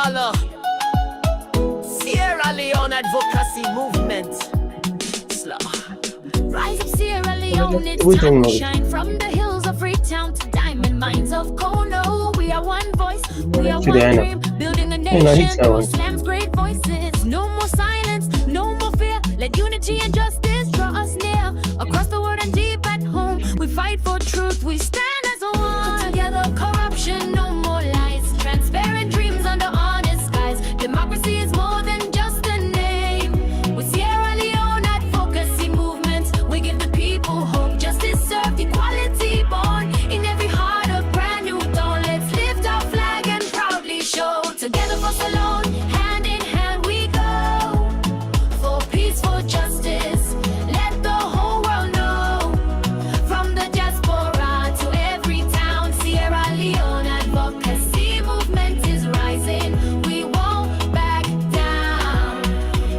Dollar. Sierra Leone Advocacy Movement. Rise of Sierra Leone, it's time to shine. From the hills of Freetown to diamond mines of Kono. We are one voice, we are one dream, building a nation through Islam's great voices. No more silence, no more fear. Let unity and justice draw us near. Across the world and deep at home, we fight for truth, we stand as one. Put together, corruption, no more lies. Transparent dreams under honest skies. Democracy is more than just a name. With Sierra Leone Advocacy Movement, we give the people hope. Justice served, equality born in every heart, a brand new dawn. Let's lift our flag and proudly show. Together for Salone, hand in hand we go. For peace, for justice, let the whole world know. From the diaspora to every town, Sierra Leone Advocacy Movement is rising. We won't back down.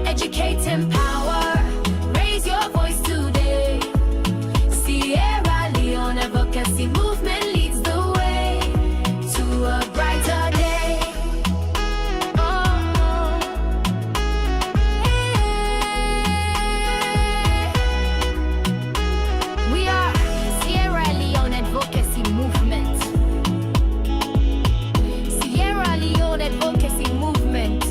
Educate, empower, raise your voice today. Sierra Leone Advocacy Movement leads the way to a brighter day. We are Sierra Leone Advocacy Movement. Sierra Leone Advocacy Movement.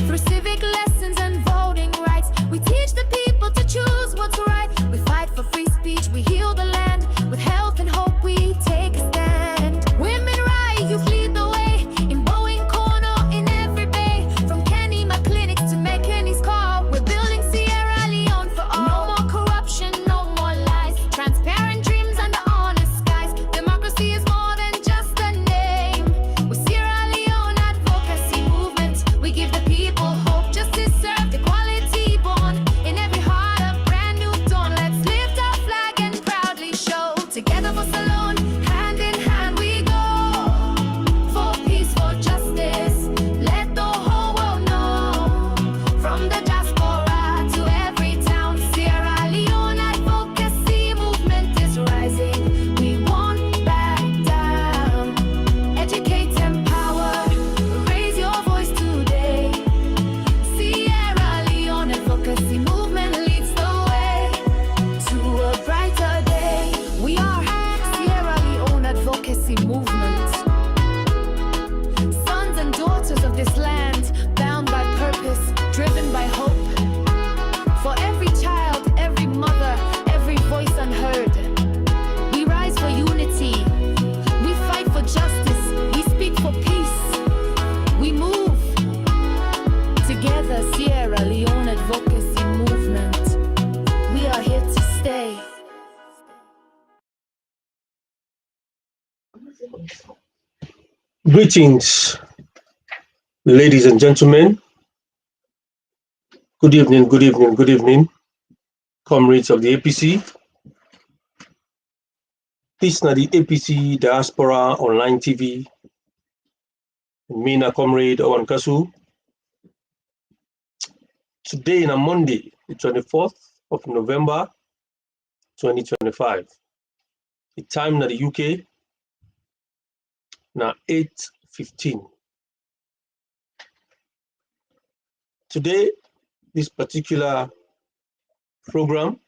Through civic lessons and voting rights, we teach the people to choose what's right. We fight for free speech, we heal the land. With health and hope, we take a stand. Women rise, youth lead the way. In Boeing Corner, in every bay. From Kenny clinics to McKinney's call, we're building Sierra Leone for all. No more corruption, no more lies. Transparent dreams under honest skies. Democracy is more than just a name. With Sierra Leone Advocacy Movement, we give the people hope. Justice served, equality born in every heart, a brand new dawn. Let's lift our flag and proudly show. Together for Salone, hand in hand we go. For peace, for justice, let the whole world know. From the diaspora to every town, Sierra Leone Advocacy Movement is rising. We won't back down. Educate, empower, raise your voice today. Sierra Leone Advocacy Movement leads the way to a brighter day. We are Sierra Leone Advocacy Movement. Sons and daughters of this land, bound by purpose, driven by hope. For every child, every mother, every voice unheard. We rise for unity. We fight for justice. We speak for peace. We move together, Sierra Leone Advocacy Movement. We are here to stay. Greetings, ladies and gentlemen. Good evening, good evening, good evening, comrades of the APC. This is the APC Diaspora Online TV. Mina comrade OrWanKasu. Today, on Monday, the 24th of November, 2025. The time in the UK, now 8:15. Today, this particular program,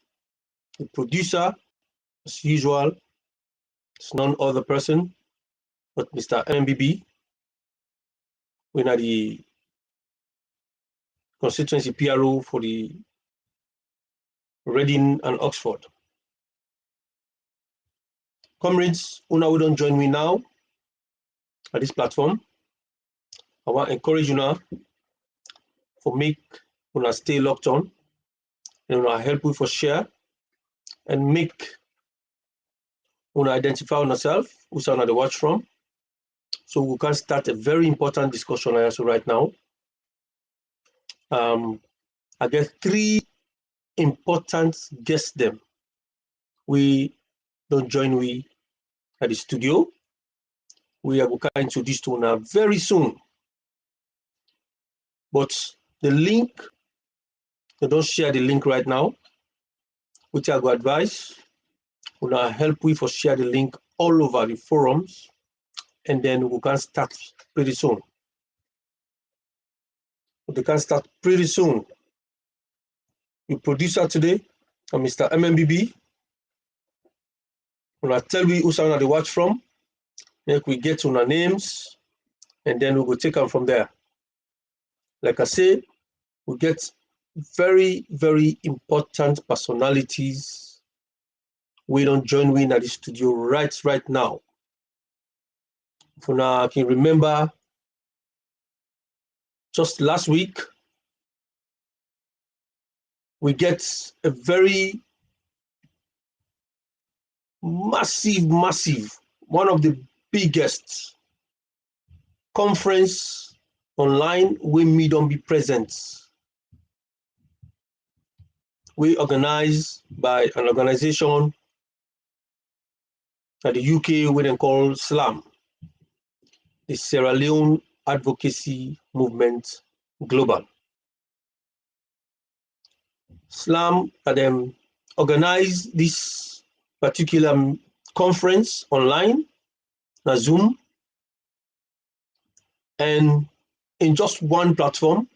the producer, as usual, is none other person but Mr. MBB. We are the constituency PRO for the Reading and Oxford. Comrades, who don't join me now at this platform, I want to encourage you now for make una stay locked on and una help you for share and make una identify on yourself who's on the watch from, so we can start a very important discussion also right now. I get three important guests them. We don't join we at the studio. We are going to introduce to una very soon. But the link, they don't share the link right now, which I go advise. Una help we for share the link all over the forums and then we can start pretty soon. We can start pretty soon. The producer today, Mr. MMBB. When I tell you who's on the watch from, then we get to our names, and then we will take them from there. Like I say, we get very, very important personalities. We don't join me in at the studio right now. For now, I can remember just last week, we get a very massive, one of the biggest conference online where me don't be present. We organized by an organization at the UK we then call SLAM, the Sierra Leone Advocacy Movement Global. SLAM organized this particular conference online, on Zoom, and in just one platform,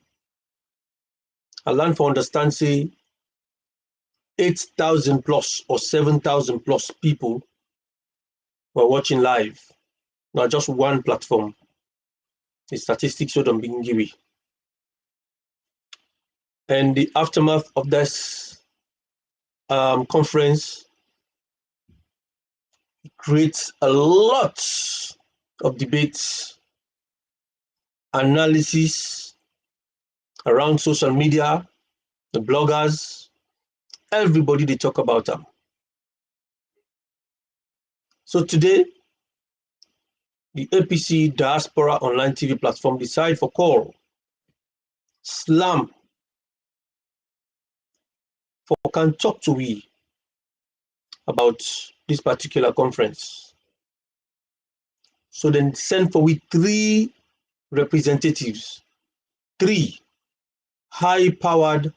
I learned to understand, say, 8,000 plus or 7,000 plus people were watching live. Not just one platform. The statistics show them being given. And the aftermath of this conference creates a lot of debates, analysis around social media, the bloggers, everybody they talk about them. So today, the APC Diaspora Online TV platform decide for call SLAM for can talk to we about this particular conference. So then send for we 3 representatives, 3 high-powered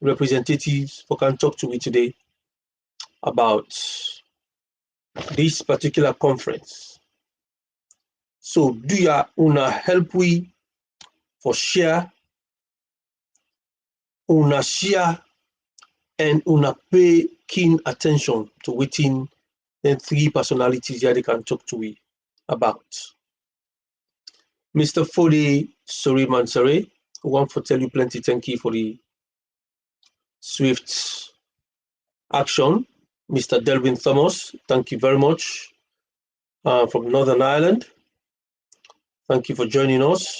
representatives for can talk to me today about this particular conference. So do ya una help we for share, una share, and una pay keen attention to within the 3 personalities here they can talk to we about. Mr. Fode Sori Mansare, who want to tell you plenty thank you for the swift action. Mr. Delvin Thomas, thank you very much from Northern Ireland. Thank you for joining us.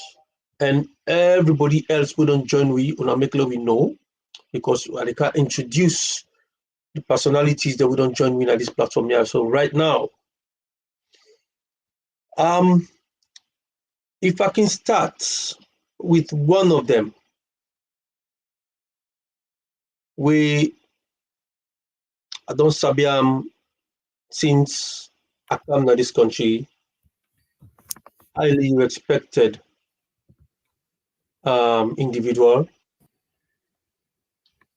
And everybody else who don't join we, una make love we know, because I can't introduce the personalities that we don't join me at this platform here. So right now, if I can start with one of them, I don't sabi since I come to this country, highly respected individual,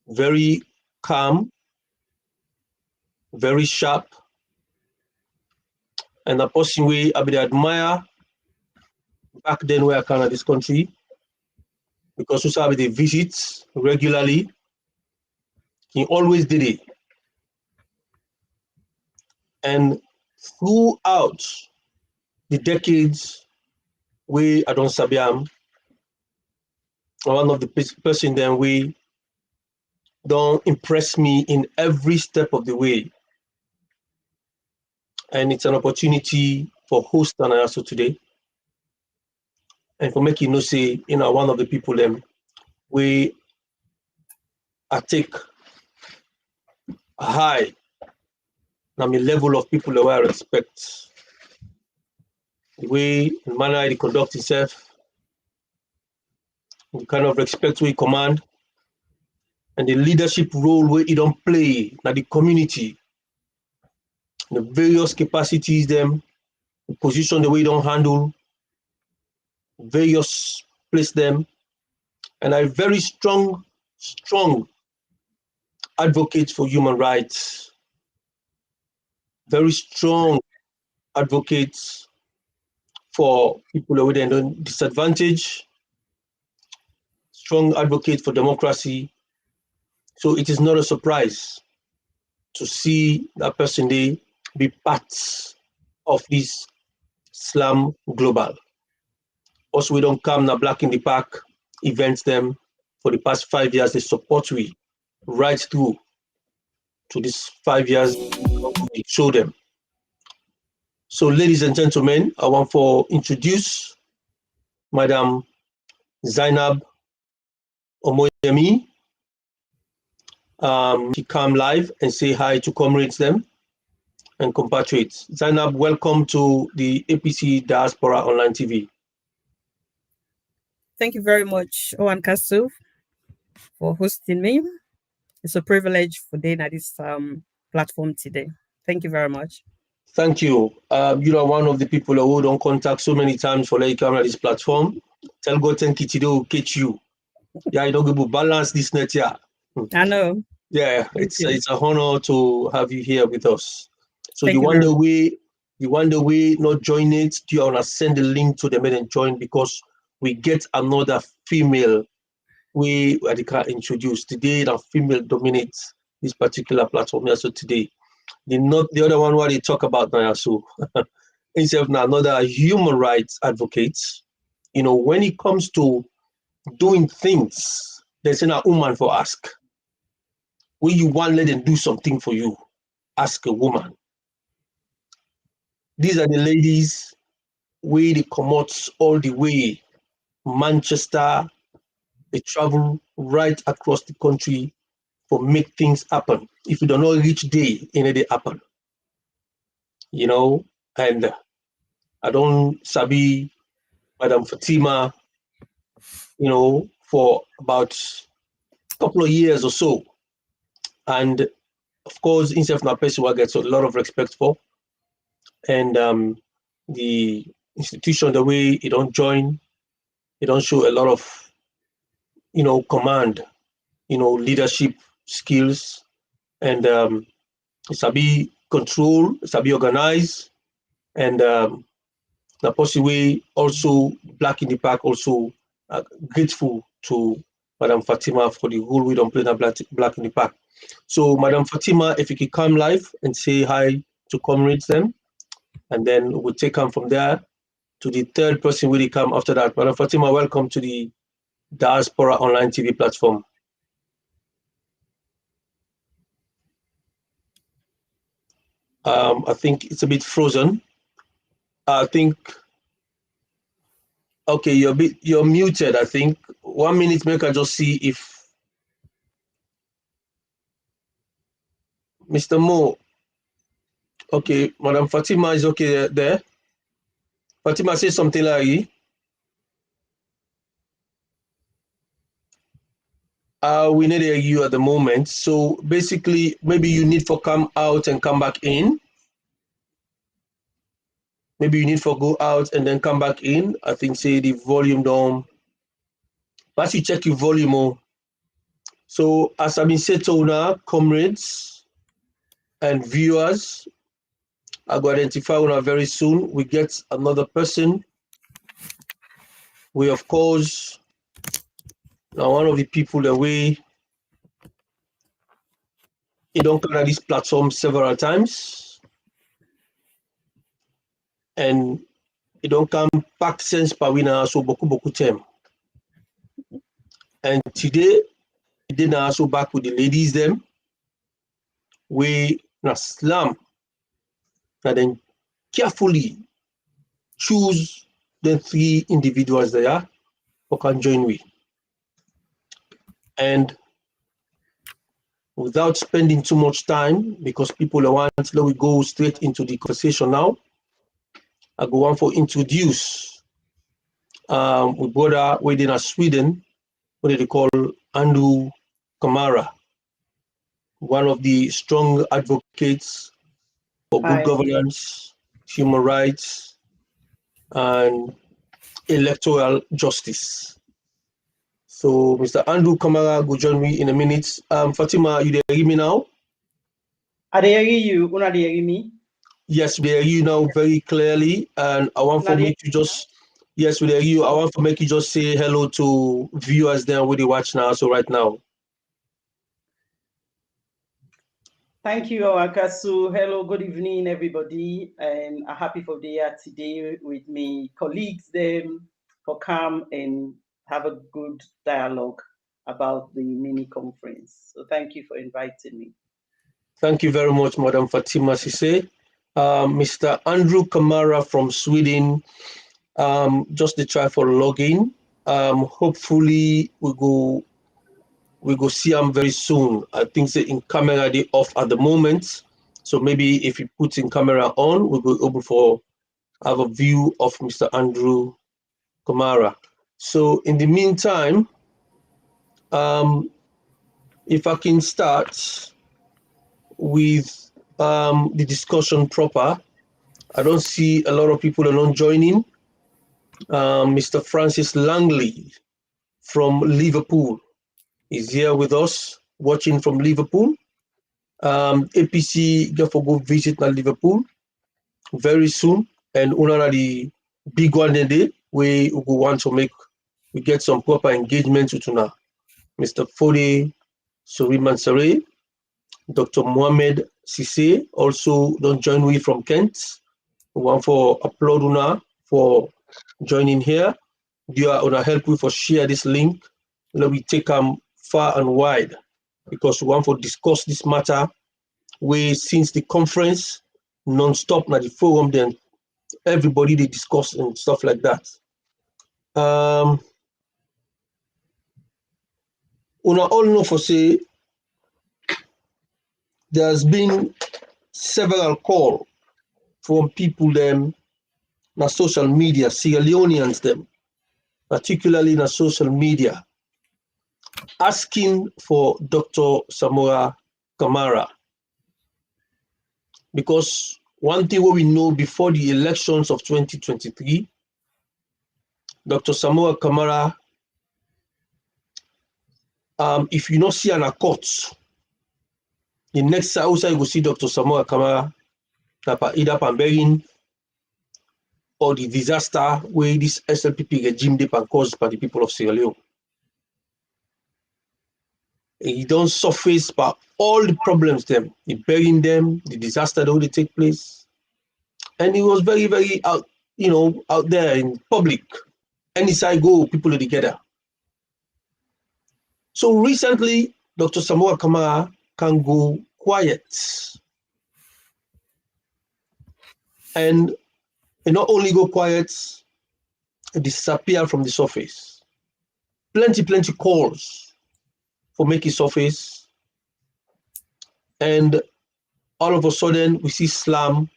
very calm, very sharp, and a person we I admire back then where I come to this country, because we saw the visits regularly. He always did it. And throughout the decades we I don't sabiam, one of the person then we don't impress me in every step of the way. And it's an opportunity for host and also today. And for making no say, one of the people them we I take high na my level of people that I respect. The way and manner he conduct himself, the kind of respect we command, and the leadership role where he don't play in the community, the various capacities them, the position the way he don't handle, various place them, and a very strong advocate for human rights, very strong advocates for people with a disadvantage, strong advocate for democracy. So it is not a surprise to see that person they be part of this Slam Global. Also, we don't come now Black in the Park events them for the past 5 years. They support we right through to this 5 years. We show them. So, ladies and gentlemen, I want to introduce Madam Zainab Omoyemi. She come live and say hi to comrades them and compatriots. Zainab, welcome to the APC Diaspora Online TV. Thank you very much, OrWanKasu, for hosting me. It's a privilege for being at this platform today. Thank you very much. Thank you. You are one of the people who don't contact so many times for like coming at this platform. Tell God thank you today will catch you. Yeah, you don't give balance this net here. I know. Yeah, it's an honor to have you here with us. So Thank you you wonder why not join it? Do you want to send the link to them and join, because we get another female we introduce today. The female dominates this particular platform. Yeah, so today, the other one what they talk about now. So instead of another human rights advocate, you know, when it comes to doing things, there's a woman for ask. When you want let them do something for you, ask a woman. These are the ladies where they come out all the way Manchester. They travel right across the country for make things happen. If you don't know which day, they happen. You know, and I don't sabi Madam Fatima, you know, for about a couple of years or so. And of course, instead of person who gets a lot of respect for. And the institution, the way it don't join, it don't show a lot of, you know, command, you know, leadership skills, and sabi control, sabi organize, and the possibly also Black in the Park also grateful to Madam Fatima for the whole we don't play that Black in the Park. So Madam Fatima, if you could come live and say hi to comrades then, and then we'll take them from there to the third person will come after that. Madam Fatima, welcome to the Diaspora Online TV platform. I think it's a bit frozen. I think, okay, you're muted, I think. 1 minute, make I just see if Mr. Mo, okay, Madam Fatima is okay there. Fatima, say something like we need you at the moment. So basically, maybe you need to come out and come back in. Maybe you need to go out and then come back in. I think say the volume down. But you check your volume. So as I've been said to now, comrades and viewers, I go identify one very soon. We get another person. We of course now one of the people that we don't come at this platform several times, and it don't come back since Pawina so boku time. And today it didn't also back with the ladies them. We na slam and then carefully choose the 3 individuals there who can join me. And without spending too much time, because people want, let we go straight into the conversation now. I go on for introduce we brother within Sweden, what they call Andrew Kamara, one of the strong advocates for good governance, human rights, and electoral justice. So Mr. Andrew Kamara will join me in a minute. Fatima, you there hear me now? I hear you. Una hear me? Yes, we hear you now very clearly, and I want for me to just, yes, we hear you. I want to make you just say hello to viewers there where they watch now. So right now. Thank you, OrWanKasu. Hello, good evening, everybody, and I'm happy for being here today with me colleagues them for come and have a good dialogue about the mini conference. So thank you for inviting me. Thank you very much, Madam Fatima Sise. Mr. Andrew Kamara from Sweden, just to try for login. Hopefully we go see him very soon. I think say in camera they off at the moment. So maybe if you put in camera on, we'll be able to have a view of Mr. Andrew Kamara. So in the meantime, if I can start with the discussion proper. I don't see a lot of people alone joining. Mr. Francis Langley from Liverpool is here with us, watching from Liverpool. APC get for go visit na Liverpool very soon, and one of the big one today we go want to make we get some proper engagement with now. Mr. Fode Suriman Sare, Dr. Mohamed Sise also don't join we from Kent. We want for applaud una for joining here. You are gonna help we for share this link. Let me take them far and wide because we want to discuss this matter. We since the conference non-stop na the forum, then everybody they discuss and stuff like that. Una all know for say there's been several calls from people them na social media, Sierra Leoneans them, particularly na social media, asking for Dr. Samora Kamara. Because one thing what we know before the elections of 2023, Dr. Samora Kamara, if you not see an court, the next outside you will see Dr. Samora Kamara, either Pamberin or the disaster where this SLPP regime they can cause by the people of Sierra Leone. He don't surface by all the problems them, he burying them, the disaster that would take place. And he was very, very out, out there in public. Any side go, people are together. So recently, Dr. Samora Kamara can go quiet. And he not only go quiet, disappear from the surface. Plenty calls for making surface. And all of a sudden, we see Slam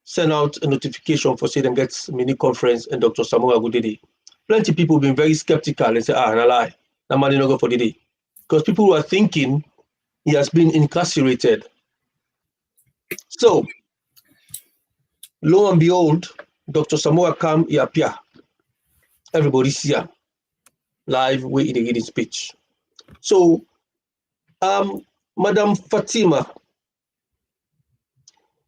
send out a notification for say them gets mini conference and Dr. Samora go did it. Plenty people been very skeptical and say, na lie, that man didn't go for the day. Because people were thinking he has been incarcerated. So, lo and behold, Dr. Samora come, he appear. Everybody see him live where he did his speech. So, Madam Fatima,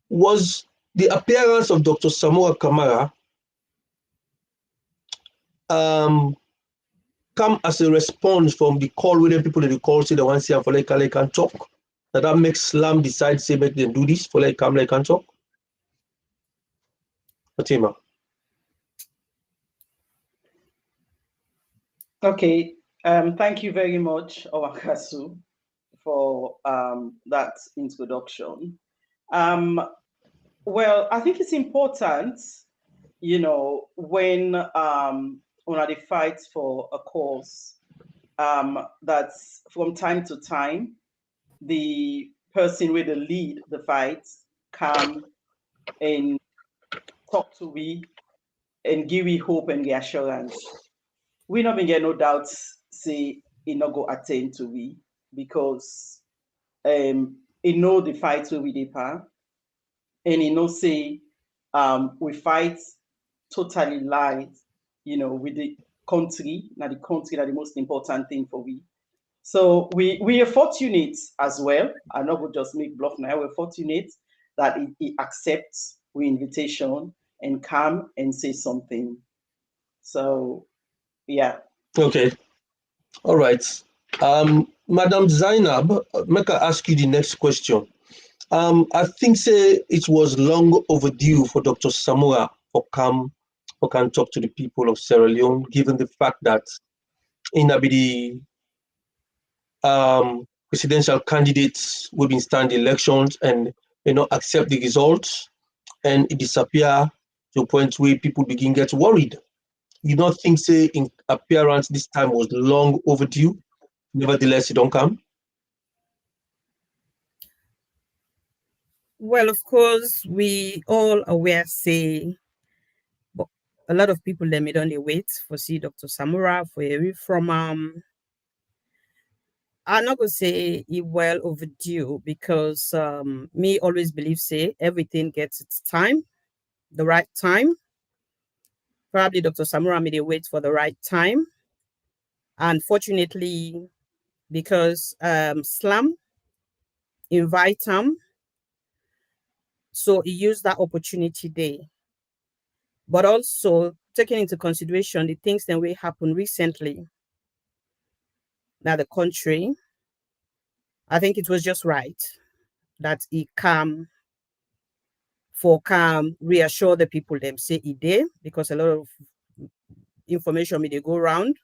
was the appearance of Dr. Samora Kamara come as a response from the call with the people that they call say they want to see for like can talk? That makes Slam decide say make them do this for like can talk? Fatima. Okay, thank you very much, OrWanKasu, for that introduction. Well, I think it's important, when on the fight for a cause, that's from time to time, the person with the lead the fight come and talk to we and give we hope and reassurance. We not been get no doubts say it not go attain to we because it know the fight where we depart and it know say we fight totally light, with the country. Now the country are the most important thing for we. So we are fortunate as well. I know we just make bluff now. We're fortunate that he accepts our invitation and come and say something. So yeah. Okay. All right. Madam Zainab, make I ask you the next question. I think say it was long overdue for Dr. Samura for can talk to the people of Sierra Leone, given the fact that in the presidential candidates will be stand elections and accept the results and it disappear to a point where people begin get worried. You don't think say in appearance this time was long overdue, nevertheless it don't come? Well, of course, we all aware say, but a lot of people they may only wait for see Dr. Samura for a from I'm not gonna say it well overdue because me always believe say everything gets its time, the right time. Probably Dr. Samura may wait for the right time. Unfortunately, because Slam invite him, so he used that opportunity there. But also taking into consideration the things that will happen recently now the country, I think it was just right that he come reassure the people them say he did because a lot of information may they go around,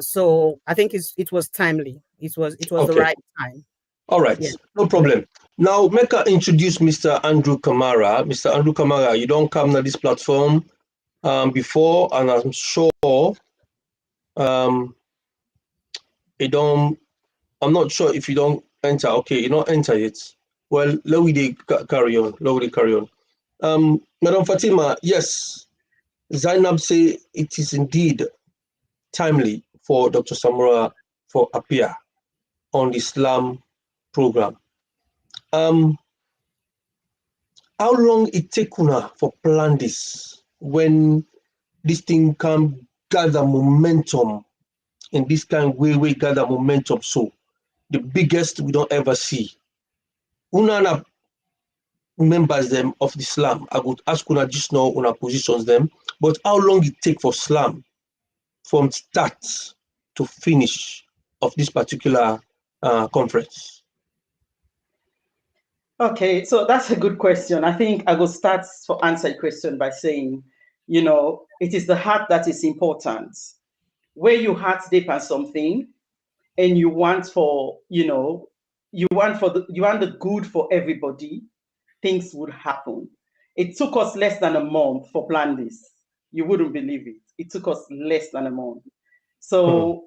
so I think it was timely. It was the Okay. right time. All right, Yeah. no problem. Now, make I introduce Mr. Andrew Kamara. Mr. Andrew Kamara, you don't come to this platform before, and I'm sure I'm not sure if you don't enter. Okay, you don't enter it. Well, let we carry on. Madam Fatima, yes, Zainab say it is indeed timely for Dr. Samura for appear on the Islam program. How long it take una for plan this when this thing can gather momentum in this kind way we gather momentum, so the biggest we don't ever see. Una na members them of the Islam, I would ask una just know una positions them, but how long it take for Islam from start to finish of this particular conference? Okay, so that's a good question. I think I will start to answer the question by saying, it is the heart that is important. Where your heart deep on something and you want the good for everybody, things would happen. It took us less than a month for plan this. You wouldn't believe it. It took us less than a month. So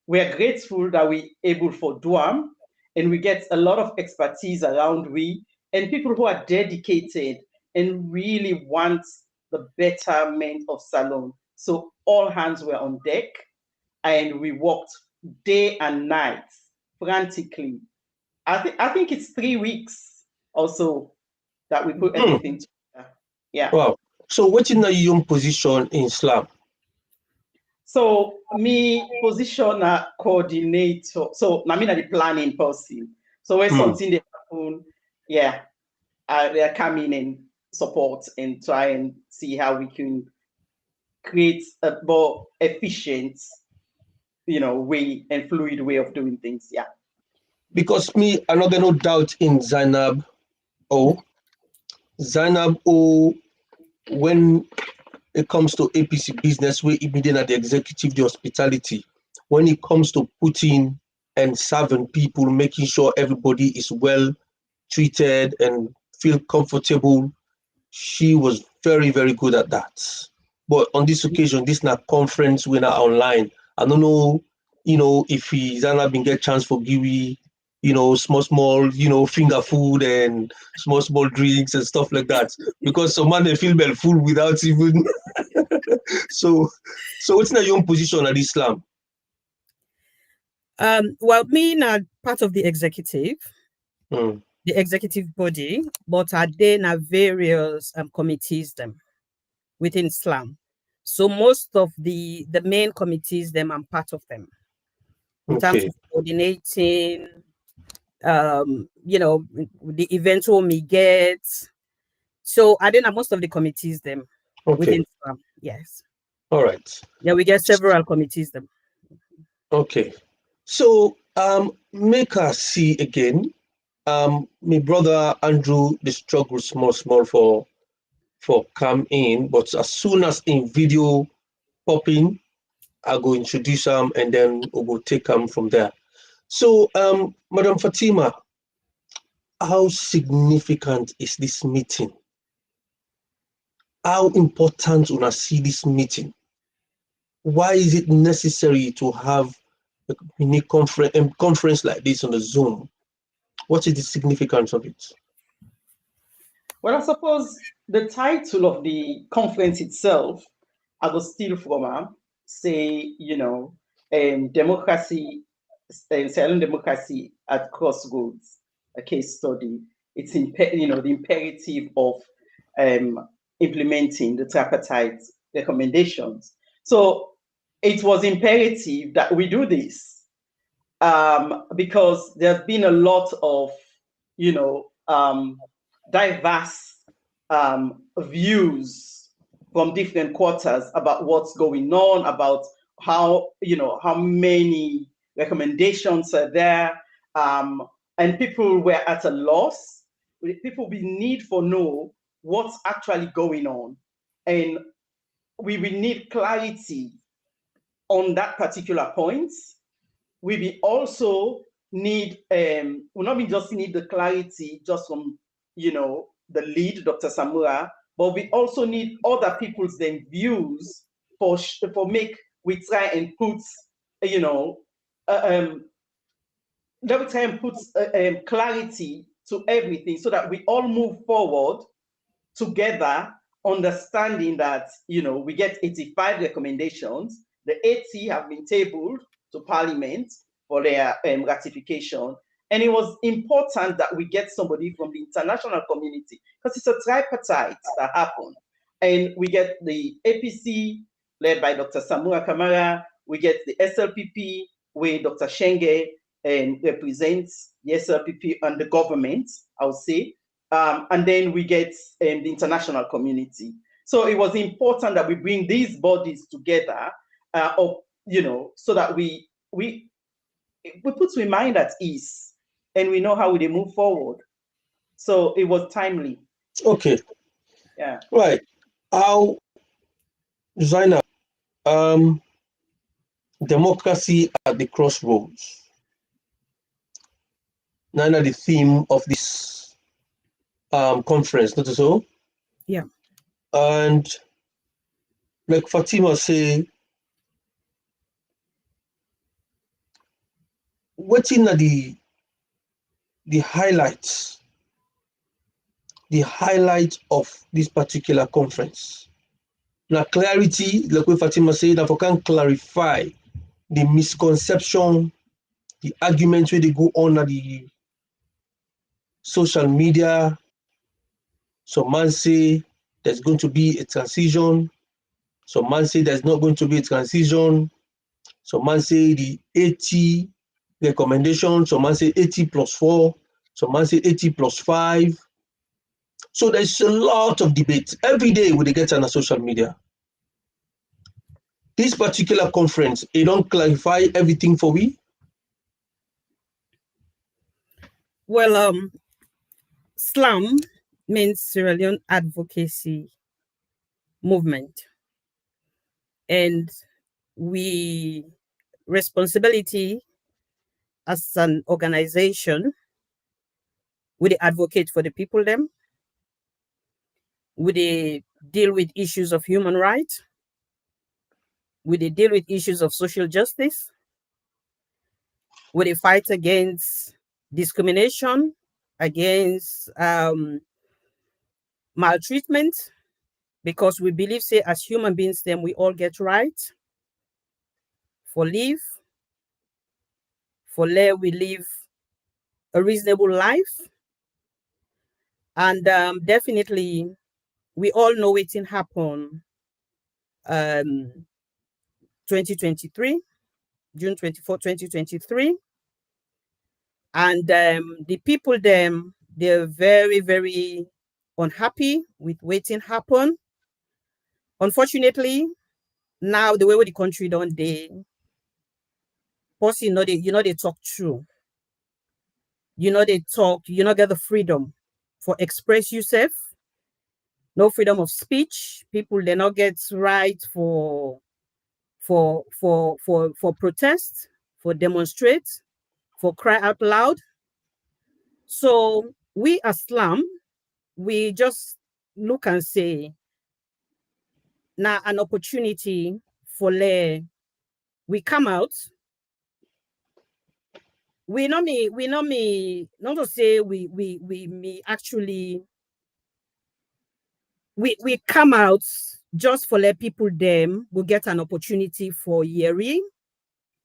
we are grateful that we able for Duam, and we get a lot of expertise around we and people who are dedicated and really want the betterment of Salone. So all hands were on deck and we worked day and night frantically. I think it's 3 weeks or so that we put everything together. Yeah. Wow. So what is your position in Islam? So me position a coordinator. So I mean the planning person. So when something they happen, yeah, they come in and support and try and see how we can create a more efficient, way and fluid way of doing things. Yeah. Because me, I'm not gonna no doubt in Zainab when it comes to APC business, we even at the executive, the hospitality, when it comes to putting and serving people, making sure everybody is well treated and feel comfortable, she was very, very good at that. But on this occasion, this not conference, we're not online. I don't know, if Zana been get chance for Giwi, small, finger food and small drinks and stuff like that. Because some man they feel well full without even. so what's not your own position at Islam? Well, me not part of the executive. The executive body, but are there are various committees them within Islam. So most of the main committees them I'm part of them. in terms Okay. of coordinating, the events we get. So I think that most of the committees them Okay. within yes. All right. Yeah, we get several committees them. Okay. So make us see again. My brother Andrew, the struggle small for come in, but as soon as in video pop in, I go introduce him and then we will take him from there. So Madam Fatima, how significant is this meeting? How important when I see this meeting? Why is it necessary to have a mini conference like this on the Zoom? What is the significance of it? Well, I suppose the title of the conference itself, I will steal from say, democracy, silent democracy at crossroads, a case study. It's the imperative of implementing the tripartite recommendations. So it was imperative that we do this because there's been a lot of, diverse views from different quarters about what's going on, about how many recommendations are there, and people were at a loss. People will need for know what's actually going on, and we will need clarity on that particular point. We will also need we not just need the clarity just from the lead, Dr. Samura, but we also need other people's then views for make we try and put let me try and put clarity to everything so that we all move forward together, understanding that we get 85 recommendations. The 80 have been tabled to Parliament for their ratification. And it was important that we get somebody from the international community because it's a tripartite that happened. And we get the APC led by Dr. Samura Kamara. We get the SLPP where Dr. Shenge represents the SLPP and the government, I would say. And then we get the international community. So it was important that we bring these bodies together, so that we put our mind at ease and we know how we move forward. So it was timely. Okay. Yeah. Right. How, Zainab, democracy at the crossroads. Now the theme of this conference, not so? Yeah. And like Fatima say, what's in the highlights of this particular conference? Now clarity, like what Fatima said, if I can clarify the misconception, the arguments where they go on at the social media. Some man say there's going to be a transition. Some man say there's not going to be a transition. Some man say the 80 recommendation. Some man say 80 plus 4. Some man say 80 plus 5. So there's a lot of debate every day when they get on the social media. This particular conference, it don't clarify everything for we. Well, SLAM means Sierra Leone Advocacy Movement. And we responsibility as an organization, we advocate for the people them. We deal with issues of human rights. We deal with issues of social justice. We fight against discrimination, against maltreatment, because we believe, say, as human beings, then we all get right for live, for let we live a reasonable life. And definitely, we all know it in happen 2023. June 24, 2023. And the people them, they're very, very unhappy with waiting happen. Unfortunately, now the way with the country don't they plus they talk true. They talk, get the freedom for express yourself, no freedom of speech. People they not get right for protest, for demonstrate, for cry out loud. So we as Islam, we just look and say, now an opportunity for we come out. We not not to say we actually we come out just for let people them will get an opportunity for hearing,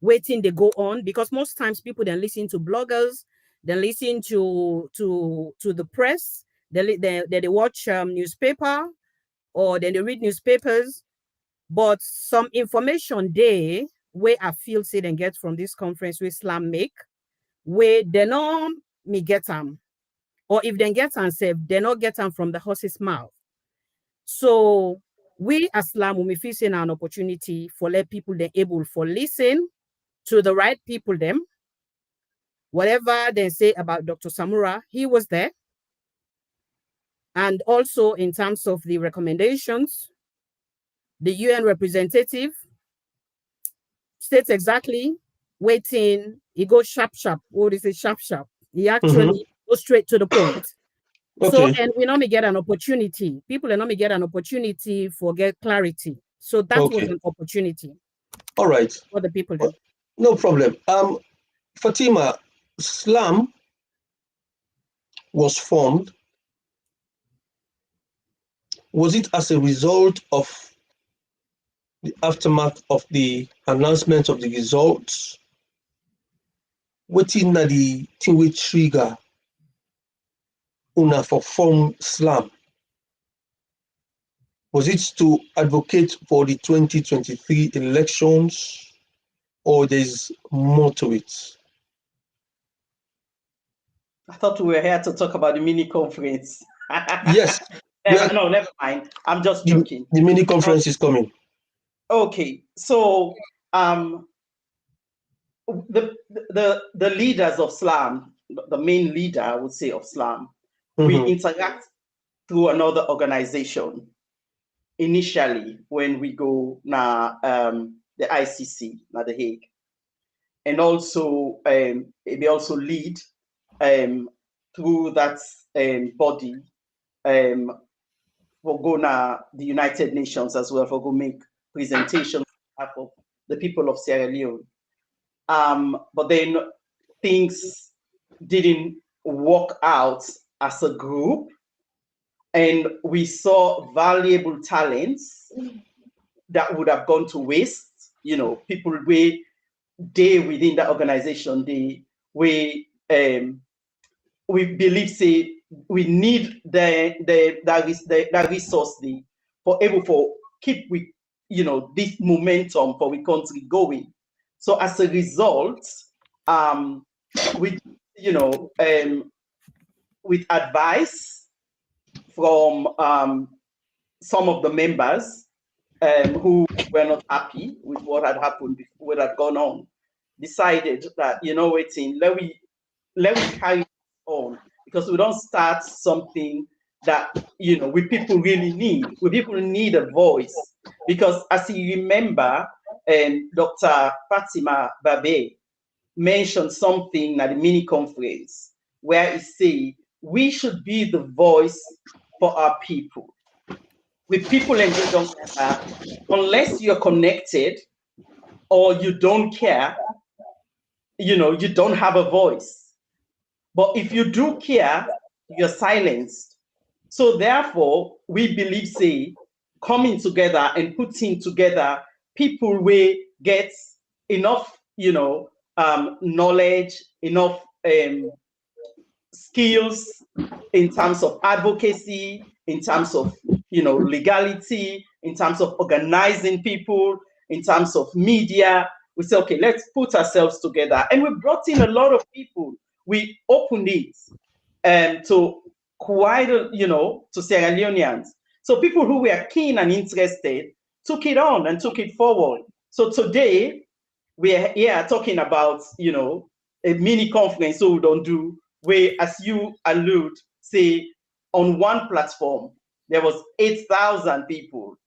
waiting they go on, because most times people then listen to bloggers, then listen to the press, they watch newspaper, or then they read newspapers. But some information they where I feel say then get from this conference with Islam make, where they know me get them, or if they get them say they not get them from the horse's mouth. So we as Islam, we feel saying an opportunity for let people they able for listen to the right people them. Whatever they say about Dr. Samura, he was there. And also in terms of the recommendations, the UN representative states exactly waiting. He goes sharp. What is it, sharp? He actually goes straight to the point. Okay. So, and we normally get an opportunity. People normally get an opportunity for get clarity. So that was an opportunity. All right. For the people then. No problem. Fatima, Islam was formed. Was it as a result of the aftermath of the announcement of the results? What in the thing we trigger una for form Islam? Was it to advocate for the 2023 elections, or there's more to it? I thought we were here to talk about the mini conference. Yes. No, never mind. I'm just joking. The mini conference is coming. Okay, so the leaders of Islam, the main leader, I would say, of Islam, we interact through another organization. Initially, when we go now, the ICC, now the Hague, and also they also lead through that body for go now the United Nations as well, for go make presentations on behalf of the people of Sierra Leone. But then things didn't work out as a group, and we saw valuable talents that would have gone to waste. People within that organization, we believe say we need that resource for able for keep with this momentum for we country going. So as a result, with advice from some of the members who were not happy with what had happened, what had gone on, decided that let me carry on, because we don't start something that we people really need. We people need a voice, because as you remember, Dr. Fatima Babe mentioned something at the mini conference where he said we should be the voice for our people. With people engaged on camera, unless you're connected or you don't care, you don't have a voice. But if you do care, you're silenced. So therefore, we believe, say, coming together and putting together people will get enough, knowledge, enough skills in terms of advocacy, in terms of legality, in terms of organizing people, in terms of media, we said, okay, let's put ourselves together. And we brought in a lot of people. We opened it to quite, to Sierra Leoneans. So people who were keen and interested took it on and took it forward. So today, we are here talking about, a mini conference, so we don't do, where, as you allude, say, on one platform, there was 8,000 people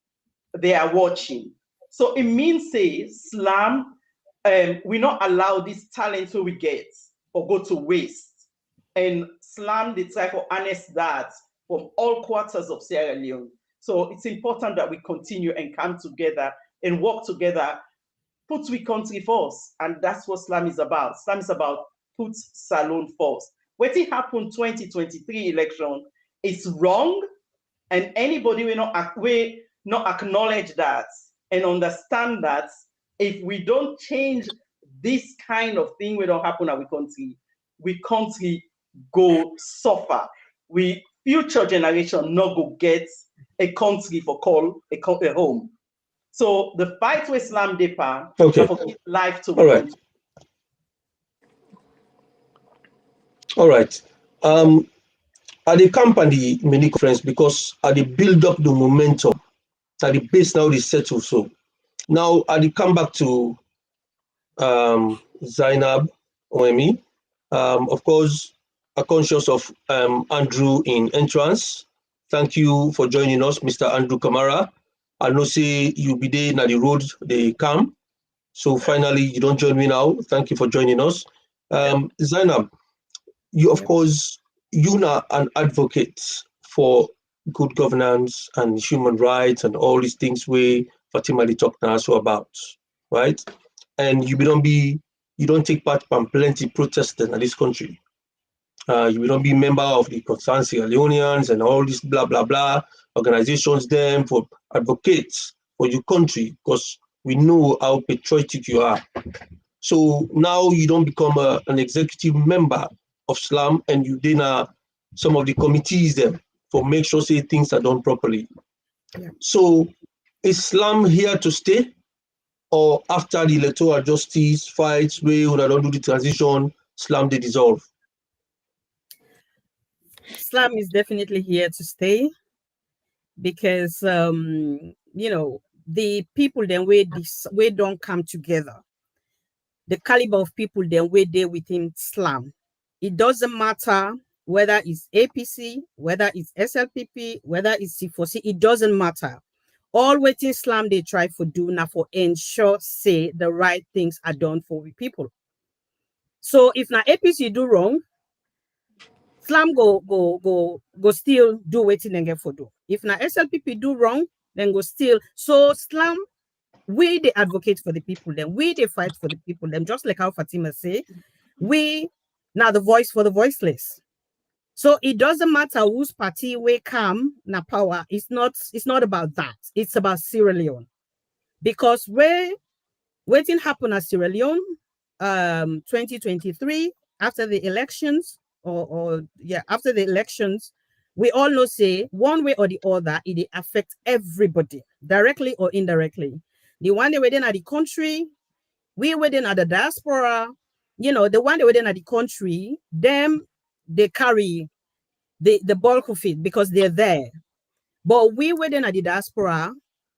they are watching. So it means, say, Slam, we not allow this talent so we get or go to waste. And Slam, they try to harness that from all quarters of Sierra Leone. So it's important that we continue and come together and work together, put we country first. And that's what Slam is about. Slam is about put Salone first. What it happened 2023 election is wrong, and anybody will not acknowledge that and understand that if we don't change this kind of thing, will don't happen in our country. We country go suffer. We future generation not go get a country for call a home. So the fight with Slam Depa, Okay. for life to all right. All right. At the company mini conference, because at the build up the momentum, at the base now is settled. So now I come back to Zainab Oemi. Of course, are conscious of Andrew in entrance. Thank you for joining us, Mr. Andrew Kamara. I know say you be there na the road they come. So finally, you don't join me now. Thank you for joining us. Zainab, you of course, you are an advocate for good governance and human rights and all these things we Fatima talk now so about, right? And you don't take part in plenty protesting in this country. You will not be member of the concerned Leoneans and all these blah blah blah organizations them for advocates for your country, because we know how patriotic you are. So now you don't become an executive member of SLAM, and you then some of the committees there for make sure say things are done properly. Yeah. So is SLAM here to stay, or after the electoral justice fights where we don't do the transition, SLAM they dissolve? SLAM is definitely here to stay, because the people then we don't come together. The caliber of people then we there within SLAM. It doesn't matter whether it's APC, whether it's SLPP, whether it's C4C, it doesn't matter. All waiting SLAM they try for do now for ensure say the right things are done for the people. So if now APC do wrong, SLAM go still do waiting and get for do. If now SLPP do wrong, then go still. So SLAM, we they advocate for the people, then we they fight for the people, then just like how Fatima say, we now the voice for the voiceless. So it doesn't matter whose party we come na power. It's not about that. It's about Sierra Leone. Because waiting happen at Sierra Leone 2023 after the elections, after the elections, we all know say one way or the other it affects everybody, directly or indirectly. The one they within at the country, we within at the diaspora, the one they within at the country, them they carry the bulk of it because they're there. But we within at the diaspora,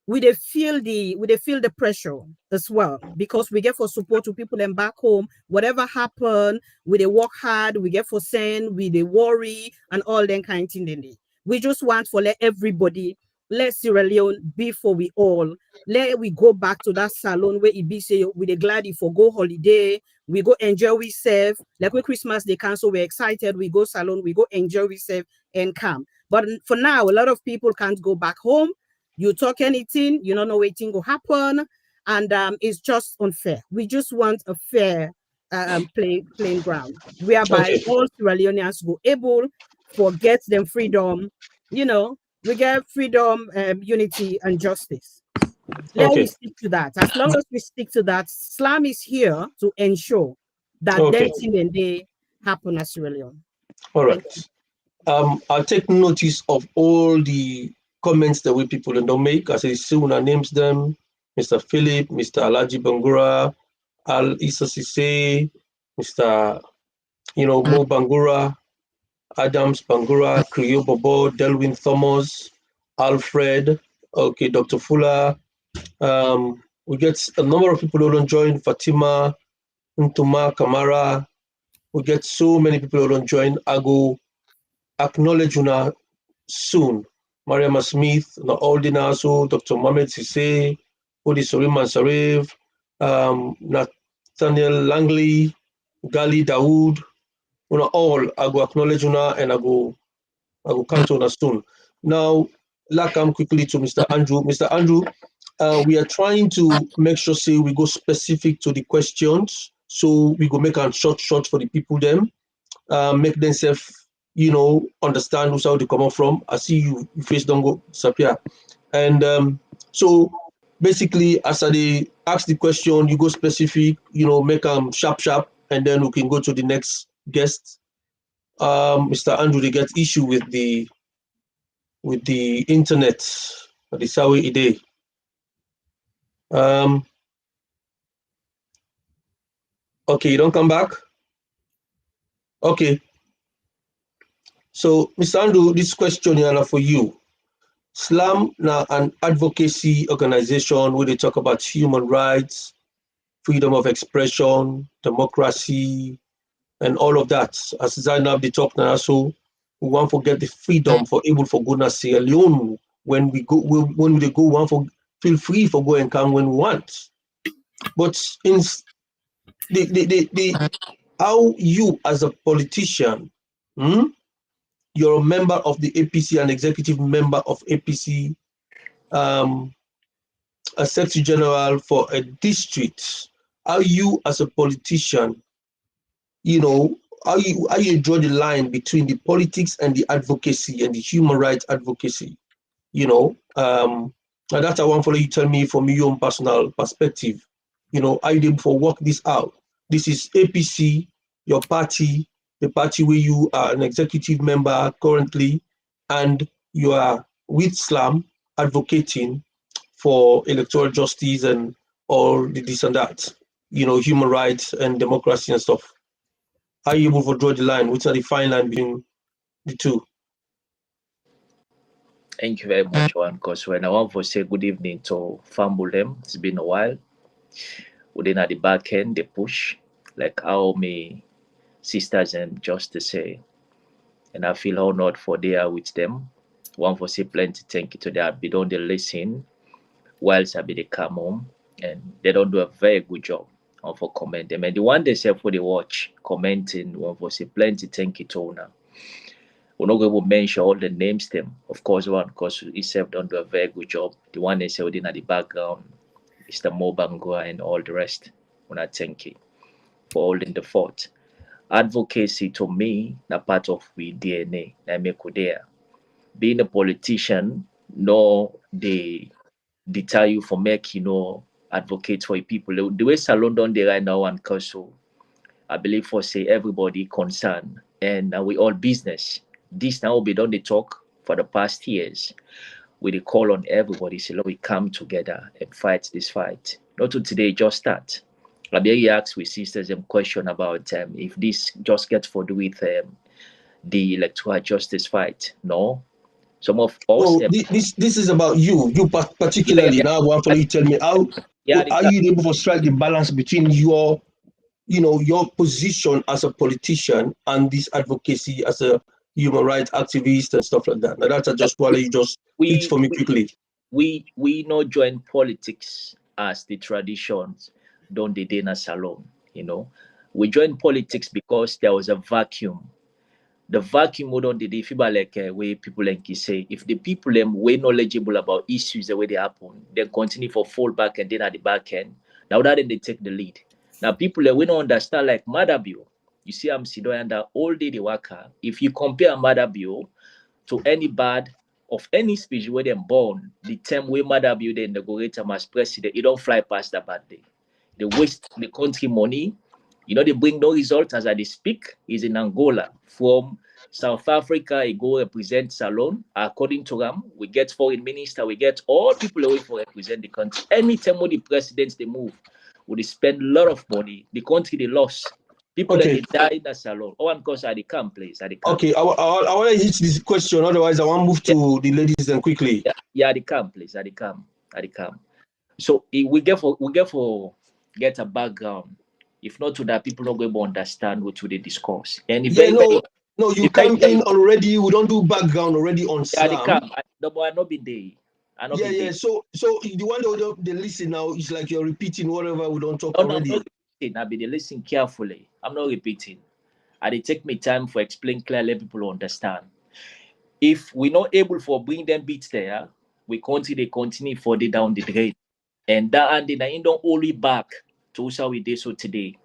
we feel the pressure as well, because we get for support to people and back home. Whatever happen, we work hard, we get for send, we worry and all that kind of thing. We just want for let everybody, let Sierra Leone before we all let we go back to that salon where it be say we the glad for go holiday, we go enjoy we serve like when Christmas they cancel, we're excited, we go salon, we go enjoy we serve and come. But for now, a lot of people can't go back home. You talk anything, you don't know waiting will happen, and it's just unfair. We just want a fair playing ground, whereby all Sierra Leoneans go able forget them freedom. We get freedom, unity, and justice. Let me stick to that. As long as we stick to that, SLAM is here to ensure that that thing and they happen at Sierra Leone. All right. I'll take notice of all the comments that we people don't make. As I see when I names them, Mr. Philip, Mr. Alaji Bangura, Al Issa Sise, Mr. Mo Bangura, Adams Bangura, Creo Bobo, Delwyn Thomas, Alfred, okay, Dr. Fuller. We get a number of people who don't join, Fatima, Ntuma, Kamara. We get so many people who don't join. I go acknowledge you soon. Mariama Smith, Aldina Aso, Dr. Mohamed Sise, Odi Soriman Sarif, Nathaniel Langley, Gali Dawood, all, I go acknowledge and I go come to soon. Now, like I'm quickly to Mr. Andrew. Mr. Andrew, we are trying to make sure say we go specific to the questions. So we go make a short for the people them, make themselves, understand who's how they come up from. I see you face don't go disappear. And so basically, as I ask the question, you go specific, make them sharp, and then we can go to the next guest. Mr. Andrew, they get issue with the internet. That is how it is. Okay, you don't come back? Okay. So, Mr. Andrew, this question here for you. SLAM now an advocacy organization where they talk about human rights, freedom of expression, democracy, and all of that. As Zainab they talk now, so we want to get the freedom for able for goodness sake alone. When we go, when they go, we want to feel free for go and come when we want. But in how you as a politician, you're a member of the APC, an executive member of APC, a secretary general for a district. How you as a politician, how you draw the line between the politics and the advocacy and the human rights advocacy, and that's I want for you tell me from your own personal perspective, how you able to work this out. This is APC, your party, the party where you are an executive member currently, and you are with SLAM advocating for electoral justice and all this and that, human rights and democracy and stuff. Are you able to draw the line? Which are the fine line between the two? Thank you very much, OrWanKasu. And I want to say good evening to Fambulem. It's been a while. Within at the back end, they push, like how me sisters and just to say. And I feel honored for they are with them. One for say plenty thank you to them. They don't listen whilst I be they come home. And they don't do a very good job for comment them. And the one they say for the watch, commenting, one for say plenty thank you to now. We're not going to mention all the names them. Of course, OrWanKasu itself don't do a very good job. The one they say within at the background, Mr. Mo Bangura and all the rest. When I thank you for holding the fort. Advocacy to me, na part of we DNA. Na me there. Being a politician, no, they deter you for make advocate for people. The way Salon done there right now, OrWanKasu, I believe for say everybody concerned and we all business. This now be done the talk for the past years. We call on everybody, say, we come together and fight this fight. Not to today, just start. Rabbi asked with sisters a question about if this just gets for do with the electoral justice fight. No. Some of us. No, this is about you particularly. Yeah. Now I want for you to tell me how are you able to strike the balance between your position as a politician and this advocacy as a human rights activist and stuff like that. Now that's just why you just pitch for me quickly. We not join politics as the traditions done the Dana Salon, We joined politics because there was a vacuum. The vacuum would on the FIBA like way people like say if the people were knowledgeable about issues the way they happen, then continue for fall back and then at the back end. Now that they take the lead. Now people we don't understand like Madabio. You see, I'm sitting under all day the worker. If you compare Madabio to any bad of any speech where they're born, the term where Madabio they inaugurate as president, it don't fly past that bad day. They waste the country money. They bring no result as they speak. Is in Angola. From South Africa, he go represent Salon. According to them, we get foreign minister, we get all people away for represent the country. Anytime when the presidents they move, we spend a lot of money. The country they lost. People Okay. that they die in the salon. OrWanKasu at the camp, please. At the camp. Okay, I want to hit this question. Otherwise, I want to move to the ladies then quickly. Yeah, at the camp, please. At the camp. So we get a background. If not to that, people not going to understand what they discuss. And You came in already. We don't do background already on Islam. Yeah, the camp. I not been there. Yeah. So the one that they listen now is like you're repeating whatever we don't talk already. No, I'll be listening carefully. I'm not repeating. And it take me time for explain clearly, people understand. If we're not able for bring them beats there, they continue for the down the drain. And that and then don't only back to how we did so today.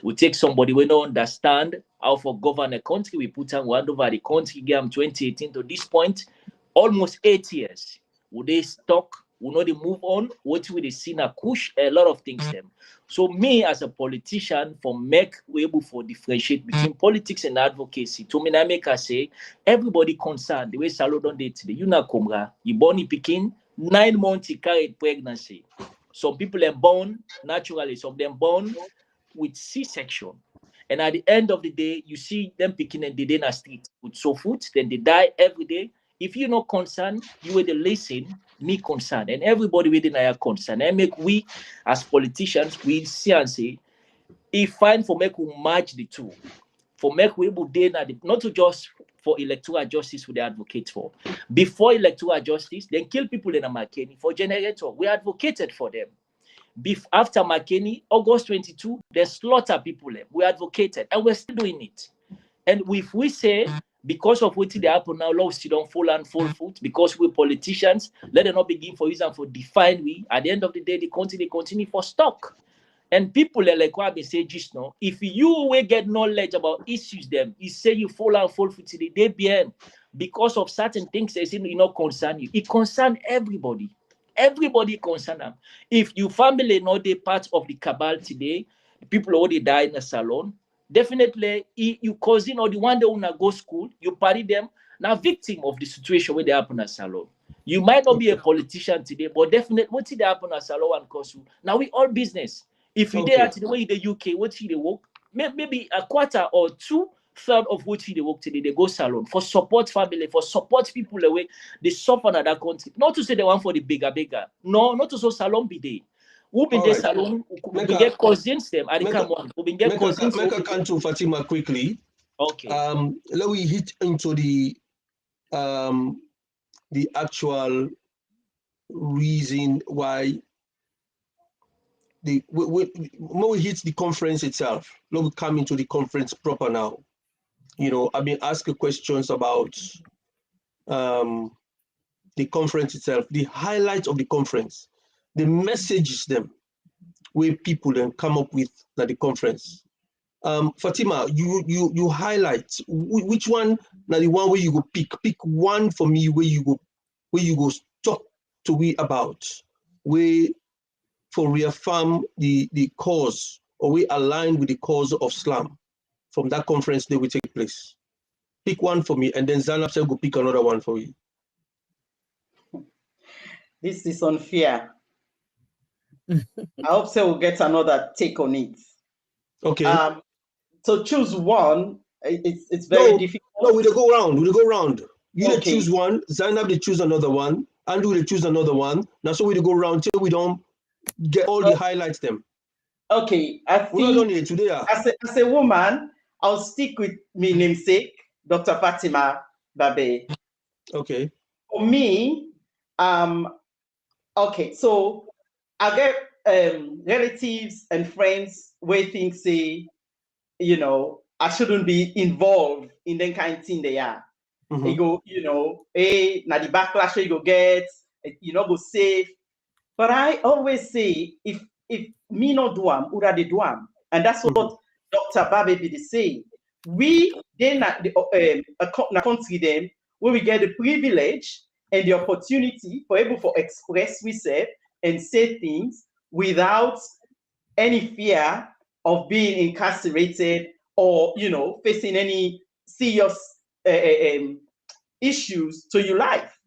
We take somebody we don't understand how for govern a country. We put on one over the country game 2018 to this point, almost 8 years. Would they stuck? We know they move on. What will they see now? Push a lot of things them. So me as a politician, we able for differentiate between politics and advocacy. To me, I make us say everybody concerned. The way Salo don't date today. You know, Komra, you born in Pekin, 9 months he carried pregnancy. Some people are born naturally. Some of them born with C-section. And at the end of the day, you see them picking and they in the street with so food, then they die every day. If you're not concerned, you will listen, me concerned, and everybody within our concern. And make we as politicians, we see and say, if fine for make we match the two, for make we able not to just for electoral justice we advocate for. Before electoral justice, then kill people in a McKinney for generator. We advocated for them. After McKinney, August 22, they slaughter people. We advocated, and we're still doing it. And if we say, because of what they happen now, laws still don't fall and fall foot, because we're politicians, let them not begin for reason for define we. At the end of the day, they continue for stock. And people like what I say just now, if you will get knowledge about issues, them, you say you fall and fall foot today, they behind because of certain things they say you not concern you. It concern everybody. Everybody concerned them. If your family know they part of the cabal today, people already die in a salon. Definitely, you cousin or the one that wanna go school, you party them, now victim of the situation where they happen at salon. You might not be a politician today, but definitely what did happen at salon and Kosu? Now we all business. If you there today, when in the UK, what did they work? Maybe a quarter or 2/3 of what they work today, they go salon for support family, for support people away. They suffer in that country. Not to say they want for the bigger. No, not to so salon be there. Who been there salon? We get cousins them. I come on. We been get cousins. Make a come to Fatima quickly. Okay. Let we hit into the actual reason why when we hit the conference itself. Let we come into the conference proper now. You know, I've been asking questions about the conference itself, the highlights of the conference, the messages them where people then come up with at the conference. Fatima, you highlight which one now the one where you go pick one for me where you go talk to me about where for reaffirm the cause or we align with the cause of Islam from that conference that will take place. Pick one for me and then Zanab will go pick another one for you. This is unfair. I hope so we'll get another take on it. Okay. So choose one. It's very difficult. No, we go round. You choose one, Zainab they choose another one, Andrew they choose another one. Now so we go round till we don't get all the highlights them. Okay, I think we don't need today. As a woman, I'll stick with my namesake, Dr. Fatima Babe. Okay. For me, okay, so I get relatives and friends where things say, you know, I shouldn't be involved in that kind of thing they are. Mm-hmm. You go, you know, hey, now the backlash you go get, you know, go safe. But I always say, if me not do am, ura de do am. And that's what Dr. Babe be saying. We then a country them where we get the privilege and the opportunity for able to express ourselves and say things without any fear of being incarcerated or, you know, facing any serious issues to your life.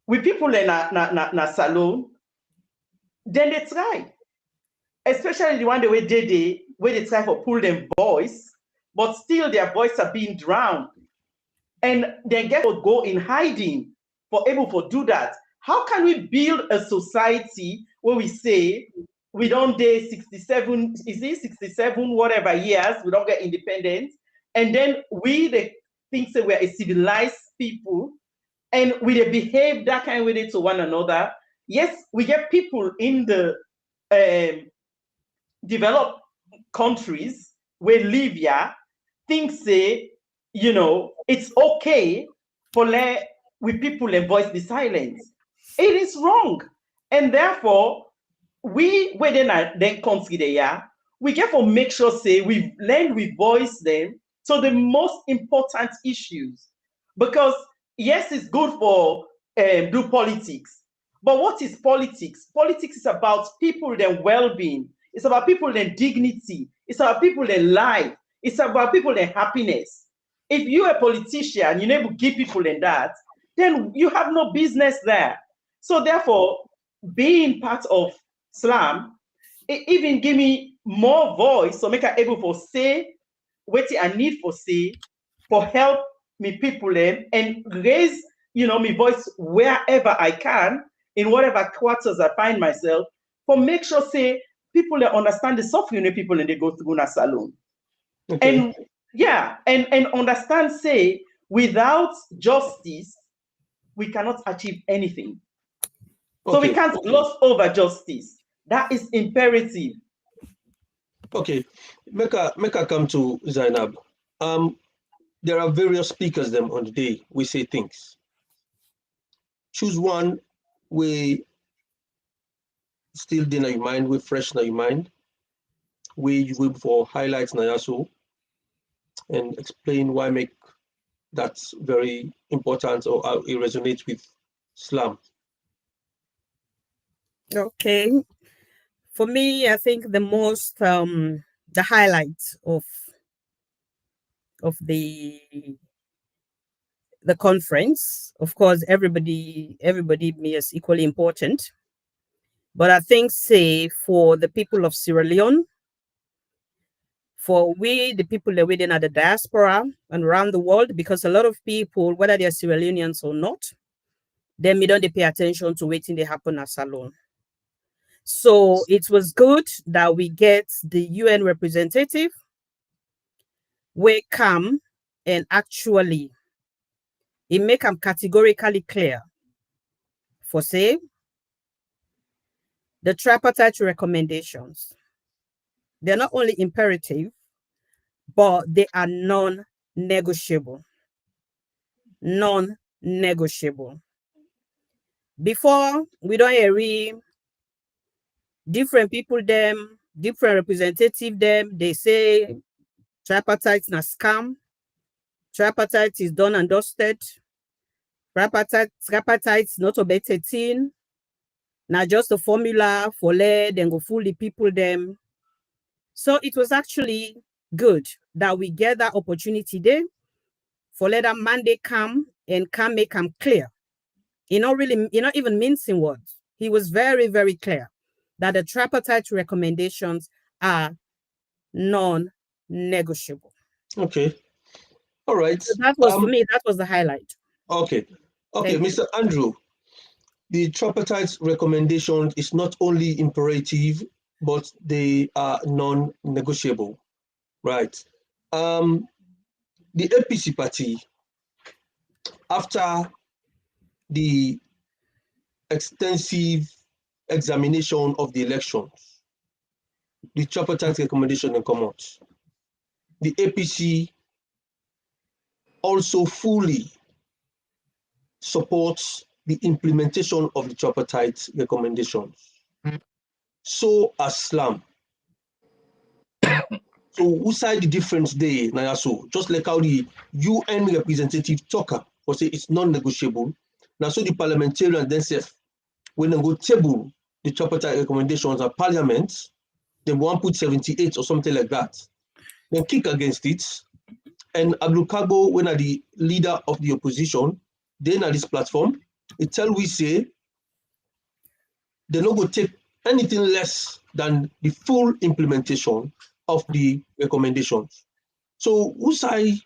With people in na salon, then they try. especially the one the way they try to pull them voice, but still their voice are being drowned. And they get to go in hiding for able to do that. How can we build a society where we say we don't date 67, is it 67, whatever years, we don't get independent, and then we the think that we're a civilized people, and we they behave that kind of way to one another? Yes, we get people in the developed countries where live here think say, you know, it's okay for we people and voice the silence. It is wrong. And therefore, we then consider, yeah, we get to make sure say we voice them to the most important issues. Because yes, it's good for do politics. But what is politics? Politics is about people their well-being. It's about people their dignity. It's about people their life. It's about people their happiness. If you're a politician, you never give people in that, then you have no business there. So therefore, being part of SLAM, it even give me more voice, so make I able to say what I need for say, for help me people and raise, you know, my voice wherever I can, in whatever quarters I find myself, for make sure say people that understand the suffering people and they go through a salon. Okay. And yeah, and understand say without justice, we cannot achieve anything. So we can't gloss over justice. That is imperative. Okay, make a come to Zainab. There are various speakers them on the day we say things. Choose one we still in your mind, we fresh in your mind, we you will for highlights Nayaso and explain why make that's very important or how it resonates with SLAM. Okay. For me, I think the most the highlight of the conference, of course, everybody is equally important. But I think, say, for the people of Sierra Leone, for we, the people that are within the diaspora and around the world, because a lot of people, whether they're Sierra Leoneans or not, then we don't pay attention to waiting they happen at Salon. So it was good that we get the UN representative where come and actually it make them categorically clear for say the tripartite recommendations. They're not only imperative, but they are non-negotiable. Non-negotiable. Before, we don't hear different people them, different representative them, they say tripartite is a scam, tripartite is done and dusted, tripartite is not a better thing, not just a formula for lead and go fool the people them. So it was actually good that we get that opportunity there for let that mandate come and can make them clear. Not even mincing words. He was very, very clear that the tripartite recommendations are non-negotiable. Okay. All right. So that was for me, that was the highlight. Okay. Okay, Mr. Andrew, the tripartite recommendation is not only imperative, but they are non-negotiable, right? The APC party, after the extensive examination of the elections, the tripartite recommendation come out. The APC also fully supports the implementation of the tripartite recommendations. So as SLAM. So who side the difference there, Nayaso? Just like how the UN representative talker will say it's non-negotiable. Now so the parliamentarian then says when they go table the tripartite recommendations at parliament, they want put 78 or something like that. Then kick against it. And Ablukago, when are the leader of the opposition, then at this platform, it tell we say they not go take anything less than the full implementation of the recommendations. So why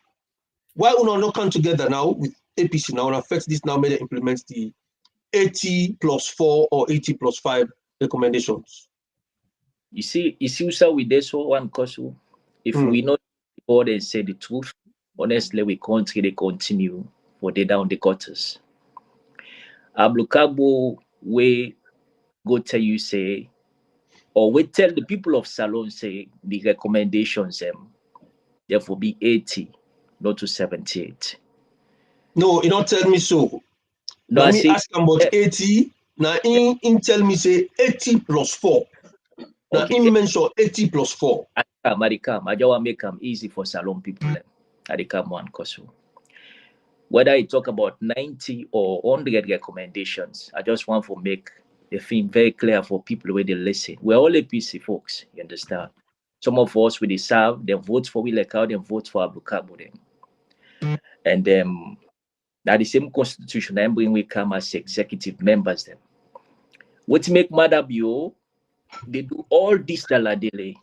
we not come together now with APC now and affect this now may implement the 80+4 or 80+5 recommendations? You see, so with this OrWanKasu, if we not board and say the truth, honestly, we can't really continue for the down the gutters. Ablukabo, we go tell you say, or we tell the people of Salon say the recommendations therefore be 80, not to 78. No, you don't tell me so. No, Let me ask about 80. Now in tell me say 80+4. Now in mention 80+4. I just want to make them easy for Salon people. I come OrWanKasu. Whether I talk about 90 or 100 recommendations, I just want to make the thing very clear for people where they listen. We're all APC folks, you understand? Some of us, we deserve, they vote for we like how they vote for Ablukabo. And now the same constitution, I'm bringing we come as executive members. Them. What make Madabio, they do all this daily.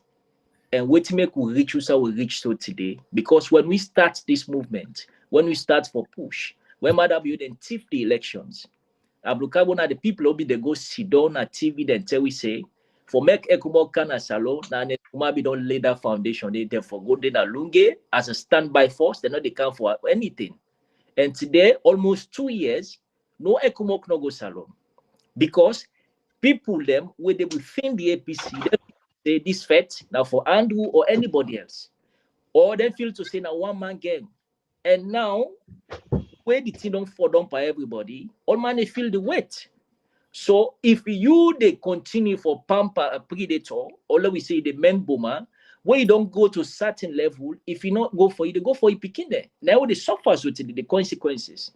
And what make we reach so today? Because when we start this movement, when we start for push, when Madabio then thief the elections, Ablukabo na the people who be they go sit down at TV then tell we say for make Ekumo Kana Salo na ne be don't lay that foundation they therefore go then Lunge as a standby force they know they come for anything. And today almost 2 years no Ekumo no go Salon because people them where they will think the APC they say this fete now for Andrew or anybody else or they feel to say now one man gang and now where the thing don't fall down by everybody, all man they feel the weight. So if you they continue for pamper a predator, or we say the men boomer, where you don't go to certain level, if you not go for it, they go for it picking there. Now they suffer with the consequences.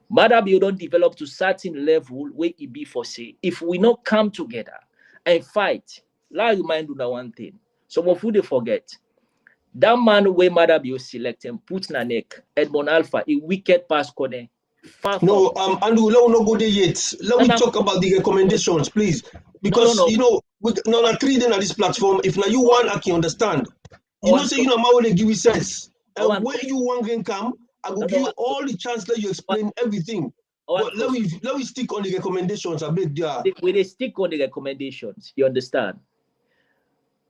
Madam, you don't develop to certain level where it be for say, if we not come together and fight, let remind you that one thing. Some of you they forget. That man where Madabio select and put na neck Edmond Alpha a wicked pass corner. No, Andrew, let me not go there yet. Let me talk about the recommendations, please. Because you know, we not trading at this platform. If now you want, I can understand. You know, say you know how they give you sense. And when you want to come, I will give you all the chance that you explain everything. But let me stick on the recommendations. I beg you. We they stick on the recommendations. You understand?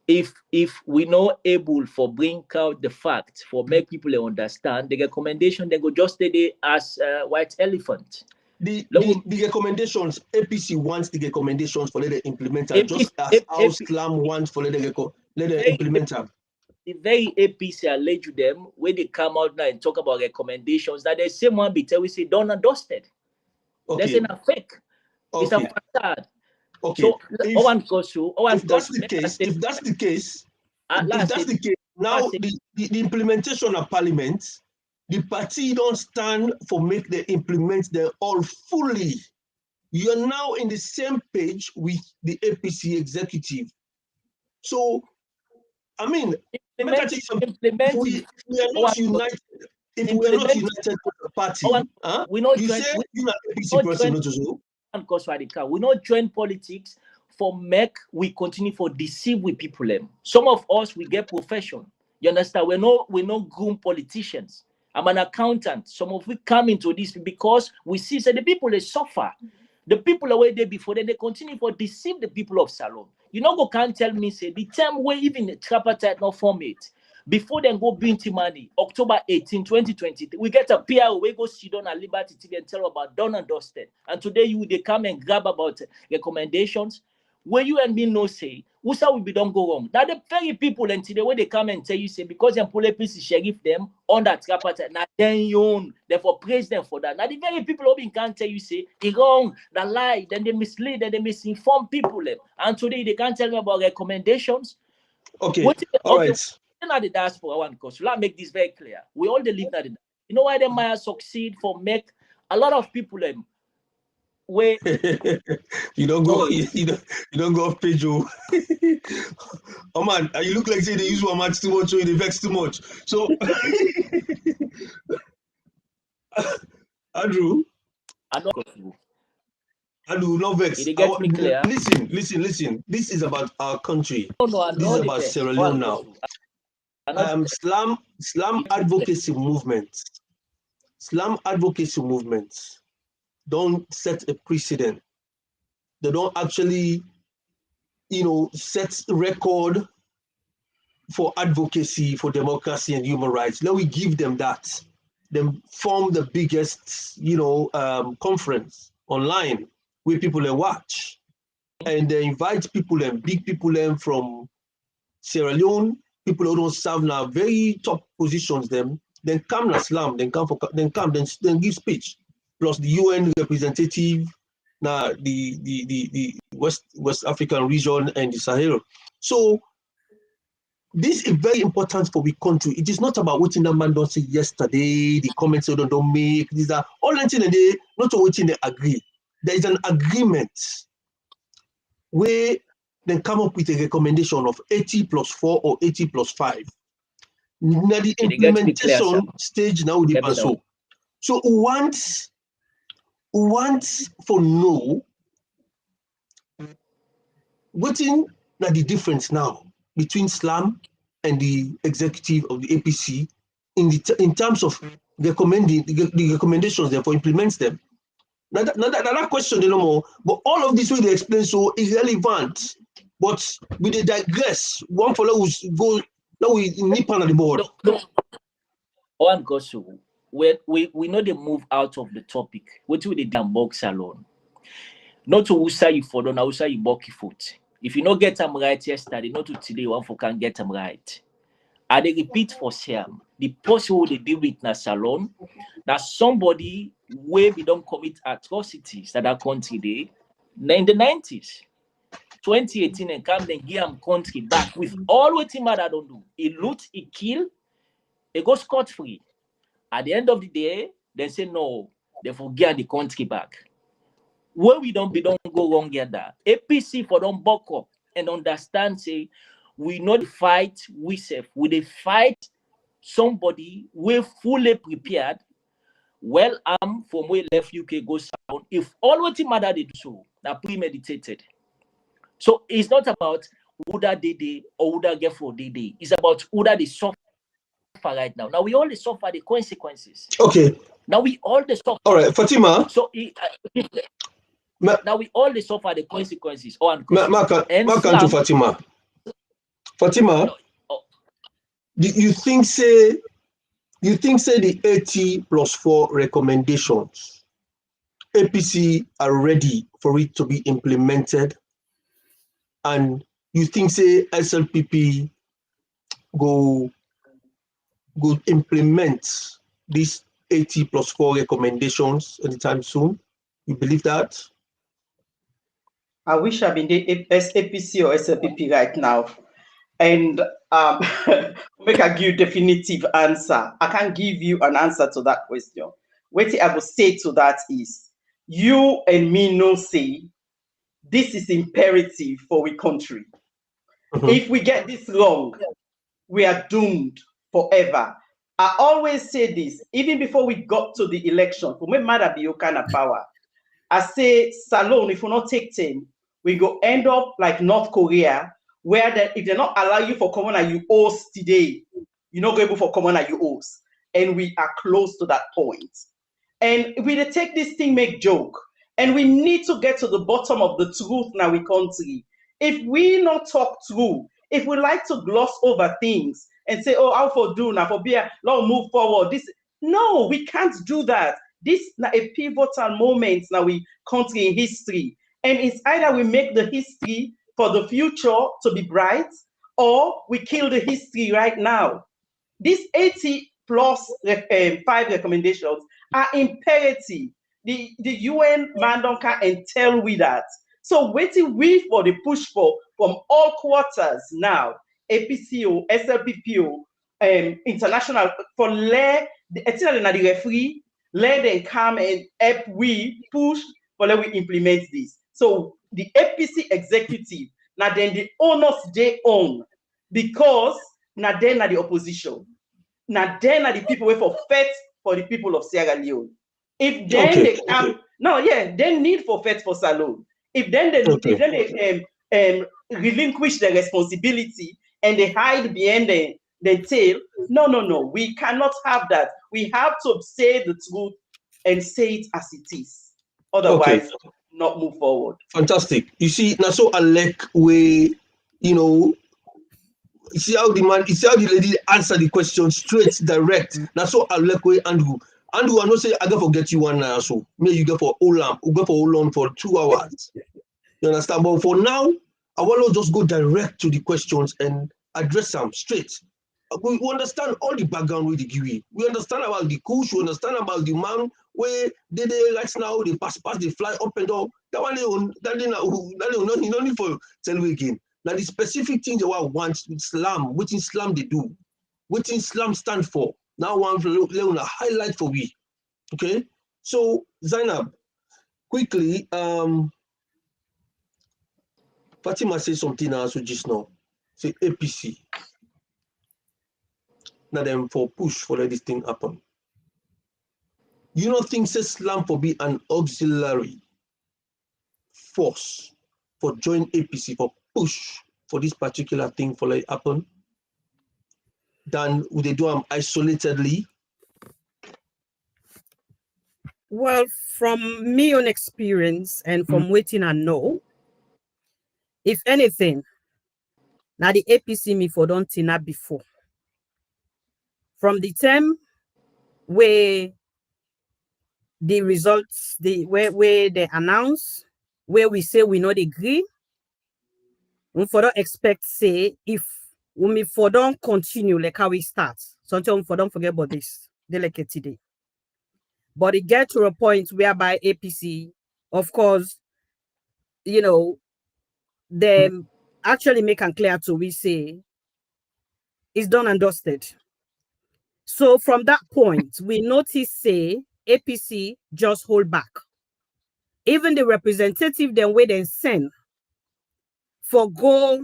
If we not able for bring out the facts for make people understand the recommendation, they go just stay there as white elephant. The recommendations, APC wants the recommendations for the implementer, just as our Slam wants for the implementer. The very APC allege them when they come out now and talk about recommendations that the same one be tell we say done and dusted. Okay. That's not fake. Okay. It's a facade. Okay. So if that's the case, now the implementation of Parliament, the party don't stand for make they implement them all fully. You're now in the same page with the APC executive. So, I mean, if we are not united, if we are not united with the party, you say you're not APC person, not so. We not join politics for make we continue for deceive with people. Some of us we get profession. You understand? We're not groom politicians. I'm an accountant. Some of we come into this because we see that the people they suffer. The people away there before they continue for deceive the people of Salon. You know, can't tell me say the time where even the Tripartite not form it. Before they go Binti money, October 18, 2020, we get a PR we go sit down at Liberty TV and tell about done and dusted. And today they come and grab about recommendations. Where you and me no say, who's how we be don't go wrong. Now the very people and today where they come and tell you say because them police sheriff them on that Tripartite, now then you own, therefore praise them for that. Now the very people who can't tell you say it wrong, that lie, then they mislead, then they misinform people. And today they can't tell me about recommendations. Okay, all right. At the diaspora OrWanKasu. Let's make this very clear. We all live at the. You know why they might succeed for make a lot of people where you don't go off page. Oh man, you look like say they use one match too much, so they vex too much. So Andrew, I do not vex. Did you get me clear? Listen. This is about our country. No, This is about Sierra Leone now. Islam advocacy movements. Islam advocacy movements don't set a precedent. They don't actually, set record for advocacy for democracy and human rights. Let me give them that. They form the biggest, conference online where people can watch, and they invite people and big people from Sierra Leone, people who don't serve now very top positions. Then come to Islam, then give speech. Plus the UN representative, now the West African region and the Sahel. So this is very important for the country. It is not about what the man don't say yesterday, the comments they don't make. These are all things they not what they agree. There is an agreement where they come up with a recommendation of 80+4 or 80+5. Now the implementation stage now the so. So once for no, what's in the difference now between Islam and the executive of the APC in terms of recommending the recommendations therefore implements them. Now that question no more, but all of this way they explain so irrelevant. But we they digress. One fellow who go now we nip on the board. OrWanKasu, we know they move out of the topic. What do they do box alone? Not to usa you for don't usa you bulky foot. If you not get them right yesterday, not to today, one for can get them right. And they repeat for Sam, the person who they deal with na salon, that somebody where we don't commit atrocities that our country day in the 90s. 2018 and come then give them country back with all what him that don't do. He loot, he kill, he go scot-free. At the end of the day, they say no, they forget the country back. Where we don't go wrong get that. APC for don't buck up and understand say we not fight we self. We they fight somebody we fully prepared. Well armed from where left UK goes down. If all what him that they do so, now premeditated. So it's not about who that they or who that get for day. It's about who that they suffer right now. Now we all suffer the consequences. Okay. Now we all suffer. All right, Fatima. So now we all suffer the consequences. To Fatima. Fatima, you think say the 80+4 recommendations, APC are ready for it to be implemented, and you think say SLPP go implement these 80+4 recommendations anytime soon? You believe that? I wish I've been the APC or SLPP right now. And make a give definitive answer. I can't give you an answer to that question. What I will say to that is, you and me know say, this is imperative for our country. Mm-hmm. If we get this wrong, we are doomed forever. I always say this, even before we got to the election, for me matter be your kind of power. I say, Salon, if we not take 10, we go end up like North Korea, where if they not allow you for common and you owes today, you're not able for common and you owes. And we are close to that point. And we take this thing, make joke. And we need to get to the bottom of the truth in our country. If we not talk through, if we like to gloss over things and say, oh, how for do now for beer, let's move forward. No, we can't do that. This is a pivotal moment now we country in history. And it's either we make the history for the future to be bright, or we kill the history right now. These 80+5 recommendations are imperative. The UN man don't can and tell we that. So waiting we for the push for from all quarters now, APCO, SLPPO, international, for let the referee, let them come and help we push for let we implement this. So the APC executive, now then the owners they own, because now then are the opposition. Now then are the people who for fight for the people of Sierra Leone. If then they come, No, yeah, they need forfeit for salon. If then they relinquish the responsibility and they hide behind the tail, no, we cannot have that. We have to say the truth and say it as it is. Otherwise, not move forward. Fantastic. You see, now so Alec, we, you know, you see how the lady answer the question straight, direct. Now so Alec, we Andrew, I not say I gonna forget you one now. So maybe you go for Olam, you go for Olam for 2 hours. You understand? But for now, I want to just go direct to the questions and address them straight. We understand all the background with the Kiwi. We understand about the Kush. We understand about the man where they right now they pass, they fly up and down. That one no need for tell you again. Now the specific things they want Islam, which Islam they do, which Islam stand for. Now one Leone highlight for we. Okay, so Zainab, quickly, Fatima say something also just now. Say APC. Now them for push for let this thing happen. You don't think Islam for be an auxiliary force for join APC for push for this particular thing for let it happen? Than would they do them isolatedly? Well, from me on experience and from waiting I know, if anything, now the APC me for don't think that before. From the time where the results, where they announce, where we say we not agree, we for don't expect say if we for don't continue like how we start. Sometimes for don't forget about this delicate today. But it get to a point whereby APC, of course, you know, they actually make it clear to we say it's done and dusted. So from that point, we notice say APC just hold back. Even the representative then wait and send for go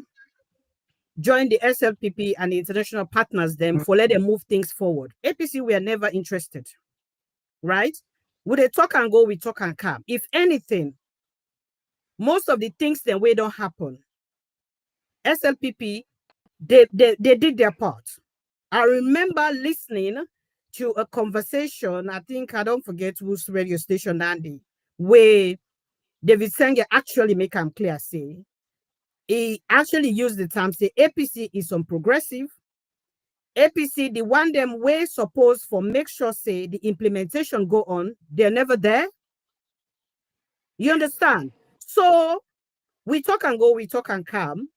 join the SLPP and the international partners them for let them move things forward. APC we are never interested, right? Would they talk and go, we talk and come. If anything, most of the things then way don't happen. SLPP, they did their part. I remember listening to a conversation, I think I don't forget whose radio station Andy, where David Sanger actually make him clear, say, he actually used the term, say, APC is some progressive. APC, the one them way supposed for make sure, say, the implementation go on, they're never there. You understand? So, we talk and go, we talk and come.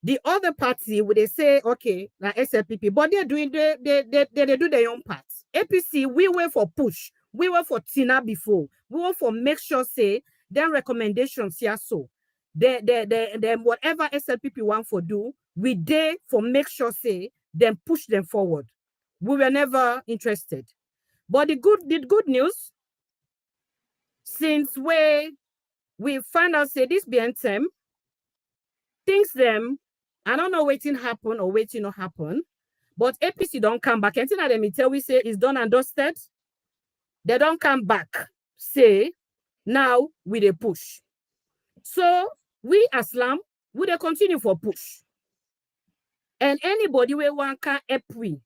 The other party would they say, okay, now SLPP, but they're doing they do their own part. APC, we were for push, we were for Tina before, we were for make sure say their recommendations here so. They whatever SLPP want for do, we there for make sure say then push them forward. We were never interested. But the good news, since we find out say this BNTM, things them. I don't know waiting happen or waiting not happen, but APC don't come back. Anything that they tell we say is done and dusted. They don't come back. Say now we they push. So we as Islam we they continue for push. And anybody we want can help we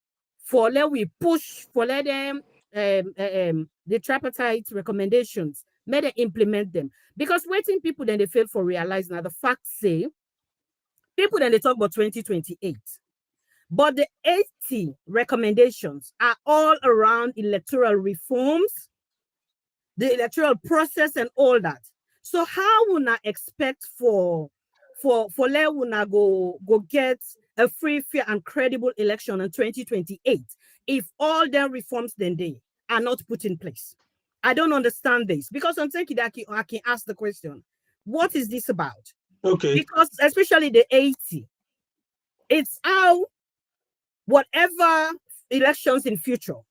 for let we push for let them the tripartite recommendations, may they implement them. Because waiting people then they fail for realize now the facts say. People then they talk about 2028. But the 80 recommendations are all around electoral reforms, the electoral process and all that. So how would I expect for Leone go get a free, fair and credible election in 2028 if all their reforms then they are not put in place? I don't understand this because I'm thinking that I can ask the question, what is this about? Okay. Because especially the 80, it's how whatever elections in future,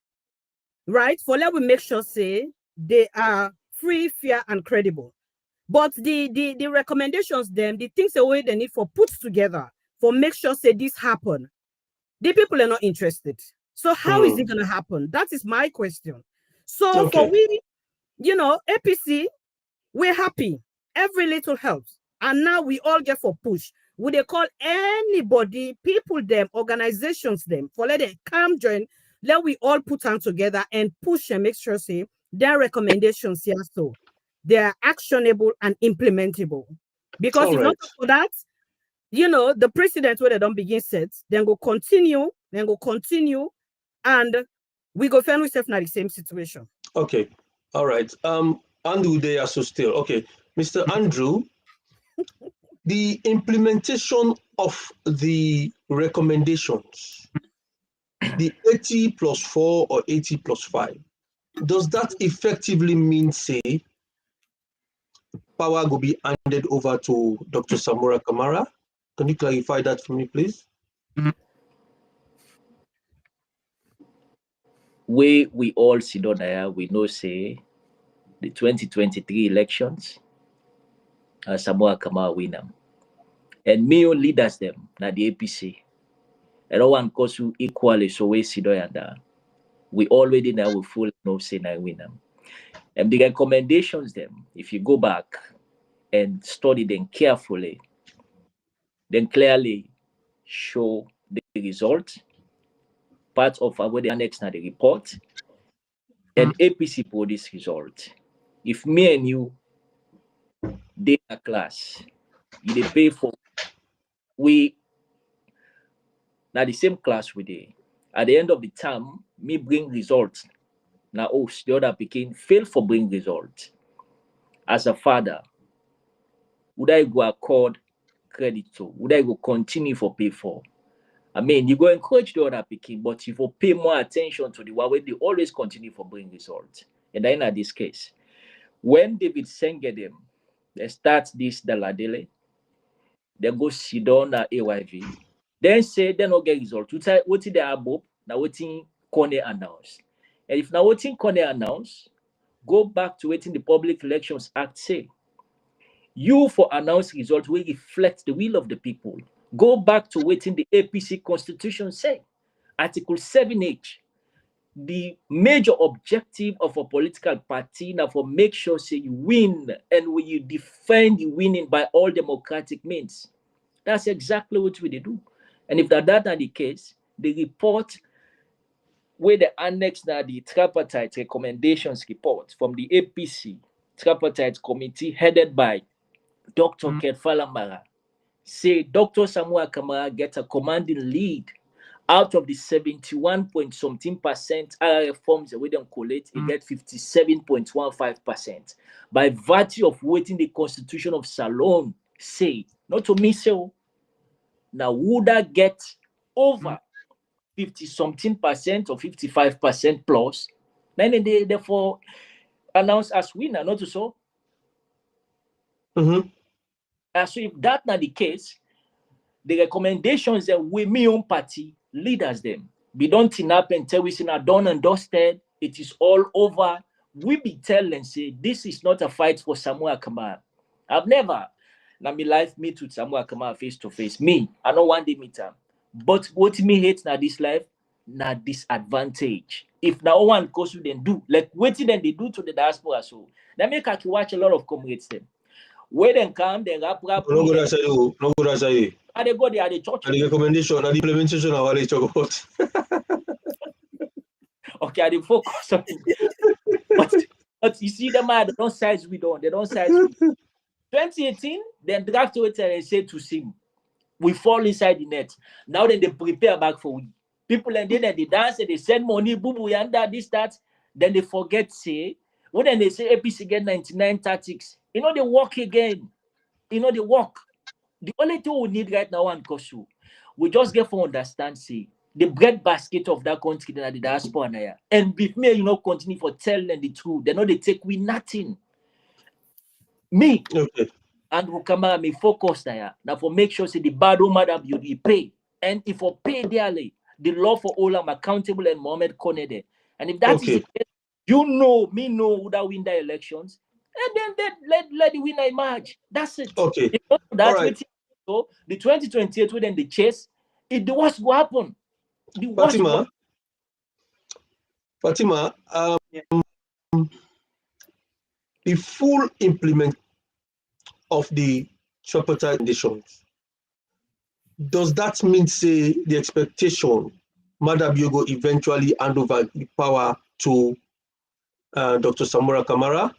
right? For let we make sure say they are free, fair, and credible. But the recommendations, them, the things the way they need for put together for make sure say this happen, the people are not interested. So how is it gonna happen? That is my question. So for we, you know, APC, We're happy. Every little helps. And now we all get for push. Would they call anybody, people, them, organizations, them, for let them come join, let we all put hands together and push and make sure, say, their recommendations here, so they are actionable and implementable. Because All if right. not for that, you know, the precedent where they don't begin set, then go continue, and we go find ourselves in the same situation. Okay. All right. Andrew, they are so still. Okay. Mr. Andrew, the implementation of the recommendations, the 80+4 or 80+5, does that effectively mean, say, power will be handed over to Dr. Samura Kamara? Can you clarify that for me, please? We all sit down here, we know, say, the 2023 elections, Samura Kamara win them. And me leaders them, na the APC. And OrWanKasu equally, so we sit down and we already now we full no say na win them. And the recommendations them, if you go back and study them carefully, then clearly show the result, part of our the annex na the report, and APC produce result. If me and you data class, you dey pay for we now the same class we dey. At the end of the term, me bring results. Now, the other pikin fail for bring result. As a father, would I go accord credit to? Would I go continue for pay for? I mean, you go encourage the other pikin, but if you pay more attention to the one where they always continue for bring result. And then in this case, when David Senge them, they start this Daladele, they go sit down at AYV, then say they don't get result. What they are above, now waiting Kone announce. And if now waiting Kone announce, go back to waiting the Public Elections Act say. You for announce result will reflect the will of the people. Go back to waiting the APC Constitution say. Article 7H. The major objective of a political party now for make sure say you win and when you defend the winning by all democratic means. That's exactly what we do. And if that are the case, the report where the annex now the Tripartite Recommendations report from the APC Tripartite Committee headed by Dr. Ket Falambara say Dr. Samura Kamara gets a commanding lead out of the 71.something% reforms we don't collect, it get 57.15% by virtue of waiting the Constitution of Salon say, not to me so. Now would I get over 50-something% or 55% plus? Then they therefore announce as winner, not to so. Mm-hmm. So if that's not the case, the recommendations that we me own party leaders them. We don't tin up and tell we say now done and dusted. It is all over. We be tell and say this is not a fight for Samura Kamara. I've never now my life meet with Samura Kamara face to face. Me, I don't want to meet him. But what me hate now this life, now disadvantage. If now OrWanKasu then do like what then they do to the diaspora so that make I watch a lot of comrades them. Where then come, then rap. No good as you. No good as you. And they go there, the church. And the recommendation and the implementation of what they talk about. Okay, I dey focus on but you see them they don't size we don't. They don't size we. 2018, then draft to it and say to Sim, we fall inside the net. Now then they prepare back for we. People and then they dance and they send money, boo boo, yanda, this, that. Then they forget say, when then they say APC get 99 tactics, you know they walk again. You know they walk. The only thing we need right now, OrWanKasu, we just get for understand, see, the bread basket of that country that the diaspora now. And with me, you know, continue for telling the truth. They know they take we nothing. Me, Okay. and Kamara may focus there. Now for make sure say the bad woman that you pay. And if we pay dearly, the law for all am accountable and Mohammed Kone there. And if that is the case, you know, me know who that win the elections. And then let the winner emerge. That's it. Okay. If not that, right. So the 2028 when the chase, it the worst will happen. The worst Fatima, Yeah. the full implement of the tripartite recommendations, does that mean say the expectation Madam Yogo eventually hand over the power to Dr. Samura Kamara?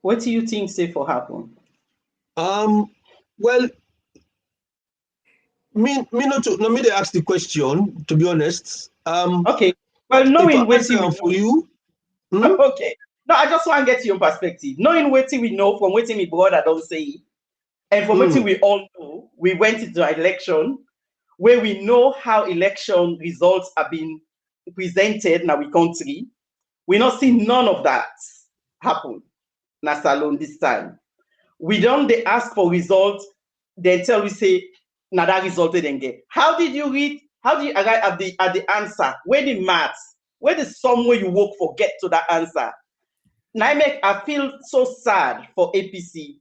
What do you think say for happen? Well, me they ask the question, to be honest. Okay. Well, if knowing I what answer we for you, okay. No, I just want to get your perspective. Knowing what we know from what my brother don't say, and from what we all know, we went into an election where we know how election results have been presented in our country. We not see none of that happen in a salon this time. We don't they ask for results, then tell we say, now that result they didn't get. How did you read? How do you arrive at the answer? Where the maths? Where the somewhere you work for get to that answer? Now I feel so sad for APC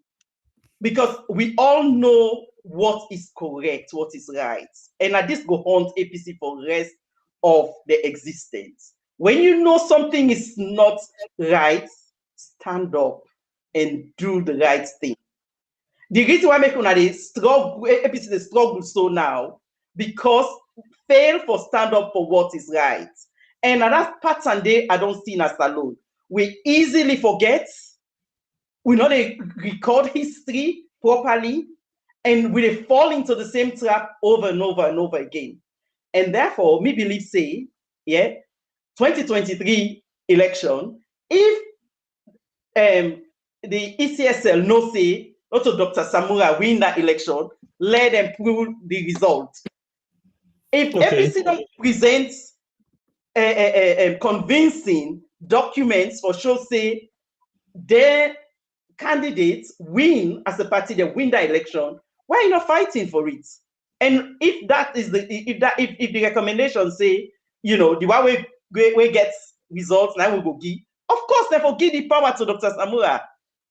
because we all know what is correct, what is right. And at this go haunt APC for the rest of the existence. When you know something is not right, stand up and do the right thing. The reason why make una dey struggle, APC dey struggle so now, because fail for stand up for what is right. And that pattern there I don't see in a salon. We easily forget, we not record history properly, and we fall into the same trap over and over and over again. And therefore, me believe say, 2023 election, if the ECSL no say, also Dr. Samura win that election, let them prove the result. If APC don't present convincing documents for show say their candidates win as a party, they win the election, why are you not fighting for it? And if that is if the recommendation say, the one we gets results, now we go give, of course, therefore give the power to Dr. Samura.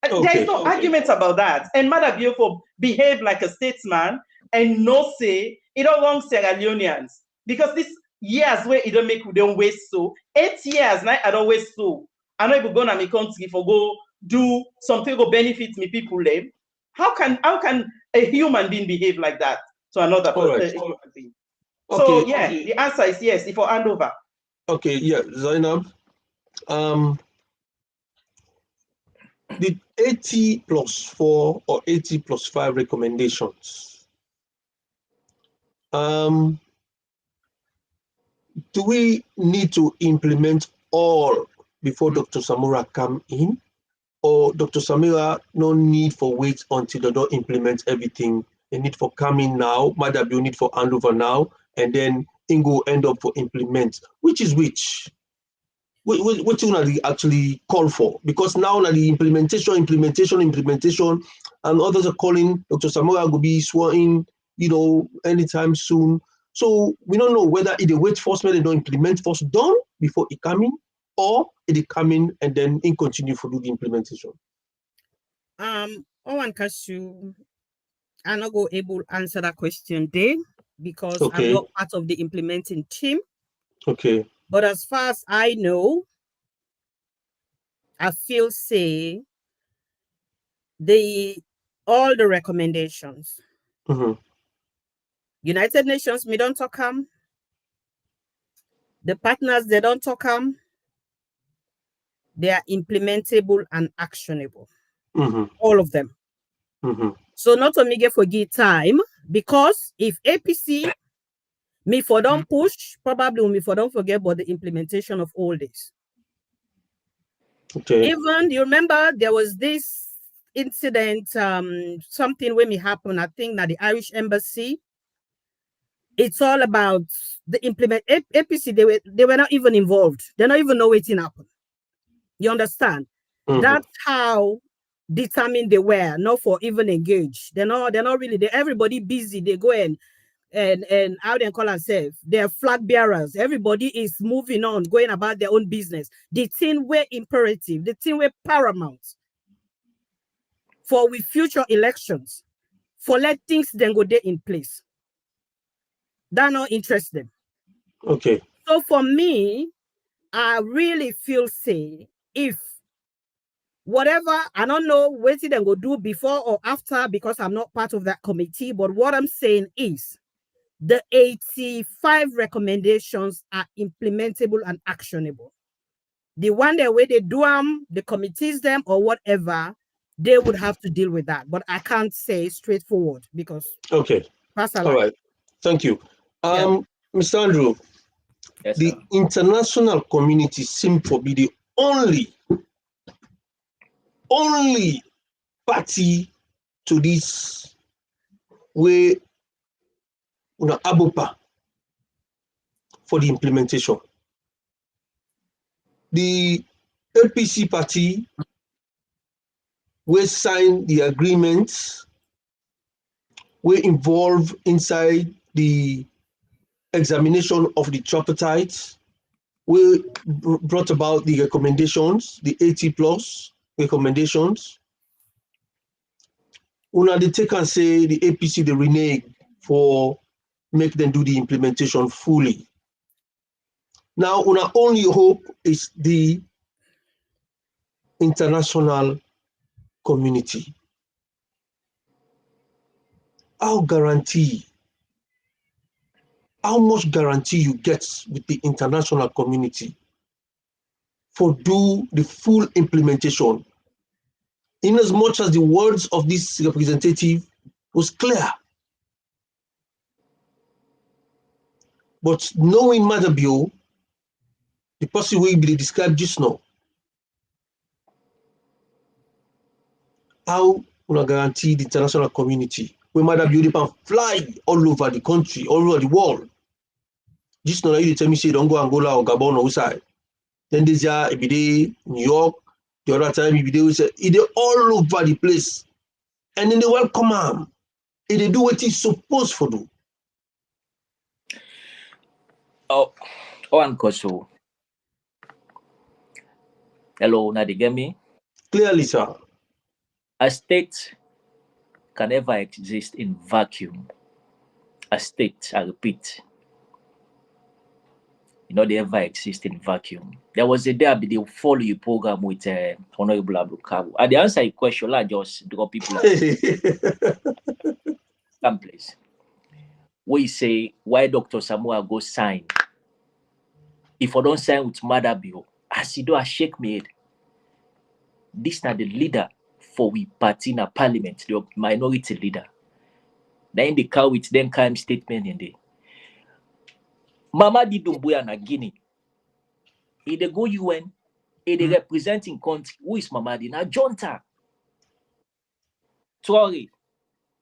There is no argument about that. And Madam Biofo behave like a statesman and no say it don't wrong Sierra Leoneans. Because this years where it don't make we don't waste so 8 years now I don't waste so. I know if we go to my country for go do something go benefit me people live. How can a human being behave like that to another human being? So the answer is yes, if I hand over. Okay, yeah, Zainab. The 80+4 or 80+5 recommendations. Do we need to implement all before Dr. Samura come in? Or Dr. Samura no need for wait until they don't implement everything? They need for coming now, Madam you need for handover now, and then Ingo end up for implement. Which is which? What you actually call for? Because now the implementation, and others are calling Dr. Samura will be sworn in, anytime soon. So we don't know whether it wait first, when they don't implement first done before it coming, or it come in and then in continue for do the implementation. OrWanKasu, I'm not go able to answer that question there because I'm not part of the implementing team. Okay. But as far as I know, I feel say all the recommendations. United Nations, me don't talk them. The partners, they don't talk them. They are implementable and actionable. All of them. So not to make it forget time, because if APC, me for don't push, probably me for don't forget about the implementation of all this. Okay. Even, you remember there was this incident, something when it happened, I think that the Irish embassy, it's all about the APC, they were not even involved. They don't even know what's happened. You understand? That's how determined they were, not for even engage. They're not really, everybody busy. They go and how they call themselves, they're flag bearers. Everybody is moving on, going about their own business. The thing were imperative, the thing were paramount for with future elections, for let things then go there in place. That not interest them. Okay. So for me, I really feel say if whatever, I don't know what they go do before or after because I'm not part of that committee. But what I'm saying is the 85 recommendations are implementable and actionable. The one that way they do them, the committees them or whatever, they would have to deal with that. But I can't say straightforward because Okay. All right. Thank you. Mr. Andrew, Yes, the sir. international community seems to be the only party to this way ABOPA for the implementation. The APC party will sign the agreements, will involve inside the examination of the tripartite, we brought about the recommendations, the 80 plus recommendations. Una they take and say the APC they renege for make them do the implementation fully. Now, una only hope is the international community. How much guarantee you get with the international community for do the full implementation, in as much as the words of this representative was clear. But knowing Madabio, the person will be described just now, how will guarantee the international community when Madabio can fly all over the country, all over the world? Just now you tell me say don't go Angola or Gabon or outside. Then there's every day New York, the other time every day we say it all over the place. And then they welcome them. And they do what it's supposed to do. Oh, OrWanKasu. Hello, Nadigemi. Clearly, sir. A state can never exist in vacuum. A state, I repeat, they ever exist in vacuum. There was a day they follow your program with Honorable Abdul. At the answer your question, I just drop people someplace. We say why Dr. Samuel go sign. If I don't sign with Madabio, as you do, I shake me head. This not the leader for we party in a parliament, the minority leader. Then the cow with them kind of statement in there. Mama di Dumbuya na Guinea. He they go UN, he they representing country. Who is Mama di? Na Jonta. Sorry.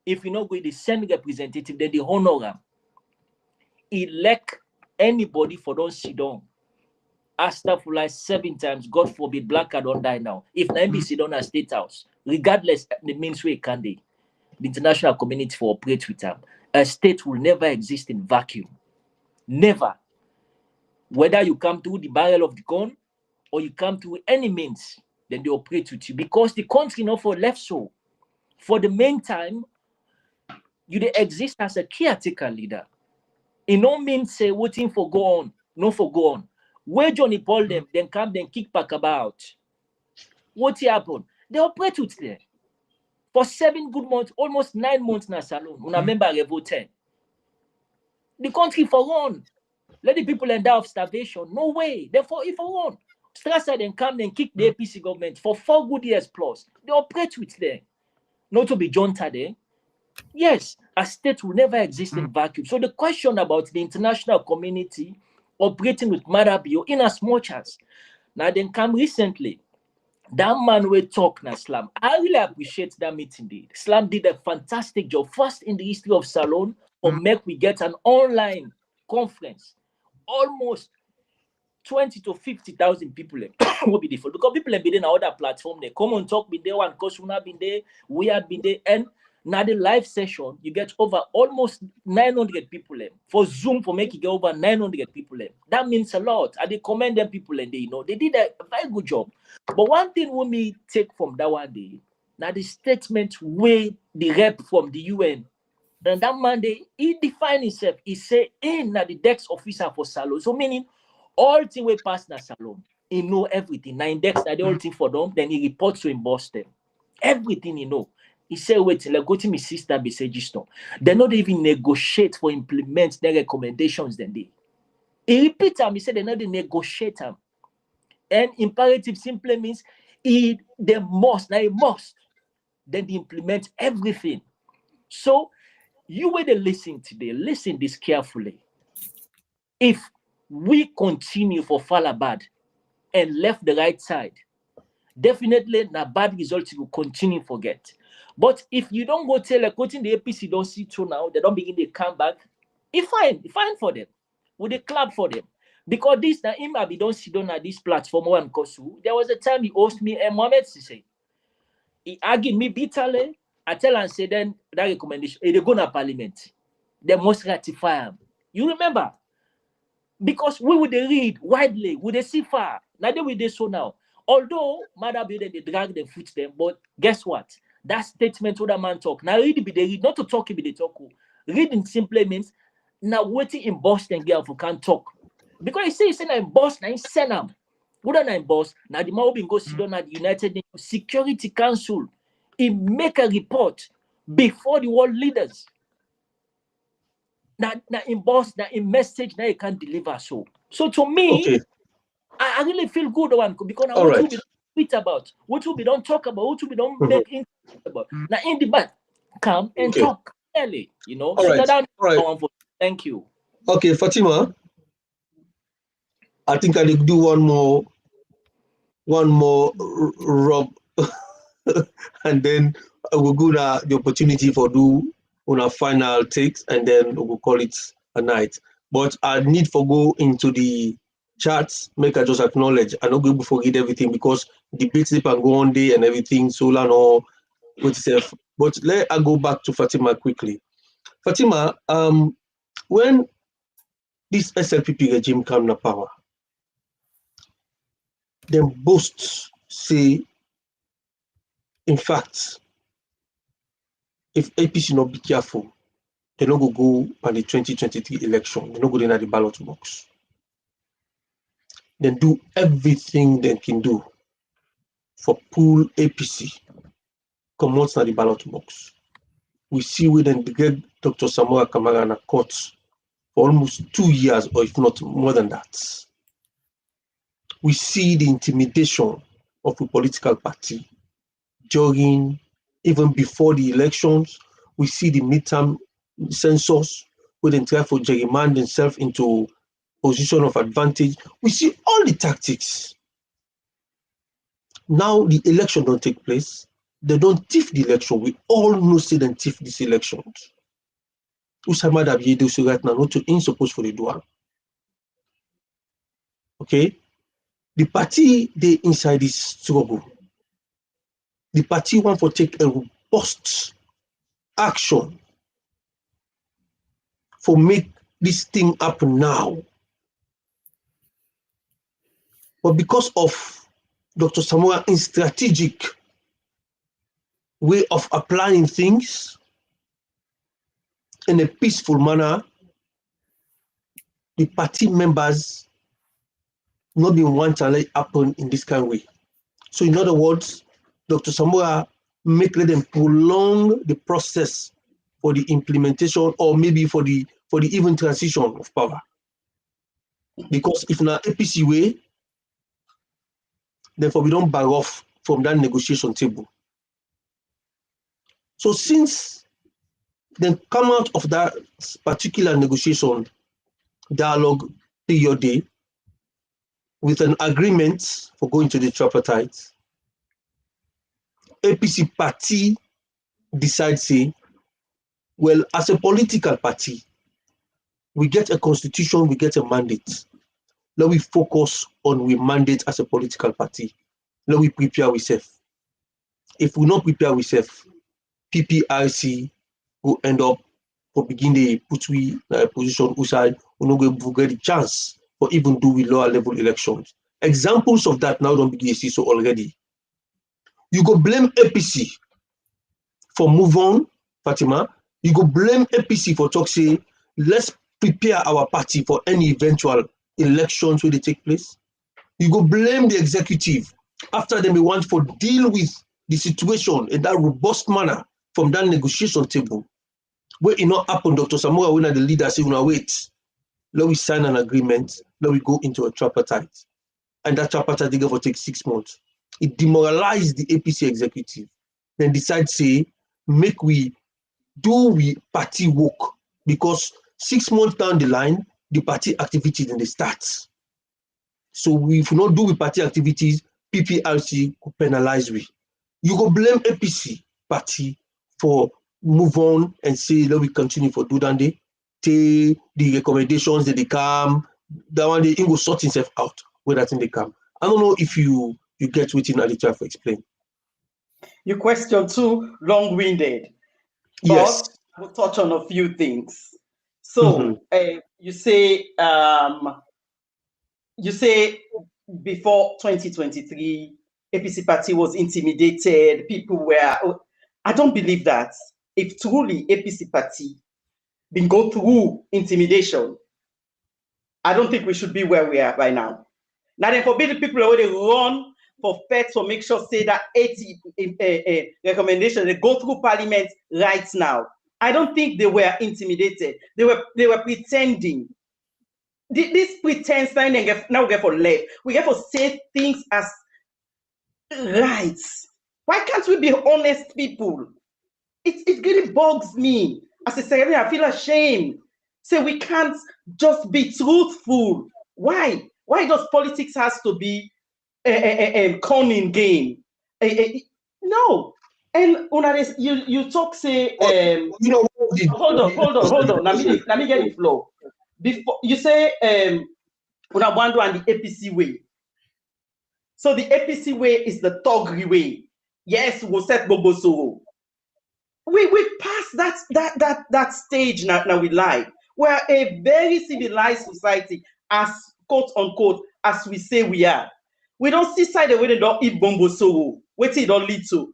If you know go the send representative, then the honor him. Elect anybody for don't sit down. After for like 7 times, God forbid, black card don't die now. If na sit down at State House, regardless the means way can they, the international community for operate with them. A state will never exist in vacuum. Never. Whether you come through the barrel of the gun or you come through any means, then they operate with you. Because the country not for left so. For the meantime, you they exist as a caretaker leader. It no means say waiting for go on, no for go on. Where Johnny Paul them, then come, then kick back about. What happened? They operate with them. For 7 good months, almost 9 months na salon. Una member revolt 10. The country for one. Let the people end up of starvation. No way. Therefore, if for one. Strasser then come and kick the APC government for 4 good years plus. They operate with them. Not to be junta there. Yes, a state will never exist in vacuum. So the question about the international community operating with Madabio in as much as now then come recently, that man will talk na Slam. I really appreciate that meeting. Did Slam did a fantastic job, first in the history of Salon, or make we get an online conference, almost 20 to 50,000 people will be different because people have been in other platform. They come and talk. Been there, OrWanKasu been there, we have been there, and now the live session you get over almost 900 people for Zoom for making get over 900 people. That means a lot. I commend them people and they did a very good job. But one thing we may take from that one day, now the statement where the rep from the UN. And that Monday, he defined himself. He say, na the Dex officer for Salon. So meaning, all things we pass na Salon. He know everything. Now index that the whole thing for them, then he reports to him boss them. Everything he know. He said, wait, like go to my sister be say just they not even negotiate for implement their recommendations then they. He repeat them, he said they not negotiate them. And imperative simply means they must, now he must. Then they implement everything. So you were the listen today, listen this carefully. If we continue for Falabad and left the right side, definitely na bad results will continue forget. But if you don't go tell like quoting the APC don't see through now, they don't begin to come back, it's fine for them. Would they clap for them? Because this na him be don't sit down at this platform OrWanKasu. There was a time he asked me and Mohammed Sise. He argued me bitterly. I tell and say then that recommendation, they go to parliament. They must ratify them. You remember? Because we would read widely, would they see far? Now they will do so now. Although Mother Building they drag them foot them, but guess what? That statement what that man talk. Now read be they read, not to talk be they talk. Reading simply means now waiting in Boston girl for can't talk. Because he say in Boston, in Senam. What are in boss? Now the man will go sit down at the United Nations Security Council. He make a report before the world leaders. Now in boss, now in message, now you can deliver so. So to me, Okay. I really feel good one because now All what right. will be tweet about, what will be don't talk about, what will be don't make about. Now in debate, come and Okay. talk clearly, you know. All So right. that's All right. one for thank you. Okay, Fatima. I think I need to do one more rub, and then we'll go to the opportunity for do on our final takes, and then we'll call it a night. But I need to go into the charts, make I just acknowledge. I'm not going to forget everything because debates can go on day and everything, so no with itself. But let I go back to Fatima quickly. Fatima, when this SLPP regime came to power, them boast say, in fact, if APC not be careful, they not go on the 2023 election. They not go in at the ballot box. Then do everything they can do for pull APC come out na the ballot box. We see we then get Dr. Samora Kamara in a court for almost 2 years, or if not more than that. We see the intimidation of a political party during, even before the elections. We see the midterm census where they try for gerrymander themselves into position of advantage. We see all the tactics. Now the election don't take place. They don't thief the election. We all know say they thief this election. Usama Dabiye so right now not to in supposed for the do. Okay? The party they inside this struggle. The party want to take a robust action for make this thing happen now. But because of Dr. Samoa's strategic way of applying things in a peaceful manner, the party members not been want to let it happen in this kind of way. So in other words, Dr. Samoa let them prolong the process for the implementation or maybe for the even transition of power. Because if na APC way, therefore we don't back off from that negotiation table. So since they come out of that particular negotiation dialogue period day with an agreement for going to the tripartite, APC party decides say, well, as a political party, we get a constitution, we get a mandate. Let we focus on we mandate as a political party. Let we prepare ourselves. If we not prepare ourselves, PPRC will end up for begin the put we in a position outside we not going to get the chance for even do we lower level elections. Examples of that now don't begin to see so already. You go blame APC for move on, Fatima. You go blame APC for talk say let's prepare our party for any eventual elections when they take place. You go blame the executive. After them, we want for deal with the situation in that robust manner from that negotiation table. Where it not happen, Dr. Samora, when the leader say, "Now wait, let we sign an agreement, let we go into a tripartite." And that tripartite they for take 6 months. It demoralized the APC executive. Then decide say, make we do we party work, because 6 months down the line, the party activities in the starts. So if we not do with party activities, PPRC could penalize we. You go blame APC party for move on and say, let we continue for do that day. Take the recommendations that they come, that one they go sort himself out where that thing they come. I don't know if you get within I try to explain. Your question too long-winded, Yes. but we'll touch on a few things. So you say before 2023, APC party was intimidated. People were. I don't believe that. If truly APC party been go through intimidation, I don't think we should be where we are right now. Now then, forbid the people already run for feds for make sure say that 80 recommendations they go through parliament right now. I don't think they were intimidated. They were pretending. This pretense now we get for left. We get for say things as right. Why can't we be honest people? It really bugs me. As a secretary, I feel ashamed. Say we can't just be truthful. Why? Why does politics has to be a cunning game? No. And you talk say hold on. Let me get the flow. Before you say Unabwando and the APC way. So the APC way is the Togri way. Yes, we'll set Boboso. We passed that stage now we lie. We're a very civilized society, as quote unquote, as we say we are. We don't see side the way they don't eat bombo so what it don't lead to.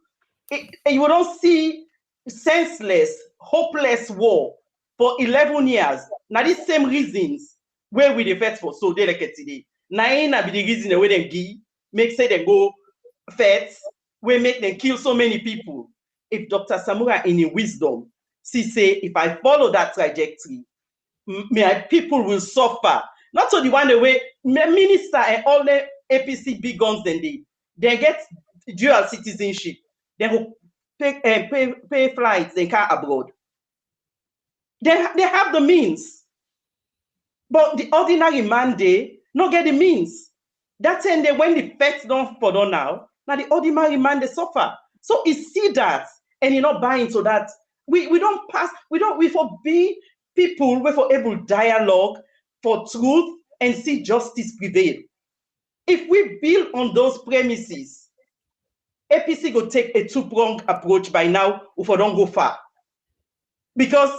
You don't see senseless, hopeless war for 11 years. Now these same reasons where we defect for so they like it today. Now be the reason the way they give, make say they go feds, we make them kill so many people. If Dr. Samura in his wisdom, say if I follow that trajectory, my people will suffer. Not so the one the way minister and all the APC big guns then they get dual citizenship. They will pay flights, they can abroad. They have the means. But the ordinary man they not get the means. That's when the feds don't follow now the ordinary man they suffer. So you see that and you're not buying so that we forbid people we for able dialogue for truth and see justice prevail. If we build on those premises, APC will take a two-pronged approach by now if we don't go far. Because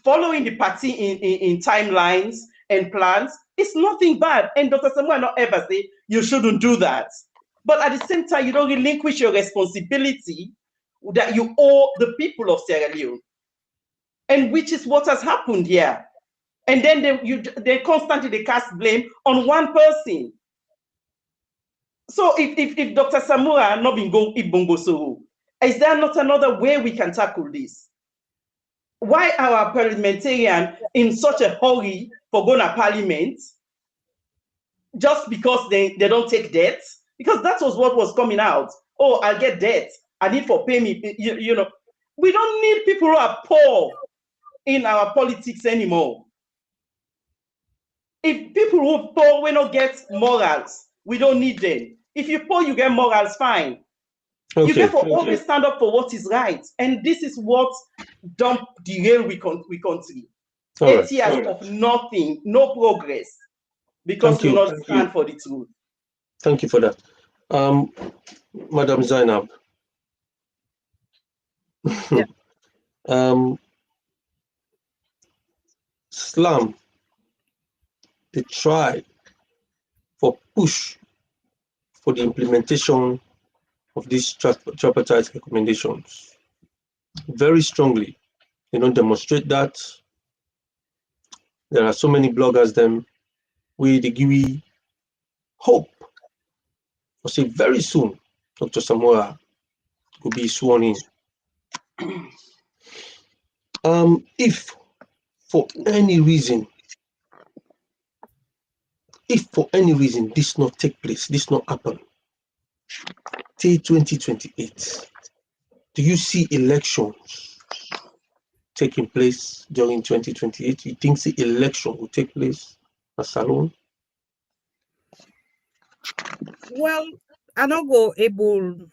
following the party in timelines and plans is nothing bad. And Dr. Samuel not ever say you shouldn't do that. But at the same time, you don't relinquish your responsibility that you owe the people of Sierra Leone. And which is what has happened here. And then they constantly cast blame on one person. So if Dr. Samura not been go Ibongo Soro, is there not another way we can tackle this? Why are parliamentarians in such a hurry for going to parliament? Just because they don't take debt? Because that was what was coming out. Oh, I'll get debt. I need for pay me. You know, we don't need people who are poor in our politics anymore. If people who poor will not get morals, we don't need them. If you poor, you get morals, fine. Okay, you get for always stand up for what is right. And this is what don't derail we country. 8 years of nothing, no progress, because we not stand for the truth. Thank you for that. Madam Zainab. Yeah. SLAM, they try for push for the implementation of these tripartite recommendations very strongly. They don't demonstrate that. There are so many bloggers them we give hope I say very soon, Dr. Samora will be sworn in. If for any reason this not take place, this not happen, till 2028, do you see elections taking place during 2028? You think the election will take place at Salone? Well, I don't go able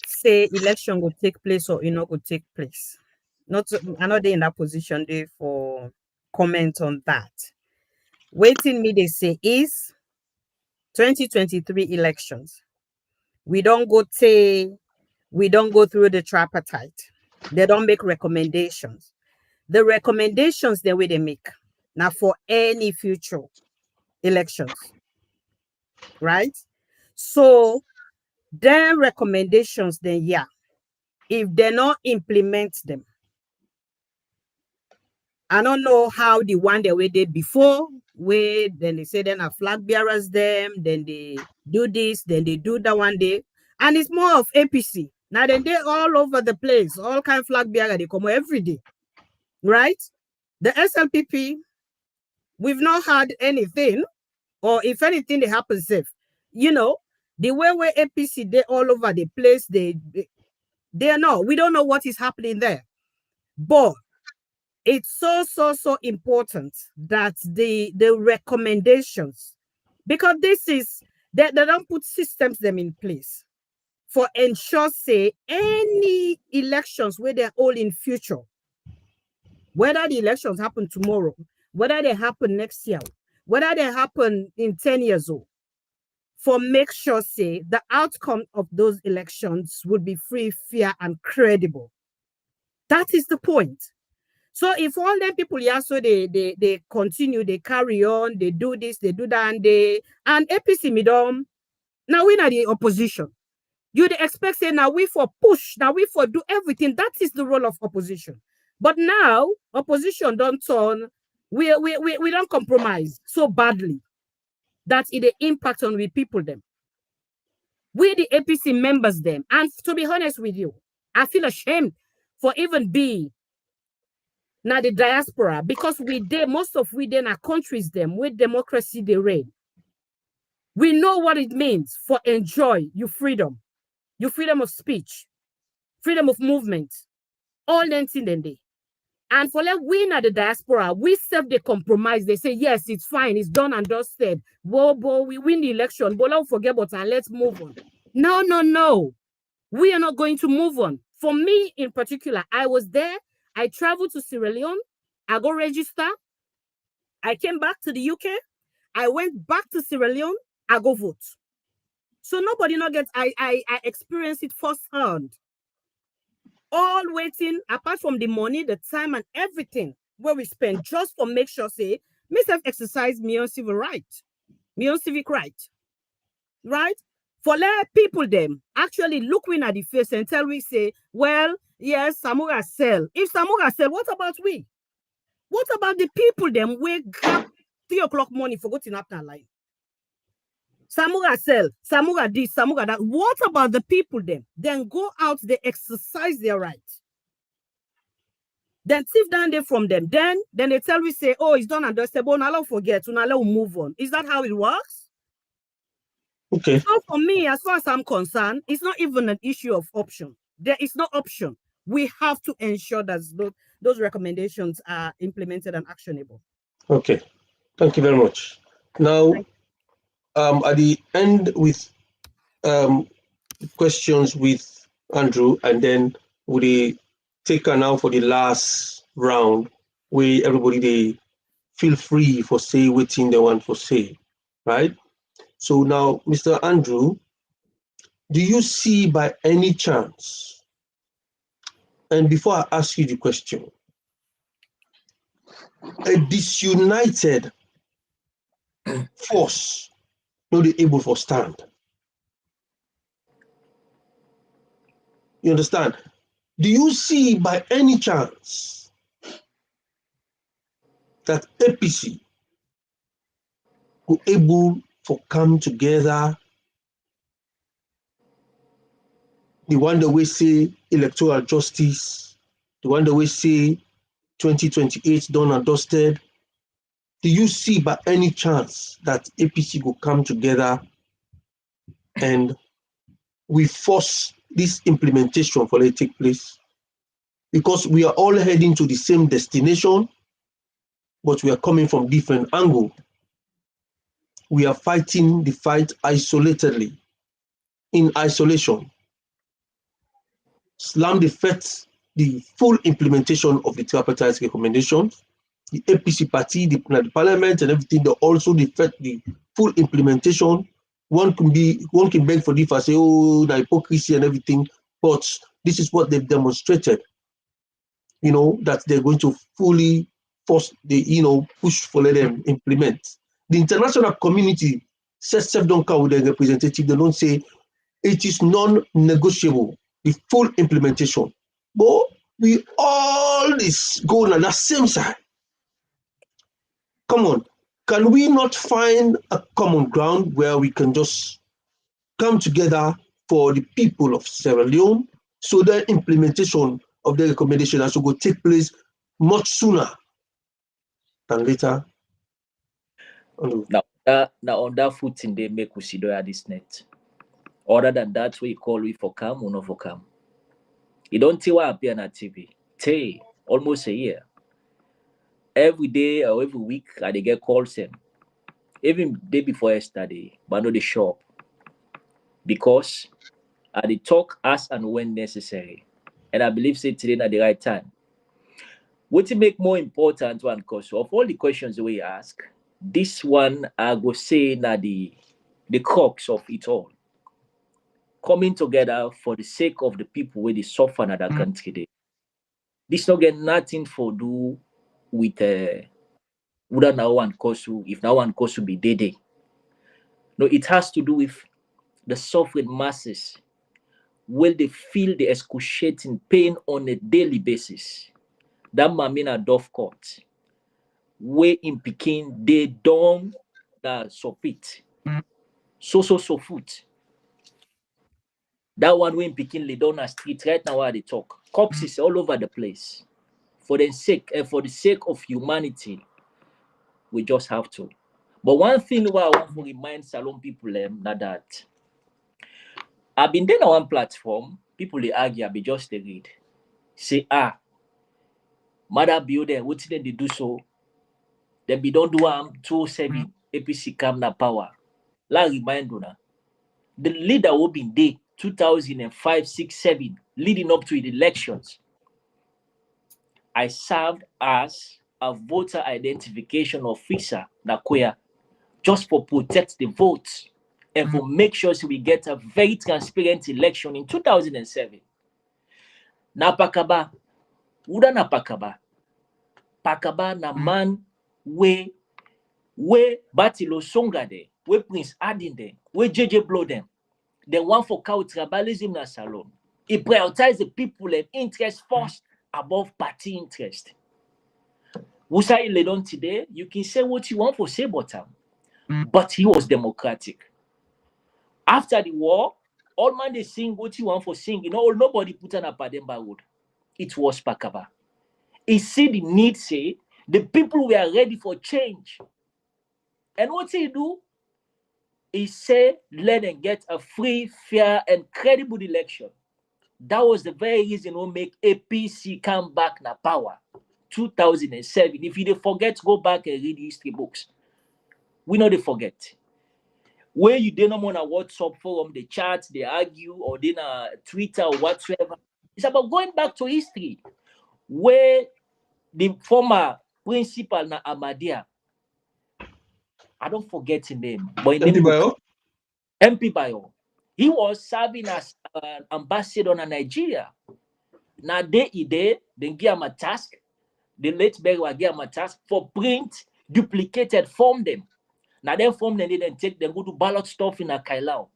say election will take place or it not will take place. I'm not in that position there for comment on that. Waiting me they say is 2023 elections. We don't go through the tripartite. They don't make recommendations. The recommendations the way they make now for any future elections, right? So their recommendations, then yeah, if they not implement them, I don't know how the one they did before, where then they say then a flag bearers them, then they do this, then they do that one day, and it's more of APC. Now then they all over the place, all kind of flag bearer they come every day, right? The SLPP, we've not had anything, or if anything, they happen safe. You know, the way where APC they all over the place, they are not. We don't know what is happening there, but it's so important that the recommendations, because this is they don't put systems them in place for ensure say any elections where they're all in future, whether the elections happen tomorrow, whether they happen next year, whether they happen in 10 years old, for make sure say the outcome of those elections would be free, fair, and credible. That is the point. So if all them people here, so they continue, they carry on, they do this, they do that, and APC midom, now we are the opposition. You'd expect say now we for push, now we for do everything. That is the role of opposition. But now opposition don't turn, we don't compromise so badly that it impact on we people them. We the APC members them, and to be honest with you, I feel ashamed for even being now the diaspora, because most of we then are countries them with democracy they reign. We know what it means for enjoy your freedom of speech, freedom of movement, all them thing then they. And for like we in the diaspora, we self they compromise. They say yes, it's fine, it's done and dusted. Whoa, we win the election, but don't forget about and let's move on. No. We are not going to move on. For me in particular, I was there. I traveled to Sierra Leone. I go register. I came back to the UK. I went back to Sierra Leone. I go vote. So nobody not gets. I experienced it firsthand. All waiting, apart from the money, the time, and everything where we spend just for make sure say myself exercise me on civil right, me on civic right, right? For let people them actually look in at the face and tell we say, well, yes, Samura sell. If Samura sell, what about we? What about the people them we grab 3 o'clock morning for going up that line? Samura sell, Samura this, Samura that. What about the people them? Then go out, they exercise their right. Then thief down there from them. Then they tell we say, oh, it's done and dusted, but now forget, now let move on. Is that how it works? Okay. So for me, as far as I'm concerned, it's not even an issue of option. There is no option. We have to ensure that those recommendations are implemented and actionable. Okay. Thank you very much. Now, at the end with questions with Andrew, and then we take her now for the last round, where everybody they feel free for say waiting they want for say, right? So now, Mr. Andrew, do you see by any chance, and before I ask you the question, a disunited force not able for stand? You understand? Do you see by any chance that APC will able to come together the one that we say electoral justice, the one that we say 2028 done and dusted. Do you see by any chance that APC will come together and we force this implementation for it to take place? Because we are all heading to the same destination, but we are coming from different angles. We are fighting the fight isolatedly, in isolation. SLAM defends the full implementation of the Tripartite Recommendations. The APC party, the parliament and everything, they also defend the full implementation. One can beg for difference, say, oh, the hypocrisy and everything, but this is what they've demonstrated. That they're going to fully force push for let them implement. The international community says self don't come with a representative. They don't say it is non-negotiable, the full implementation. But we all is going on that same side. Come on, can we not find a common ground where we can just come together for the people of Sierra Leone so the implementation of the recommendation has to go take place much sooner than later? Now on that footing, they make we see this net. Other than that, we call we for come or not for come. You don't see what appear on TV. Almost a year. Every day or every week, they get calls them. Even day before yesterday, but not the shop. Because they talk as and when necessary. And I believe say today at the right time. What to make more important one, because of all the questions we ask, this one I go say na the crux of it all. Coming together for the sake of the people where they suffer in that country. This not get nothing for do with whether OrWanKasu, if OrWanKasu be dead. No, it has to do with the suffering masses where they feel the excruciating pain on a daily basis. That mamina dove court, where in Peking they don't support. So food. That one way in Peking lay down a street right now where they talk. Corpses all over the place. For the sake of humanity, we just have to. But one thing where I want to remind Salon people that I've been there on one platform, people they argue, I be just they read. Say, mother building, what did they do so? They be don't do 207 APC come na power. La remind you, the leader who been there 2005, 6, 7, leading up to the elections. I served as a voter identification officer, Nakoya, just for protect the votes and for make sure we get a very transparent election in 2007. Na Pakaba, Uda na Pakaba. Pakaba na man we Batilo Songa de, we Prince Adin de, we JJ Blow them. They want for cow tribalism na Salon. He prioritize the people and interest first above party interest. Usa Leone today, you can say what you want for say about him, but he was democratic. After the war, all man they sing what you want for sing. Nobody put on a Pademba road. It was Pakaba. He see the need, say the people were ready for change. And what he do? He say let them get a free, fair, and credible election. That was the very reason who make APC come back na power. 2007. If you forget, go back and read history books. We know they forget. Where you don't know on a WhatsApp forum, they chat, they argue, or then Twitter or whatsoever. It's about going back to history. Where the former principal na Amadia, I don't forget his name, but MP Bayo. He was serving as an ambassador in Nigeria. Now they give him a task. The late Berwa gave him a task for print duplicated form them. Now they form them, they then take them go to ballot stuff in a Kailao.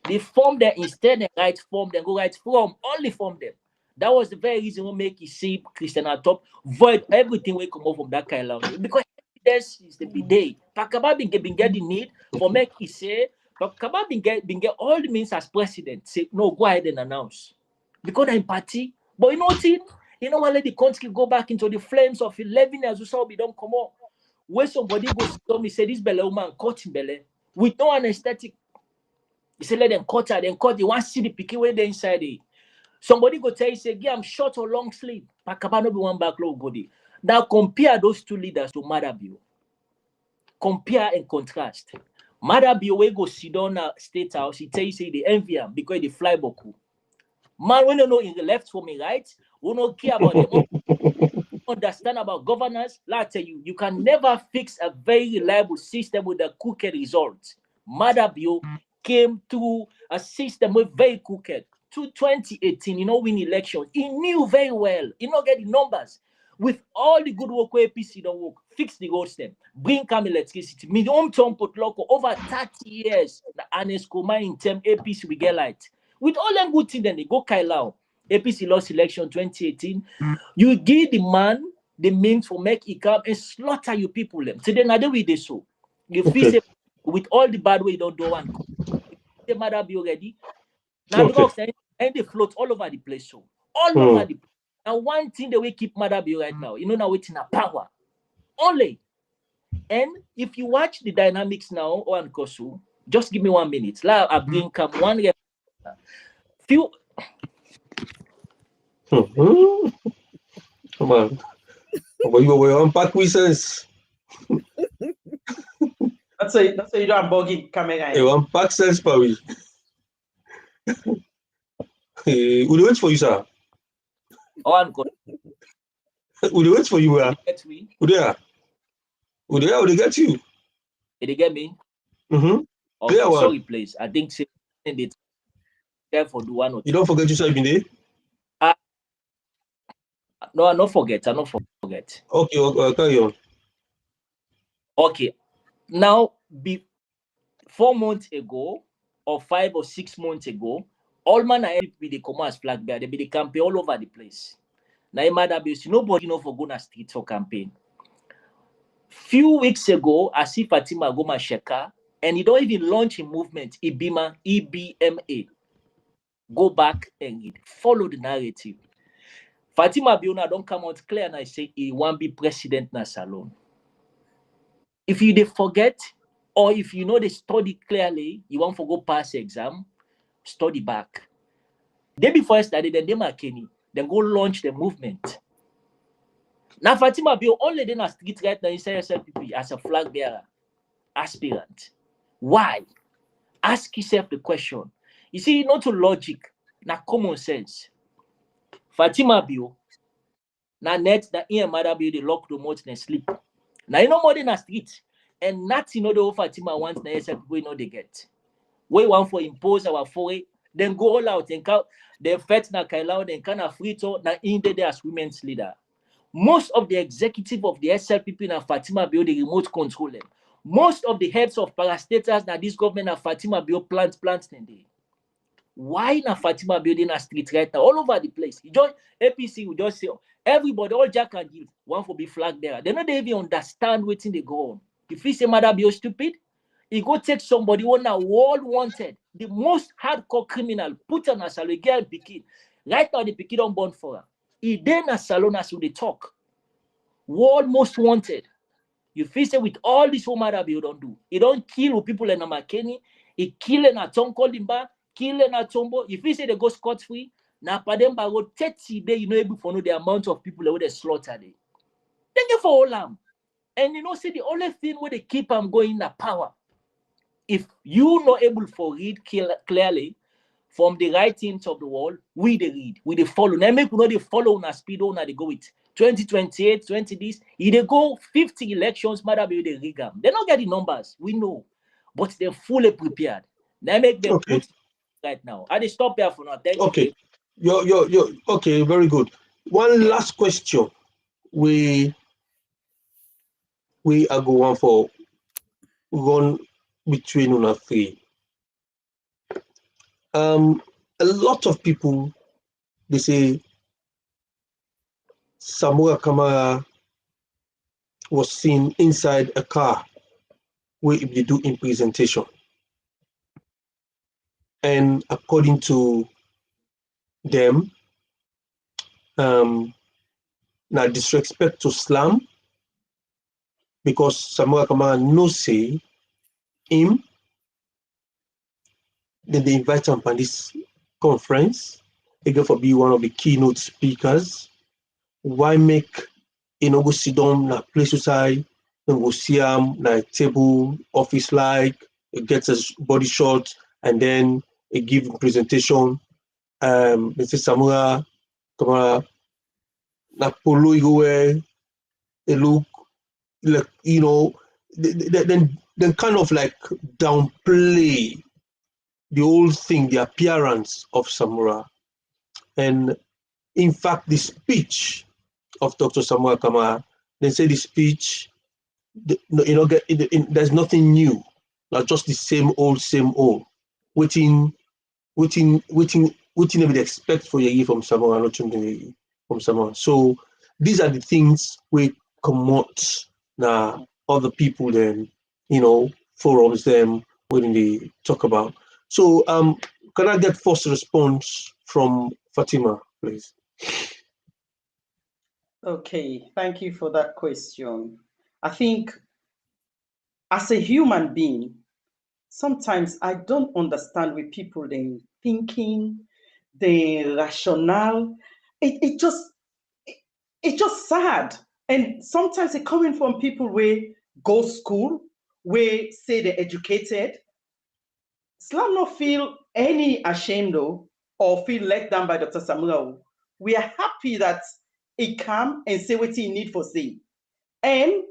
They form them instead they write form, then go write from only form them. That was the very reason we make you see Christian at top void everything we come out from that Kailao. Because this is the big day. Pakaba been getting need for make you say But Kaba been get all the means as president. Say no, go ahead and announce. Because I'm party. But you know what? You know what? Let the country go back into the flames of 11 years. We saw we don't come out. Where somebody goes to me say this belly woman cut in belly with no anesthetic. He said let them cut her, then cut. You want to see the picky way they inside it. Somebody go tell you say, yeah, I'm short or long sleeve. But Kaba no be one back low body. Now compare those two leaders to Madabio. Compare and contrast. Madabio we go sit down at State House. He tell you say they envy him because they fly boku. Man, we don't know in the left from the right. We don't care about them. Understand about governance. Like I tell you, you can never fix a very reliable system with a crooked result. Madabio came to a system with very crooked. To 2018, you know, win election. He knew very well. He not get the numbers. With all the good work where APC don't work, fix the road stem, bring come electricity. Me hometown put local over 30 years. The Anescoma in term APC we get light. With all them good things, then they go Kailao. APC lost election 2018. You give the man the means for make it come and slaughter you people them. Today now they with this so. You feel say with all the bad way you don't do one. The matter be already. Now because and they float all over the place so. All over the place. Now one thing that we keep Madabi right now, you know now waiting a power. Only. And if you watch the dynamics now, OrWanKasu, just give me 1 minute. Now I bring come one few. Come on. But you were unpack sense. That's why you don't buggy camera. You unpack sense, Paris. We wait for you, sir. OrWanKasu. We wait for you, Who there? Who they get you? Did they get me? Okay, yeah, sorry, please. I think say they for the one or two. You don't forget you said been there? No, I don't forget. Okay, carry on. Okay. Now, 4 months ago, or 5 or 6 months ago, all man and be the commerce flag bearer, they be the campaign all over the place. Now, nobody know for going to street for campaign. Few weeks ago, I see Fatima Goma Sheka, and he don't even launch a movement, EBMA. Go back and read. Follow the narrative. Fatima Biona don't come out clear and I say he won't be president na salon. If you they forget, or if you know they study clearly, you want to go pass the exam, study back. Day before I studied, then they make Kenny, then go launch the movement. Now Fatima Bio only then a street right now inside SLPP as a flag bearer, aspirant. Why? Ask yourself the question. You see, not to logic, na common sense. Fatima Bio, na net na in mother Bio they lock the remote and sleep. Now you know more than a street, and nothing you know the Fatima wants na SLPP we know they get. We want for impose our foray, then go all out and count. Then fet na Kailao, then kind of Freetown na in there as women's leader. Most of the executive of the SLPP na Fatima Bio the remote control them. Most of the heads of parastatals na this government na Fatima Bio plant them there. Why na Fatima building a street right now all over the place? You join APC, we just say everybody, all Jack and Jill, want to be flag bearer. They don't even understand what's in the go on. If he say mother be stupid, he go take somebody on a world wanted, the most hardcore criminal, put on a salon, girl pikin. Right now the pikin don't born for her. He then a salon as they talk. World most wanted. You feel say with all this woman that you don't do. He don't kill people in a McKinney, he kill in a Tonko Limba. Killing a tombo, if you say they go scot-free, now for them by 30 days, you know able to know the amount of people that they slaughter there. Thank you for all them. And you know, see the only thing where they keep them going in the power. If you not able to read clearly from the writings of the world, we they read, we they follow. Now make you know they follow on a speed on they go with 2028, 20 this. If they go 50 elections, matter be they rig them. They don't get the numbers, we know, but they're fully prepared. Now make them put right now. I just stop here for now. Thank you. You're okay, very good. One last question. We are going for one between one and three. A lot of people they say Samura Kamara was seen inside a car where they do in presentation. And according to them, now disrespect to Islam, because Samoa Kamara no say him, then they invite him on this conference, again for be one of the keynote speakers. Why make go sit down na place side and go see him na table, office like, it gets his body shot, and then it give presentation. They say Samoa Kamara na polo you go wear, it look like, then kind of like downplay the whole thing, the appearance of Samura. And in fact, the speech of Dr. Samoa Kamara, they say the speech, there's nothing new, like just the same old, waiting everybody expect for you from Samoa, not from Samoa. So these are the things we come out now other people then, forums them when they talk about. So can I get first response from Fatima, please? Okay, thank you for that question. I think as a human being, sometimes I don't understand with people then thinking, the rationale. It's just sad. And sometimes it coming from people where go school, where say they're educated. Islam not feel any ashamed though, or feel let down by Dr. Samura. We are happy that he come and say what he need for say. And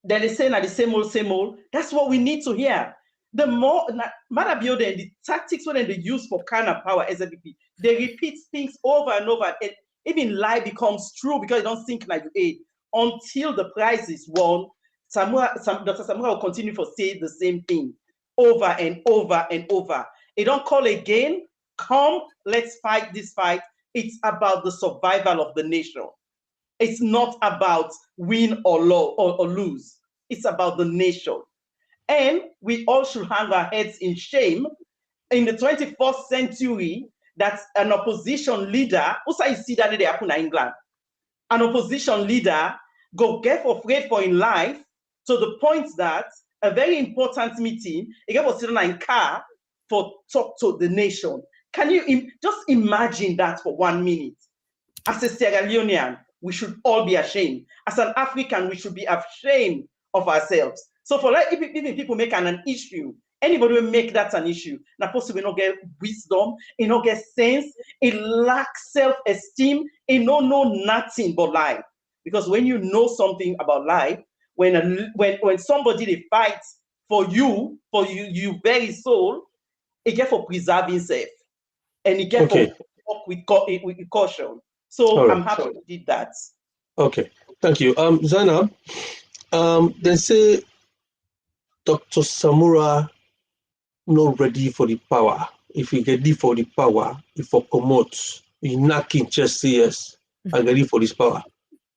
then they say na the same old. That's what we need to hear. The more Marabio then the tactics when they use for kind of power SLPP, they repeat things over and over. And even lie becomes true because they don't think like you aid. Until the prize is won, Dr. Samura will continue to say the same thing over and over and over. They don't call again, come, let's fight this fight. It's about the survival of the nation. It's not about win or lose. It's about the nation. And we all should hang our heads in shame in the 21st century that an opposition leader, also I see that they happen in England, an opposition leader go get afraid for in life to the point that a very important meeting, he get sitting in car for talk to the nation. Can you just imagine that for 1 minute? As a Sierra Leonean, we should all be ashamed. As an African, we should be ashamed of ourselves. So for like, even people make an issue, anybody will make that an issue. Now, possibly not get wisdom, it not get sense, it lacks self-esteem, it no know nothing but life. Because when you know something about life, when somebody they fight for you very soul, it get for preserving self, and it get for walk with caution. So right. I'm happy we did that. Okay, thank you. Zainab, they say Dr. Samura not ready for the power. If he ready for the power, if he promote, he knocking chest yes, and ready for this power.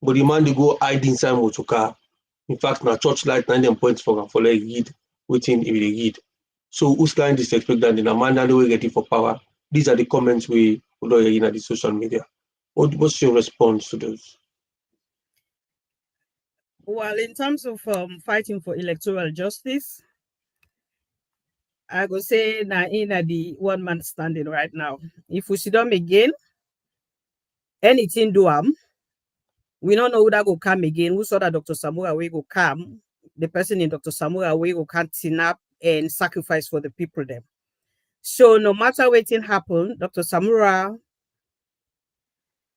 But the man they go hide inside motoka. In fact, na church light 9 points for like read, waiting if they read. So who's kind disrespect that the man that way ready for power? These are the comments we do in the social media. What's your response to those? Well, in terms of fighting for electoral justice, I go say na in the one man standing right now. If we sit down again, anything do we don't know who that go come again. Who saw that Dr. Samura we go come? The person in Dr. Samura we go can't up and sacrifice for the people them. So no matter what thing happen, Dr. Samura,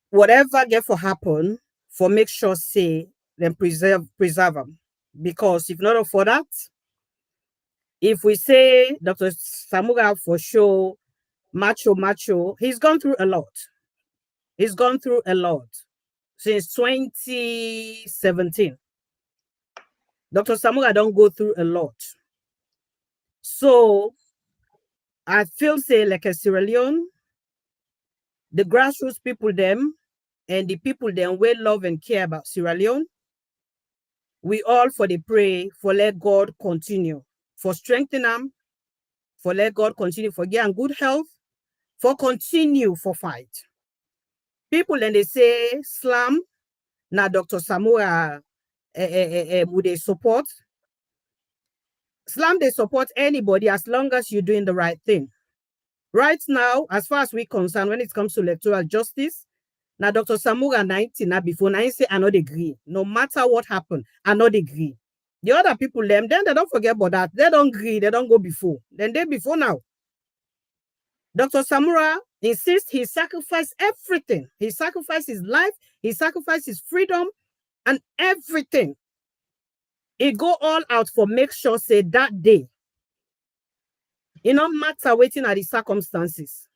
whatever get for happen, for make sure say then preserve them. Because if not for that, if we say Dr. Samura for sure, macho, he's gone through a lot. He's gone through a lot since 2017. Dr. Samura don't go through a lot. So I feel say like a Sierra Leone, the grassroots people them and the people them will love and care about Sierra Leone. We all for the pray for let God continue, for strengthen them, for let God continue for get and good health, for continue for fight. People then they say slam, now Dr. Samura would they support? Slam they support anybody as long as you're doing the right thing. Right now, as far as we're concerned, when it comes to electoral justice, now Dr. Samura 90 now before 9 say I not agree. No matter what happened, I not agree. The other people them, then they don't forget about that. They don't agree, they don't go before. Then they before now. Dr. Samura insists he sacrificed everything. He sacrificed his life, he sacrificed his freedom and everything. He go all out for make sure say that day. It no matter waiting at the circumstances.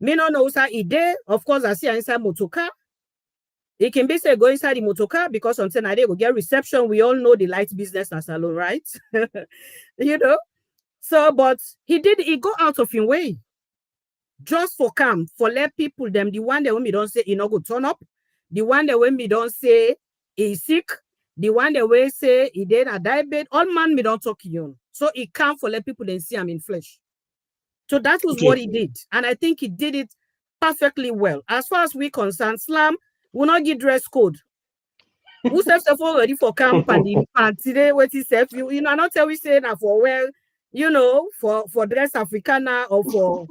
Me no know say he did. Of course, I see inside motorcar. It can be say go inside the motorcar because until now they will get reception. We all know the light business as alone, right? You know. So, but he go out of his way. Just for come, for let people them, the one that when we don't say he not go turn up, the one that when we don't say he's sick, the one that we say he did a diabetes, all man me don't talk you. So he can't for let people then see him in flesh. So that was what he did. And I think he did it perfectly well. As far as we concerned, Slam will not give dress code. Who self already for camp and today what he said, you know, not tell we say that for well, you know, for dress Africana or for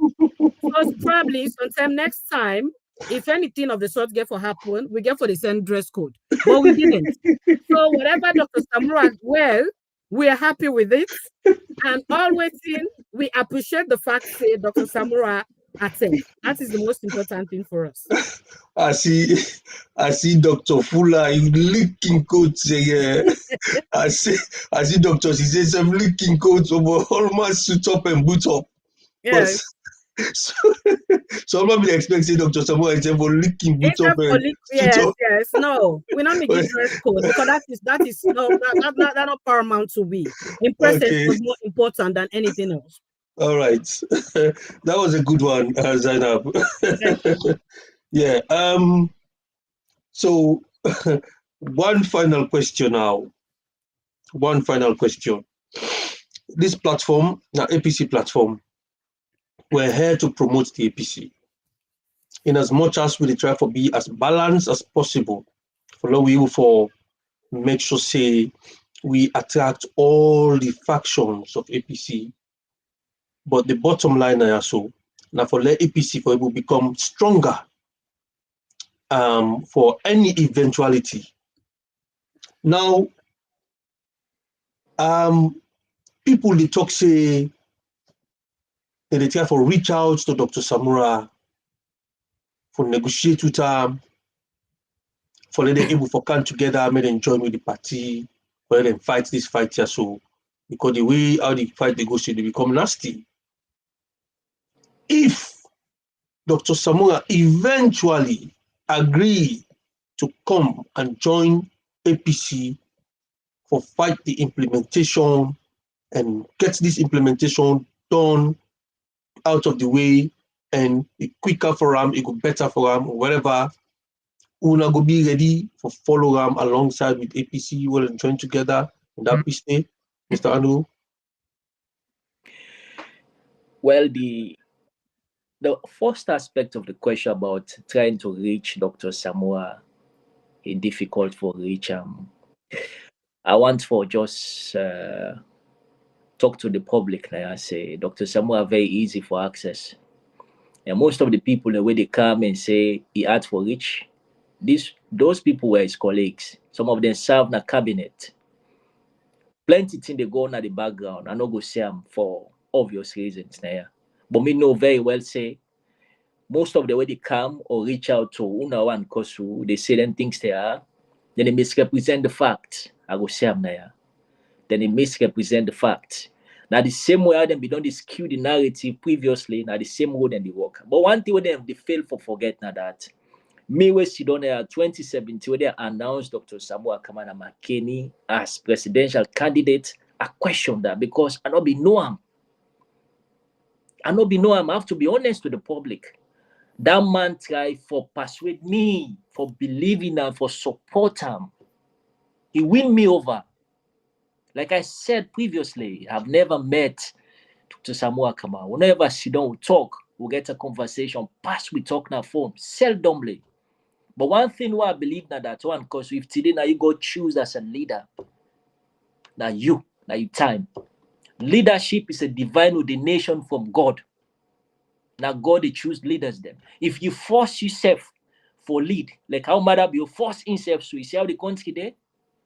probably sometime next time, if anything of the sort get for happen, we get for the same dress code. But we didn't. So whatever Dr. Samura, well, we are happy with it. And always we appreciate the fact that Dr. Samura attend. That is the most important thing for us. I see Dr. Fuller, you licking coats. I see doctors, he says some licking coats over almost suit up and boot up. Yes. So I'm not expecting Dr. Samuel is for licking boot up and yes, no, we're not making dress code because that is not paramount to be. Impressive was more important than anything else. All right, that was a good one, Zainab. Yeah. So one final question now. One final question. This platform, the APC platform, we're here to promote the APC. In as much as we try to be as balanced as possible, for make sure say we attract all the factions of APC. But the bottom line is so now for let APC for it will become stronger for any eventuality. Now people they talk say they try for reach out to Dr. Samura for negotiate with her, for let them able for come together, make them join with the party, for let them fight this fight here. So because the way how the fight they go, so they become nasty. If Dr. Samura eventually agree to come and join APC for fight the implementation and get this implementation done out of the way and it quicker for him, it go better for him, whatever. Una go be ready for follow him alongside with APC, will join together in that business, Mr. Anu. Well, the first aspect of the question about trying to reach Dr. Samura is difficult for reach. I want for just talk to the public now. I say Dr. Samura very easy for access. And most of the people, the way they come and say he hard for reach, those people were his colleagues. Some of them serve in the cabinet. Plenty things they go on at the background. I not go say them for obvious reasons now. But me know very well say most of the way they come or reach out to OrWanKasu, they say them things they are, then they misrepresent the fact. I go say them now. Then they misrepresent the fact. Now the same way how them be done they skew the narrative previously, now the same way then they work. But one thing with them they fail for forget now that me we sit down there 2017 when they announced Dr. Samuel Kamana McKinney as presidential candidate. I question that because I not be know him. I have to be honest with the public. That man tried for persuade me, for believing and for support him. He win me over. Like I said previously, I've never met Dr. Samoa Kamara, whenever sit down, we talk, we get a conversation, pass we talk na phone, seldomly. But one thing what I believe now that one, because if today now you go choose as a leader, now you time. Leadership is a divine ordination from God. Now God they choose leaders them. If you force yourself for lead, like how mother be force himself, so you see how the country there?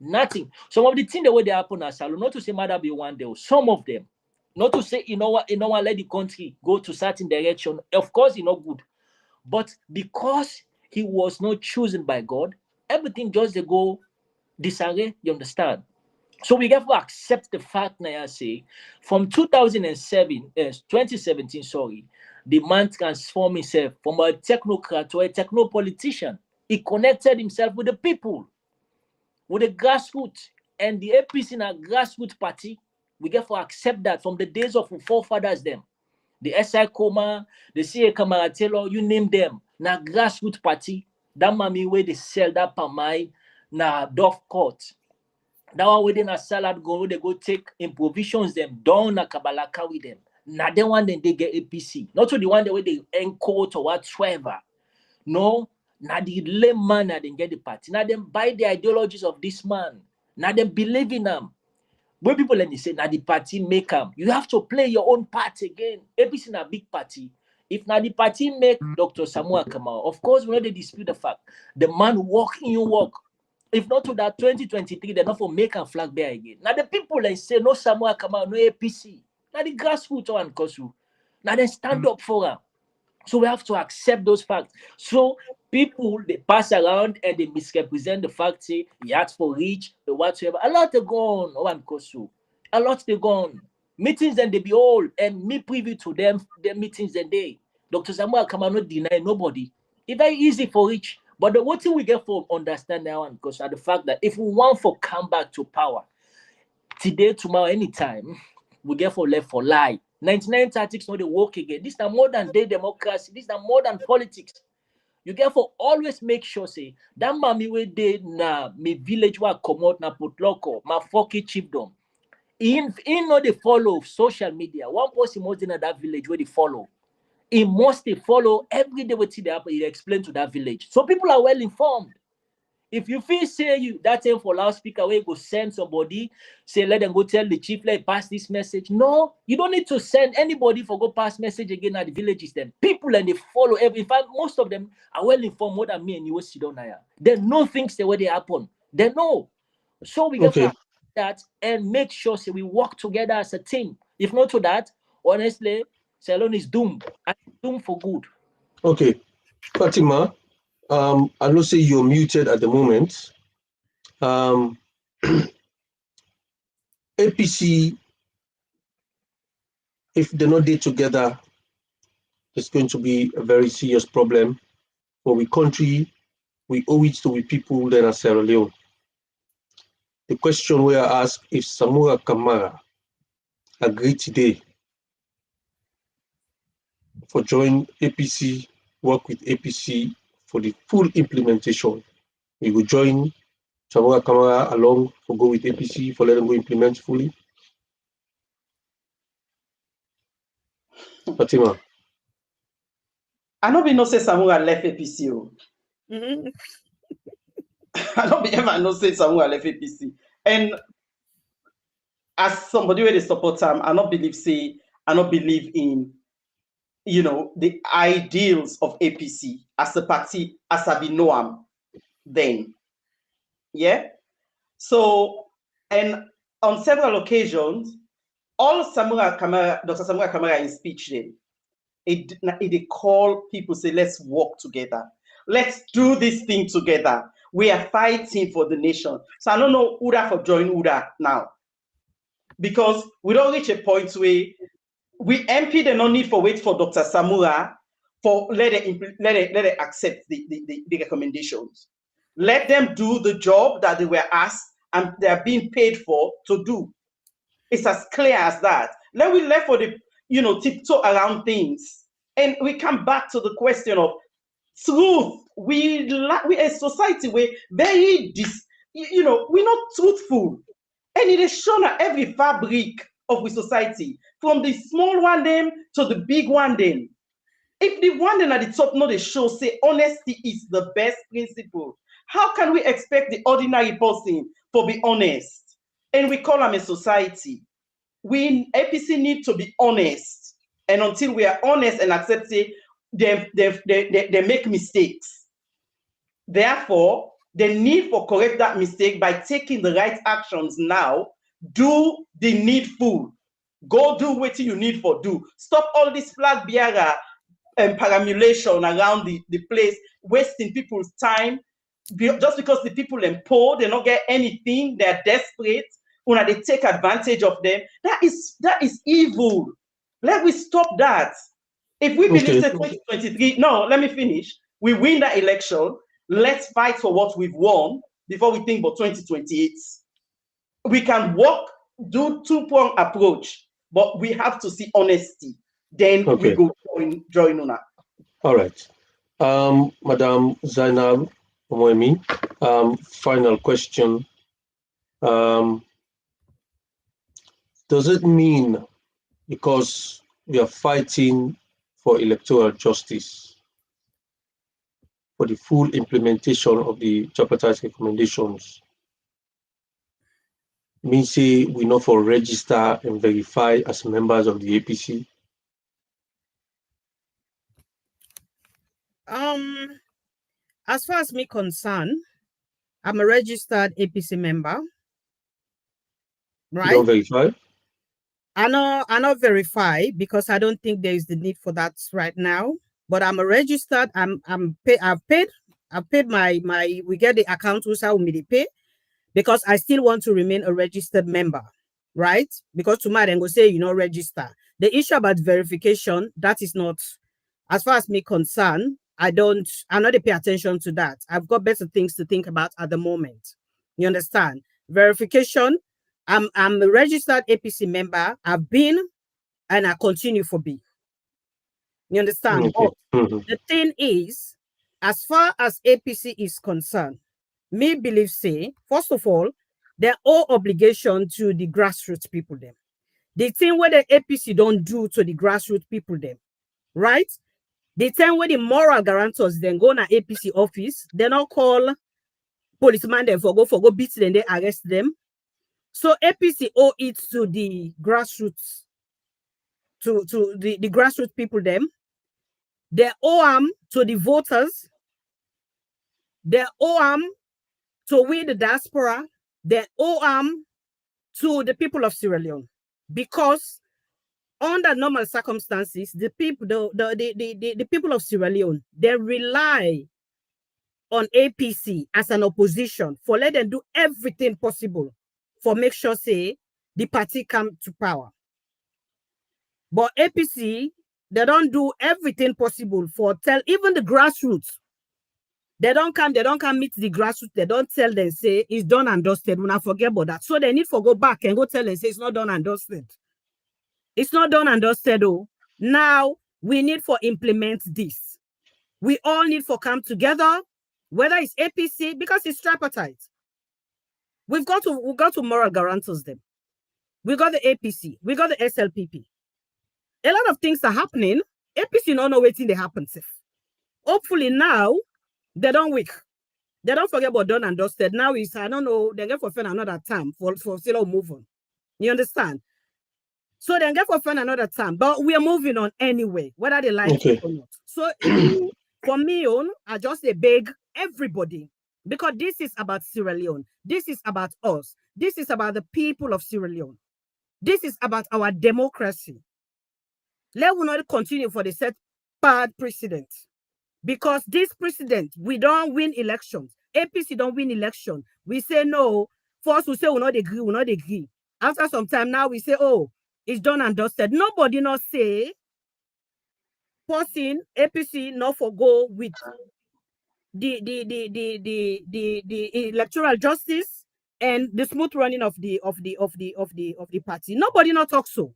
Nothing. Some of the things the way they happen at Salon, not to say mother be one day, some of them, not to say you know what, let the country go to certain direction. Of course, it's not good. But because he was not chosen by God, everything just they go disarray, you understand? So we have to accept the fact now, I say, from 2017, sorry, the man transformed himself from a technocrat to a techno-politician. He connected himself with the people, with the grassroots, and the APC in a grassroots party. We have to accept that from the days of our forefathers, them, the SI Koma, the CA Kamaratelo, you name them, na grassroots party. That mami where they sell that pamai na Dove Court. That one within a salad go, they go take in provisions them down na Kabalaka with them. Now the one then they get APC. Not to the one the way they encode or whatsoever. No, now the layman now they get the party. Now them buy the ideologies of this man. Now them believe in them. When people let me say now the party make them, you have to play your own part again. APC in a big party. If now the party make Dr. Samoa Kamara, of course we know they dispute the fact. The man walk in your walk. If not to that 2023, they're not for make and flag bear again. Now the people like say no Samoa Kamara, no APC. Now the grassroots OrWanKasu. Now they stand up for her. So we have to accept those facts. So people they pass around and they misrepresent the fact, say you ask for reach, or whatsoever. A lot they go on OrWanKasu. A lot they go on. Meetings and they be all and me privy to them, their meetings and they. Dr. Samoa Kamara not deny nobody. It's very easy for reach. But the one thing we get for understand now and because the fact that if we want for come back to power, today, tomorrow, anytime, we get for left for lie. 99 tactics not the work again. This is more than day democracy. This is more than politics. You get for always make sure say that mami we did na me village wa come out na putloko, my fucking chiefdom. In not the follow social media. One person most in that village where they follow. He must follow every day what he explain to that village. So people are well informed. If you feel say you that time for loudspeaker where you go send somebody, say let them go tell the chief, let pass this message. No, you don't need to send anybody for go pass message again at the villages. Then people and they follow every. In fact, most of them are well informed more than me and you will sit down here. They know things the way they happen. They know. So we get to that and make sure say we work together as a team. If not to that, honestly, Leone is doomed. And doomed for good. Okay. Fatima, I know say you're muted at the moment. APC, if they're not there together, it's going to be a very serious problem for the country. We owe it to the people that are Sierra Leone. The question we are asked if Samoa Kamara agreed today for join APC, work with APC for the full implementation. We will join Samoa Kamara along for go with APC for let them go implement fully. Fatima. I don't be no say Samoa left APC. I don't be ever no say Samoa left APC. And as somebody where they support him, I don't believe in the ideals of APC as a party as I be know am then. Yeah. So and on several occasions, all Dr. Samoa Kamara in speech then, it call people say let's work together. Let's do this thing together. We are fighting for the nation. So I don't know Uda for join Uda now. Because we don't reach a point where we MP they no need for wait for Dr. Samoa for let it accept the recommendations. Let them do the job that they were asked and they are being paid for to do. It's as clear as that. Then we left for the tiptoe around things, and we come back to the question of truth. We a society where very we're not truthful, and it is shown at every fabric of the society, from the small one them to the big one them. If the one them at the top, not the show, say honesty is the best principle. How can we expect the ordinary person to be honest? And we call them a society. We APC need to be honest. And until we are honest and accept it, they make mistakes. Therefore, the need for correct that mistake by taking the right actions now. Do the needful. Go do what you need for do. Stop all this flag bearer and paramulation around the place, wasting people's time. Just because the people are poor, they don't get anything, they're desperate, when they take advantage of them. That is evil. Let me stop that. If we believe that 2023, no, let me finish. We win that election. Let's fight for what we've won before we think about 2028. We can work, do two-pronged approach, but we have to see honesty. Then we go join on that. All right. Madam Zainab Omoemi, final question. Does it mean because we are fighting for electoral justice, for the full implementation of the Tripartite Recommendations, means say we not for register and verify as members of the APC? As far as me concerned, I'm a registered APC member. Right? You don't verify? I not verify because I don't think there is the need for that right now. But I'm a registered. I've paid my we get the account who's how me pay because I still want to remain a registered member, right? Because tomorrow then go say you know register. The issue about verification, that is not, as far as me concerned, I not pay attention to that. I've got better things to think about at the moment. You understand? Verification. I'm a registered APC member. I've been and I continue for be. You understand? Okay. The thing is, as far as APC is concerned, me believe say, first of all, they're all obligation to the grassroots people them. The thing where the APC don't do to the grassroots people them, right? The time where the moral guarantors then go to APC office, they not call policeman them for go beat them, they arrest them. So APC owe it to the grassroots, to the grassroots people them. They owe them to the voters. They owe them to we the diaspora. They owe them to the people of Sierra Leone. Because under normal circumstances, the people, the people of Sierra Leone, they rely on APC as an opposition for let them do everything possible for make sure say the party come to power. But APC, they don't do everything possible for tell even the grassroots. They don't come meet the grassroots, they don't tell them say it's done and dusted. When I forget about that. So they need to go back and go tell them say it's not done and dusted. It's not done and dusted though. Now we need for implement this. We all need for come together, whether it's APC, because it's tripartite. We've got to moral guarantors them. We got the APC, we got the SLPP. A lot of things are happening. APC don't know waiting they happen. Hopefully now they don't weak. They don't forget about done and dusted. Now is I don't know, they get for find another time for still move on. You understand? So they get for find another time, but we are moving on anyway, whether they like it or not. So for me, I just beg everybody. Because this is about Sierra Leone. This is about us. This is about the people of Sierra Leone. This is about our democracy. Let us not continue for the set bad precedent. Because this precedent, we don't win elections. APC don't win election. We say no. First we say we not agree. After some time now we say, oh, it's done and dusted. Nobody not say person APC not forgo with the electoral justice and the smooth running of the party. Nobody not talk so.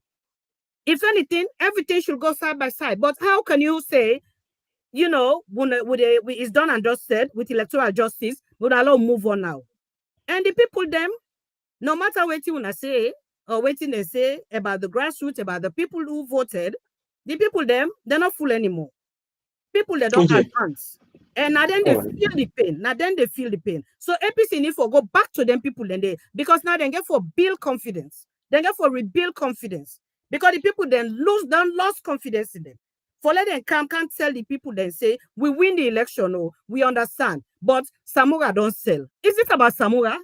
If anything, everything should go side by side. But how can you say, you know, when it's done and dusted with electoral justice, would allow move on now? And the people them, no matter what you wanna say, or waiting they say about the grassroots, about the people who voted, the people them, they're not full anymore. People they don't Okay. advance. And now then they feel the pain. Now then they feel the pain. So APC need for go back to them people then they because now they get for build confidence. They get for rebuild confidence. Because the people then lost confidence in them. For let them come, can't tell the people then say, we win the election, oh, we understand. But Samora don't sell. Is it about Samora?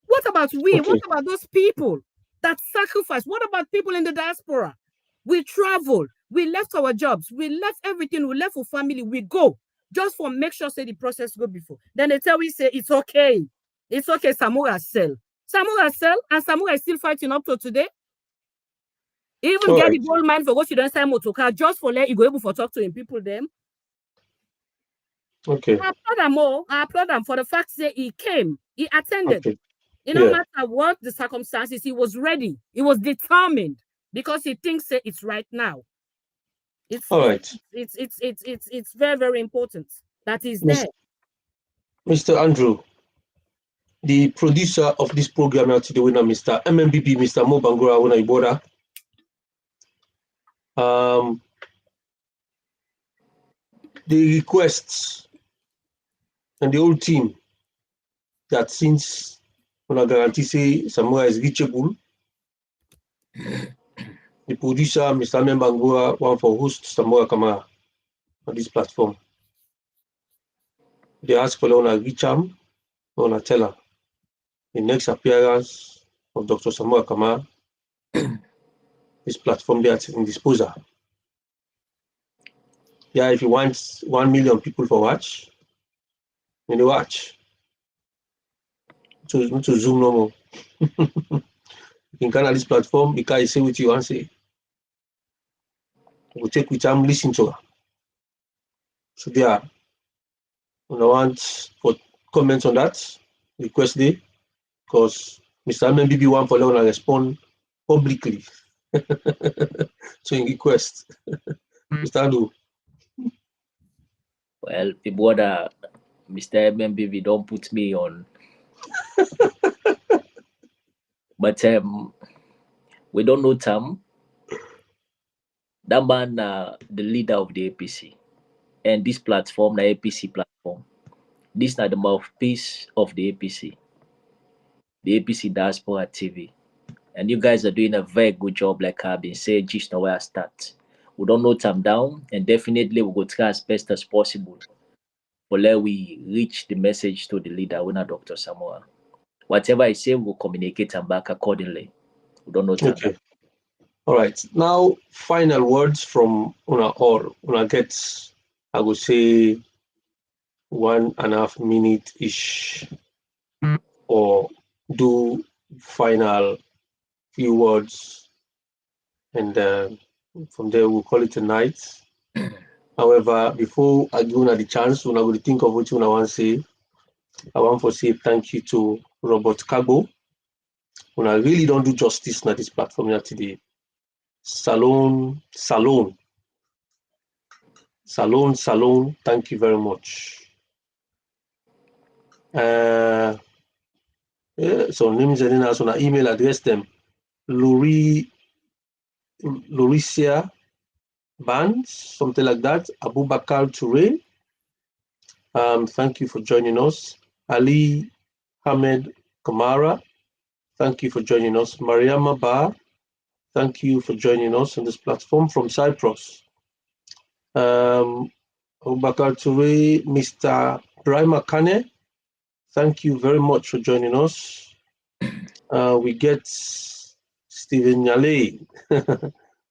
What about we? Okay. What about those people that sacrifice? What about people in the diaspora? We travel, we left our jobs, we left everything, we left for family, we go just for make sure say the process go before. Then they tell we say it's okay. It's okay, Samora sell. Samora sell, and Samora is still fighting up to today. Even get the gold mine for what you don't say motorcar just for let you go able for talk to him people them. Okay. I applaud them for the fact that he came, he attended. Okay. No matter what the circumstances, he was ready, he was determined because he thinks that it's right now. It's very, very important that he's there. Mr. Andrew, the producer of this program now today, Mr. MMBB, Mr. Mo Bangura, when I border. The requests and the whole team that since when I guarantee say Samora is reachable, the producer, Mr. Membangura, want for host Samora Kamara on this platform. They ask for Leona reach him, Leona tell her the next appearance of Dr. Samora Kamara, this platform there at in disposal. Yeah, if you want 1 million people for watch, then they watch. To Zoom no more. You can at this platform because you say what you want to say. We'll take with time, listen to her. So there, when I want for comments on that, request day, because Mr. MMBB want for Leona respond publicly. So in request. Mr. Andrew. Well, the border, Mr. MMBB, don't put me on. But we don't know Tam. That man, the leader of the APC. And this platform, the APC platform, this is not the mouthpiece of the APC Diaspora TV. And you guys are doing a very good job, like I've been saying, just now where I start. We don't know Tam down, and definitely we'll go try as best as possible for let we reach the message to the leader, we're not Dr. Samora. Whatever I say, we'll communicate and back accordingly. We don't know Tam. Okay. All right. Now, final words from Una or Una gets, I would say, 1.5 minute ish, or do final few words, and from there we'll call it a night. However, before I give Una the chance, Una will think of what Una want to say. I want to say thank you to Robert Kagbo. Una really don't do justice na this platform here today. Salon. Thank you very much. So names and then also email address them. Lauricia Bands, something like that. Abubakar Toure. Thank you for joining us. Ali Ahmed Kamara. Thank you for joining us. Mariama Ba. Thank you for joining us on this platform from Cyprus. Abubakar Toure, Mr. Brahima Kane. Thank you very much for joining us. We get Stephen Yale.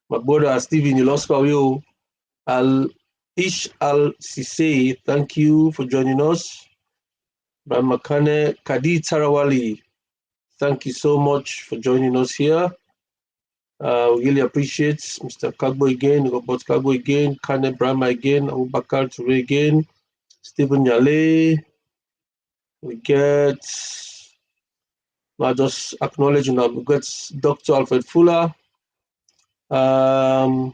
My brother Stephen, you lost for you. Ish Al Sise, thank you for joining us. Brahima Kane, Kadi Tarawali, thank you so much for joining us here. We really appreciate Mr. Kagbo again, Robert Kagbo again, Kane Brahma again, Abubakar Toure again, Stephen Yale. We get, I just acknowledge now, we got Dr. Alfred Fuller, Robert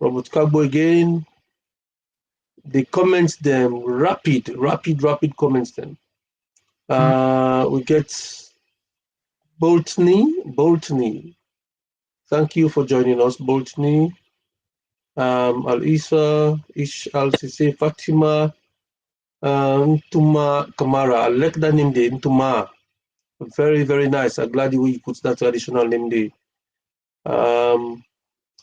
Kagbo again. The comments them, rapid comments them. We get Boltney. Thank you for joining us, Boltney. Alisa, Ish Al Sise, Fatima, Ntuma Kamara. I like that name there, Ntuma. Very, very nice. I'm glad you put that traditional name there.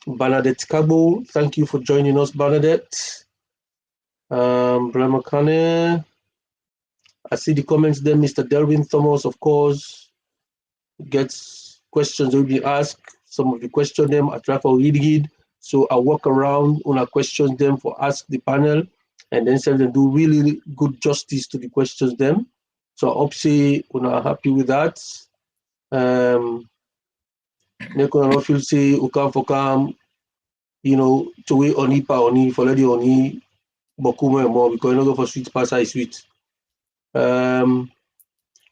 Bernadette Kabo, thank you for joining us, Bernadette. Brahma Kane. I see the comments there. Mr. Delvin Thomas, of course, gets questions will be asked. Some of the question them I try for read. So I walk around when I question them for ask the panel, and then some them do really good justice to the questions them. So I hope say when I'm happy with that. Make una not feel say ukam for come, you know, to wait on ipa oni for lady oni bokume more because you know go for sweet pass I sweet.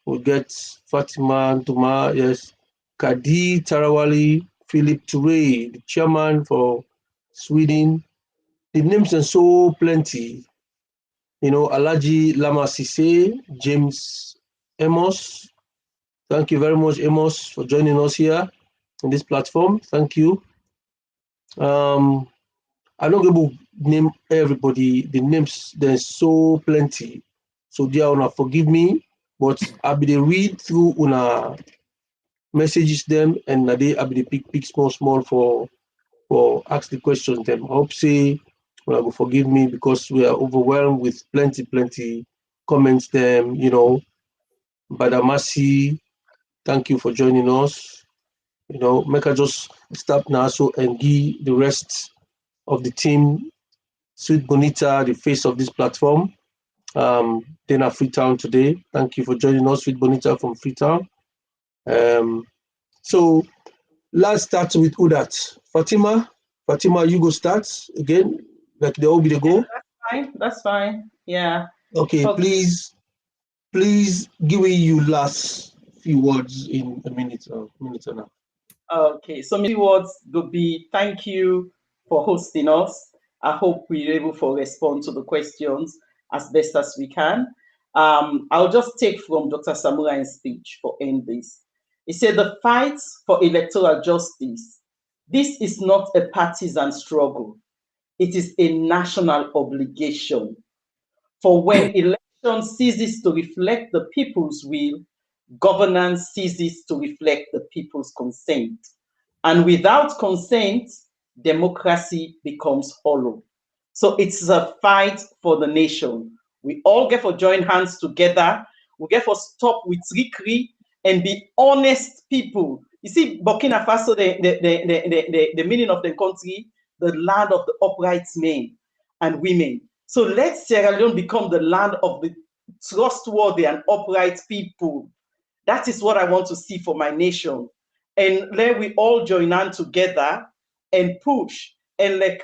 We get Fatima Ntuma, yes, Kadi Tarawali, Philip Toure, the chairman for Sweden. The names are so plenty. You know, Alaji Lama Sise, James Amos. Thank you very much, Amos, for joining us here on this platform. Thank you. I'm not going to name everybody. The names, there's so plenty. So dear una forgive me, but I'll be the read through una messages them and na they I'll be the pick small for ask the questions them. I hope say una go forgive me because we are overwhelmed with plenty comments them, you know. Badamasi, thank you for joining us. You know, make I just stop now so and give the rest of the team, Sweet Bonita, the face of this platform. Then at Freetown today. Thank you for joining us, Sweet Bonita from Freetown. So let's start with who that? Fatima, you go start again, like they all be the go. That's fine. Yeah. Okay, please give me you last few words in a minute and a half. Okay, so my words would be thank you for hosting us. I hope we're able to respond to the questions as best as we can. I'll just take from Dr. Samurai's speech for end this. He said the fight for electoral justice, this is not a partisan struggle. It is a national obligation. For when election ceases to reflect the people's will, governance ceases to reflect the people's consent. And without consent, democracy becomes hollow. So it's a fight for the nation. We all get to join hands together. We get to stop with trickery and be honest people. You see, Burkina Faso, the meaning of the country, the land of the upright men and women. So let Sierra Leone become the land of the trustworthy and upright people. That is what I want to see for my nation. And let we all join hands together and push. And like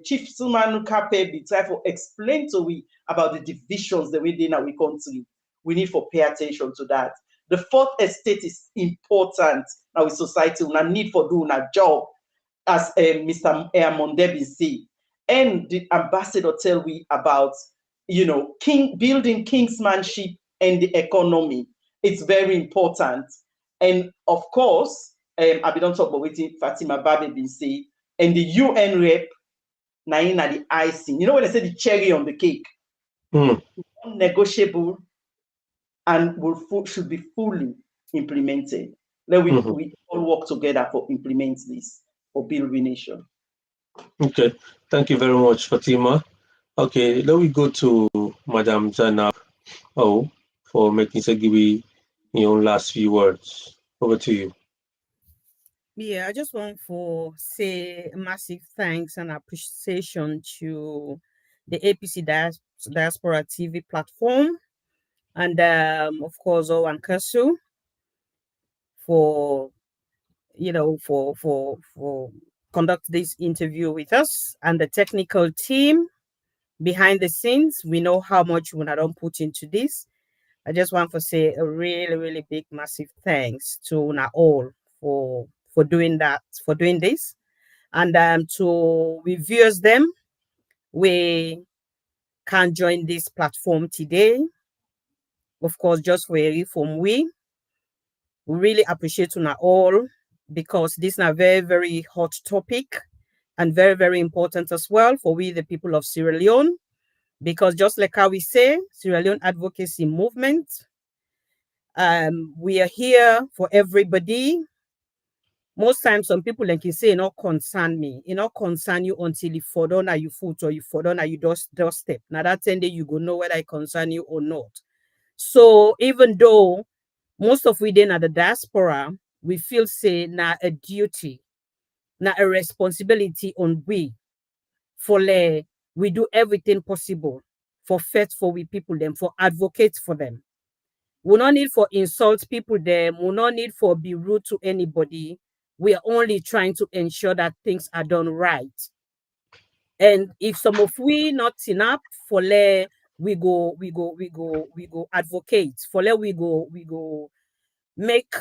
Chief Sumanu Kape try to explain to we about the divisions that we did in our country. We need to pay attention to that. The fourth estate is important in our society. We need for doing a job, as Mr. Mondebi said. And the ambassador tell we about, you know, building kingsmanship and the economy. It's very important. And of course, I don't talk about what Fatima Babe been say, and the UN rep, Naina the icing. You know when I say the cherry on the cake? Non-negotiable and should be fully implemented. Let we all work together for implement this for build the nation. Okay, thank you very much, Fatima. Okay, let me go to Madam Zainab for making Sagibi your last few words. Over to you. Yeah, I just want to say massive thanks and appreciation to the APC Diaspora TV platform and of course OrWanKasu for conduct this interview with us, and the technical team behind the scenes. We know how much we don't put into this. I just want to say a really big massive thanks to una all for doing that, for doing this. And to reviewers them, we can join this platform today. Of course, just for a reform we. We really appreciate you all because this is a very, very hot topic and very, very important as well for we, the people of Sierra Leone, because just like how we say, Sierra Leone Advocacy Movement, we are here for everybody. Most times, some people like you say, it not concern me. It not concern you until you fall down at your foot or you fall down at your doorstep. Now that 10 day you go know whether it concern you or not. So even though most of we then at the diaspora, we feel say now a duty, now a responsibility on we for we do everything possible for fight for we people them, for advocate for them. We don't need for insult people them. We don't need for be rude to anybody. We are only trying to ensure that things are done right. And if some of we not enough for we go advocate for we go make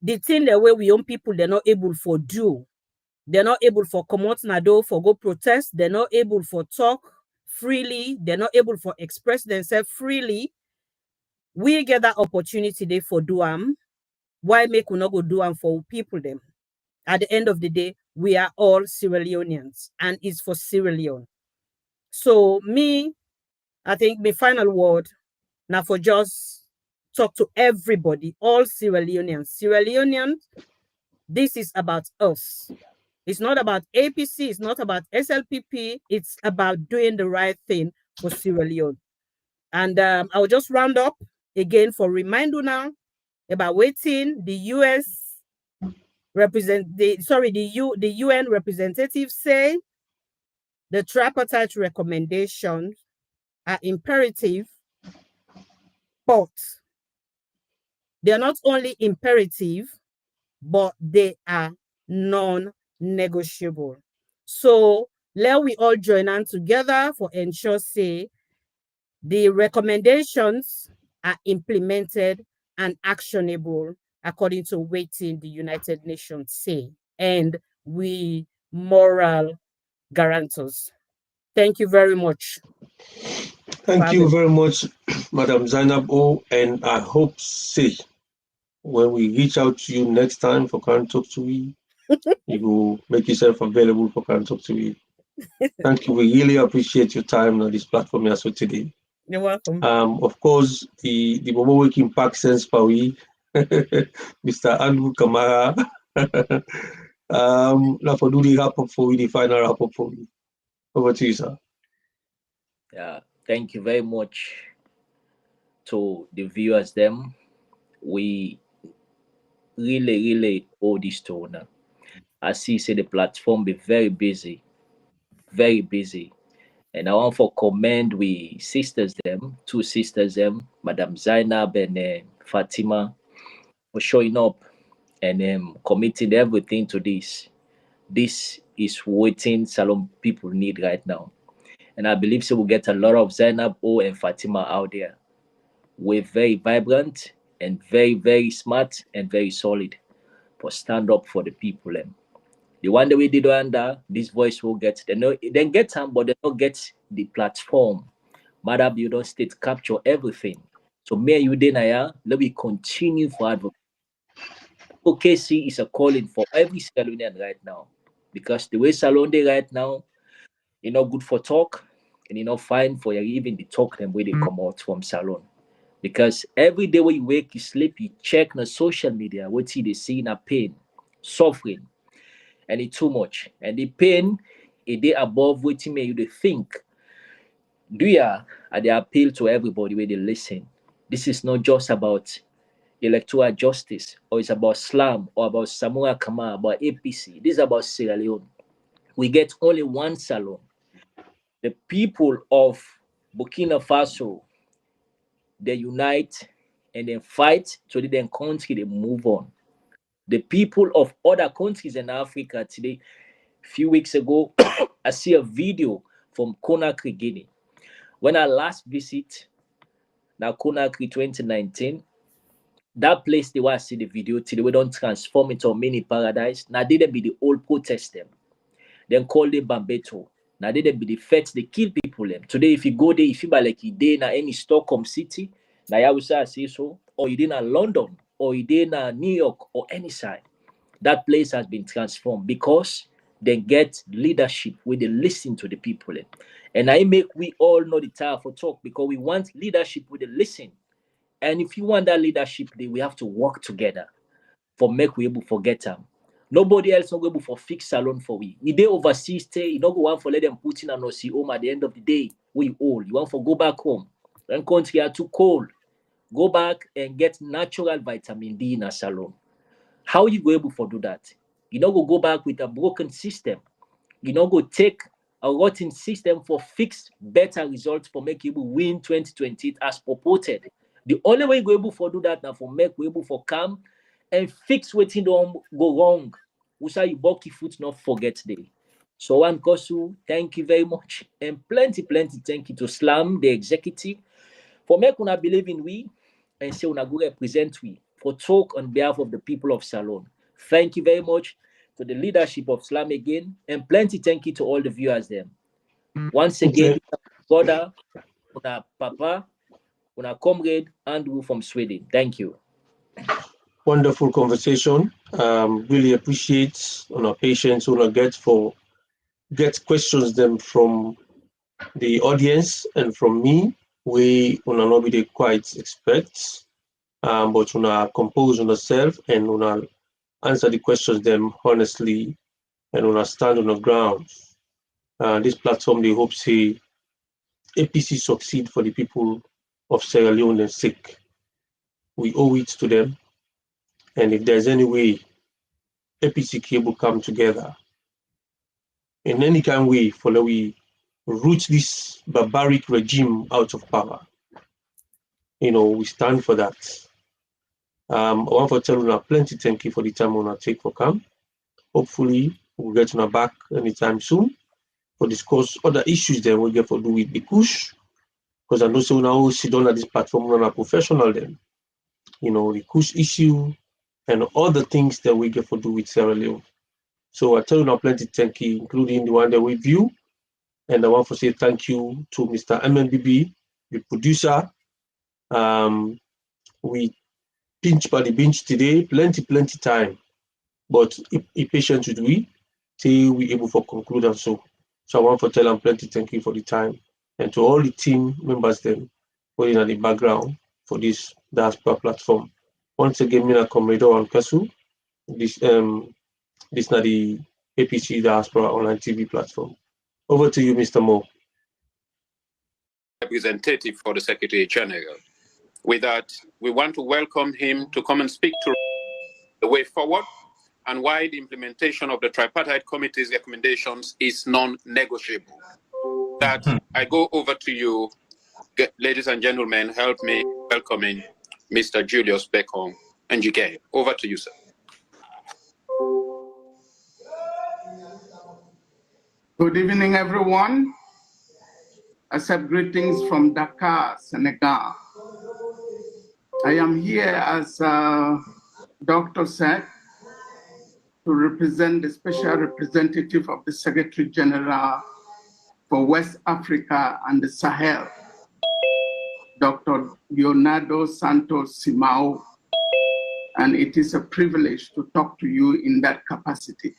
the thing the way we own people they're not able for do. They're not able for come out nado for go protest. They're not able for talk freely. They're not able for express themselves freely. We get that opportunity there for do why make we not go do for people them? At the end of the day, we are all Sierra Leoneans and it's for Sierra Leone. So me, I think my final word now for just talk to everybody, all Sierra Leoneans. Sierra Leoneans, this is about us. It's not about APC, it's not about SLPP, it's about doing the right thing for Sierra Leone. And I'll just round up again for reminder now about waiting the the UN representatives say the tripartite recommendations are imperative, but they are not only imperative, but they are non-negotiable. So let we all join on together for ensure say the recommendations are implemented and actionable according to waiting the United Nations say, and we moral guarantors. Thank you very much. Thank you very much, Madam Zainab O, and I hope say when we reach out to you next time for Can Talk to Me, you will make yourself available for Can Talk to Me. Thank you. We really appreciate your time on this platform as well today. You're welcome. Of course, the Bobo Waking Park sense for we, Mr. Andrew Kamara. Now for do the wrap up for we, the final wrap up for we. Over to you, sir. Yeah, thank you very much to the viewers them. We really owe this to now. I see the platform be very busy. And I want to commend we sisters them, two sisters them, Madam Zainab and Fatima, for showing up and committing everything to this. This is what Salon people need right now. And I believe so we'll get a lot of Zainab O and Fatima out there. We're very vibrant and very smart and very solid for stand up for the people. The one that we did under this voice will get they get some, but they don't get the platform. Madam, you don't state capture everything. So me and you then let me continue for advocacy. Advocacy is a calling for every Salonian right now. Because the way Salon they right now, you're not good for talk, and you're not fine for even the talk them where they come out from Salon. Because every day when you wake, you sleep, you check on social media, what they see in a pain, suffering, and it's too much. And the pain is they above what you may you think. Do ya? And they appeal to everybody where they listen. This is not just about electoral justice, or it's about Slam, or about Samoa Kama, about APC. This is about Sierra Leone. We get only one Salon. The people of Burkina Faso, they unite and then fight so that their country they move on. The people of other countries in Africa today, a few weeks ago, I see a video from Conakry, Guinea. When I last visit now Conakry 2019, that place they want to see the video today, we don't transform into a mini paradise. Now they be the old protest them. Then call them Bambeto. Now they be the feds, they kill people them. Today, if you go there, if you buy like you day in any Stockholm city, now I will say so, or you did in London, or in New York or any side, that place has been transformed because they get leadership where they listen to the people. And I make we all know the time for talk because we want leadership where they listen. And if you want that leadership, then we have to work together for make we able to get them. Nobody else not able for fix salon for we. We dey overseas stay, you don't go want for let them put in an OC home at the end of the day. We old. You want for go back home. When country are too cold, go back and get natural vitamin D in a salon. How you go able to do that? You don't go back with a broken system. You don't go take a rotten system for fix better results for make you win 2020 as purported. The only way you go able to do that now for make we able for come and fix what don't go wrong. Usa you bulky foot not forget day. So OrWanKasu, thank you very much. And plenty thank you to Slam, the executive, for make una believe in we and say una go represent we for talk on behalf of the people of Salon. Thank you very much to the leadership of Slam again, and plenty thank you to all the viewers them. Once again, brother, una papa, una comrade, Andrew from Sweden. Thank you. Wonderful conversation. Really appreciate on our patience on get questions them from the audience and from me. We on not be quite expect, but on compose on ourselves and on answer the questions them honestly and on stand on the ground. This platform they hope say APC succeed for the people of Sierra Leone and sake. We owe it to them. And if there's any way APC cable come together in any kind of way for that we root this barbaric regime out of power, we stand for that. I want to tell you plenty thank you for the time on take for come. Hopefully we'll get on back anytime soon for discuss other issues that we get for do with the push. Because I know so now sit down at this platform on a professional then. The push issue and all the things that we get for do with Sierra Leone. So I tell you now plenty thank you, including the one that we view. And I want to say thank you to Mr. MNBB, the producer. We pinch by the bench today, plenty time. But be patient with we till we able to conclude and so. So I want to tell them plenty thank you for the time. And to all the team members then waiting at the background for this Diaspora platform. Once again, me comrade OrWanKasu. This is not the APC Diaspora online TV platform. Over to you, Mr. Mo. Representative for the Secretary General. With that, we want to welcome him to come and speak to the way forward and why the implementation of the Tripartite Committee's recommendations is non-negotiable. That I go over to you, ladies and gentlemen, help me welcoming Mr. Julius Beckham and GK. Over to you, sir. Good evening, everyone. Accept greetings from Dakar, Senegal. I am here, as Doctor said, to represent the special representative of the Secretary General for West Africa and the Sahel, Dr. Leonardo Santos Simao, and it is a privilege to talk to you in that capacity.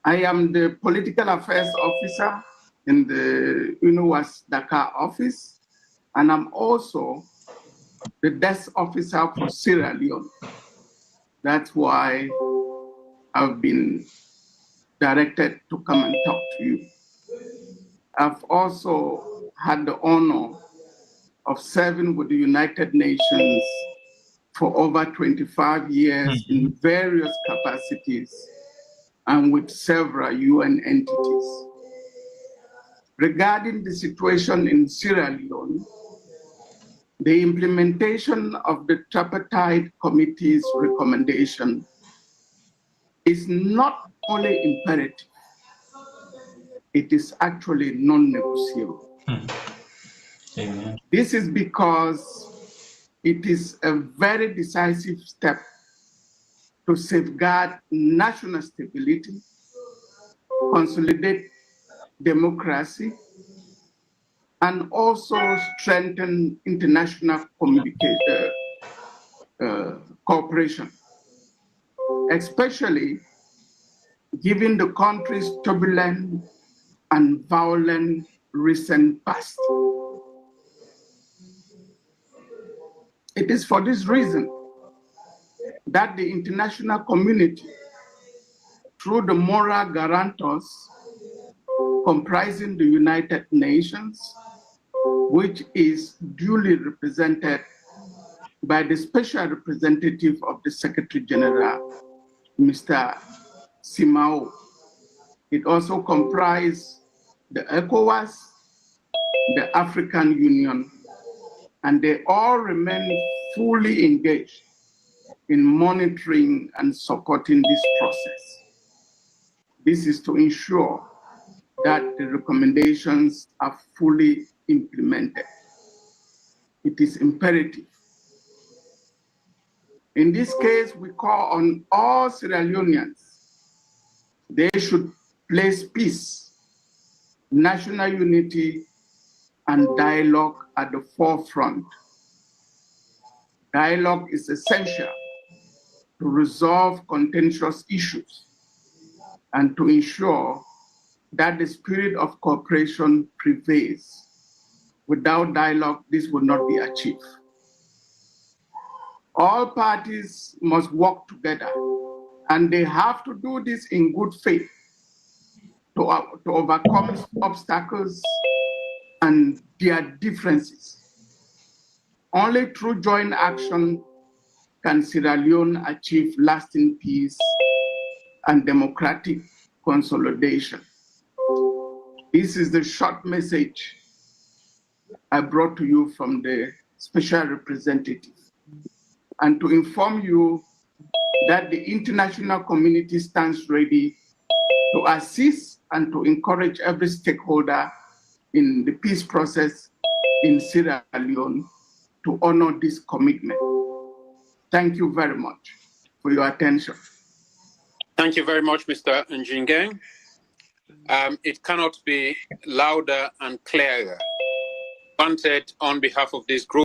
I am the Political Affairs Officer in the UNOWAS Dakar office, and I'm also the Desk Officer for Sierra Leone. That's why I've been directed to come and talk to you. I've also had the honor of serving with the United Nations for over 25 years in various capacities and with several UN entities. Regarding the situation in Sierra Leone, the implementation of the Tripartite Committee's recommendation is not only imperative, it is actually non-negotiable. This is because it is a very decisive step to safeguard national stability, consolidate democracy, and also strengthen international cooperation, especially given the country's turbulent and violent recent past. It is for this reason that the international community, through the moral guarantors comprising the United Nations, which is duly represented by the Special Representative of the Secretary General, Mr. Simao. It also comprises the ECOWAS, the African Union, and they all remain fully engaged in monitoring and supporting this process. This is to ensure that the recommendations are fully implemented. It is imperative. In this case, we call on all Sierra Leoneans. They should place peace, national unity, and dialogue at the forefront. Dialogue is essential to resolve contentious issues and to ensure that the spirit of cooperation prevails. Without dialogue, this will not be achieved. All parties must work together, and they have to do this in good faith to overcome obstacles and their differences. Only through joint action can Sierra Leone achieve lasting peace and democratic consolidation. This is the short message I brought to you from the Special Representative, and to inform you that the international community stands ready to assist and to encourage every stakeholder in the peace process in Sierra Leone to honor this commitment. Thank you very much for your attention. Thank you very much, Mr. Njingeng. It cannot be louder and clearer. Wanted on behalf of this group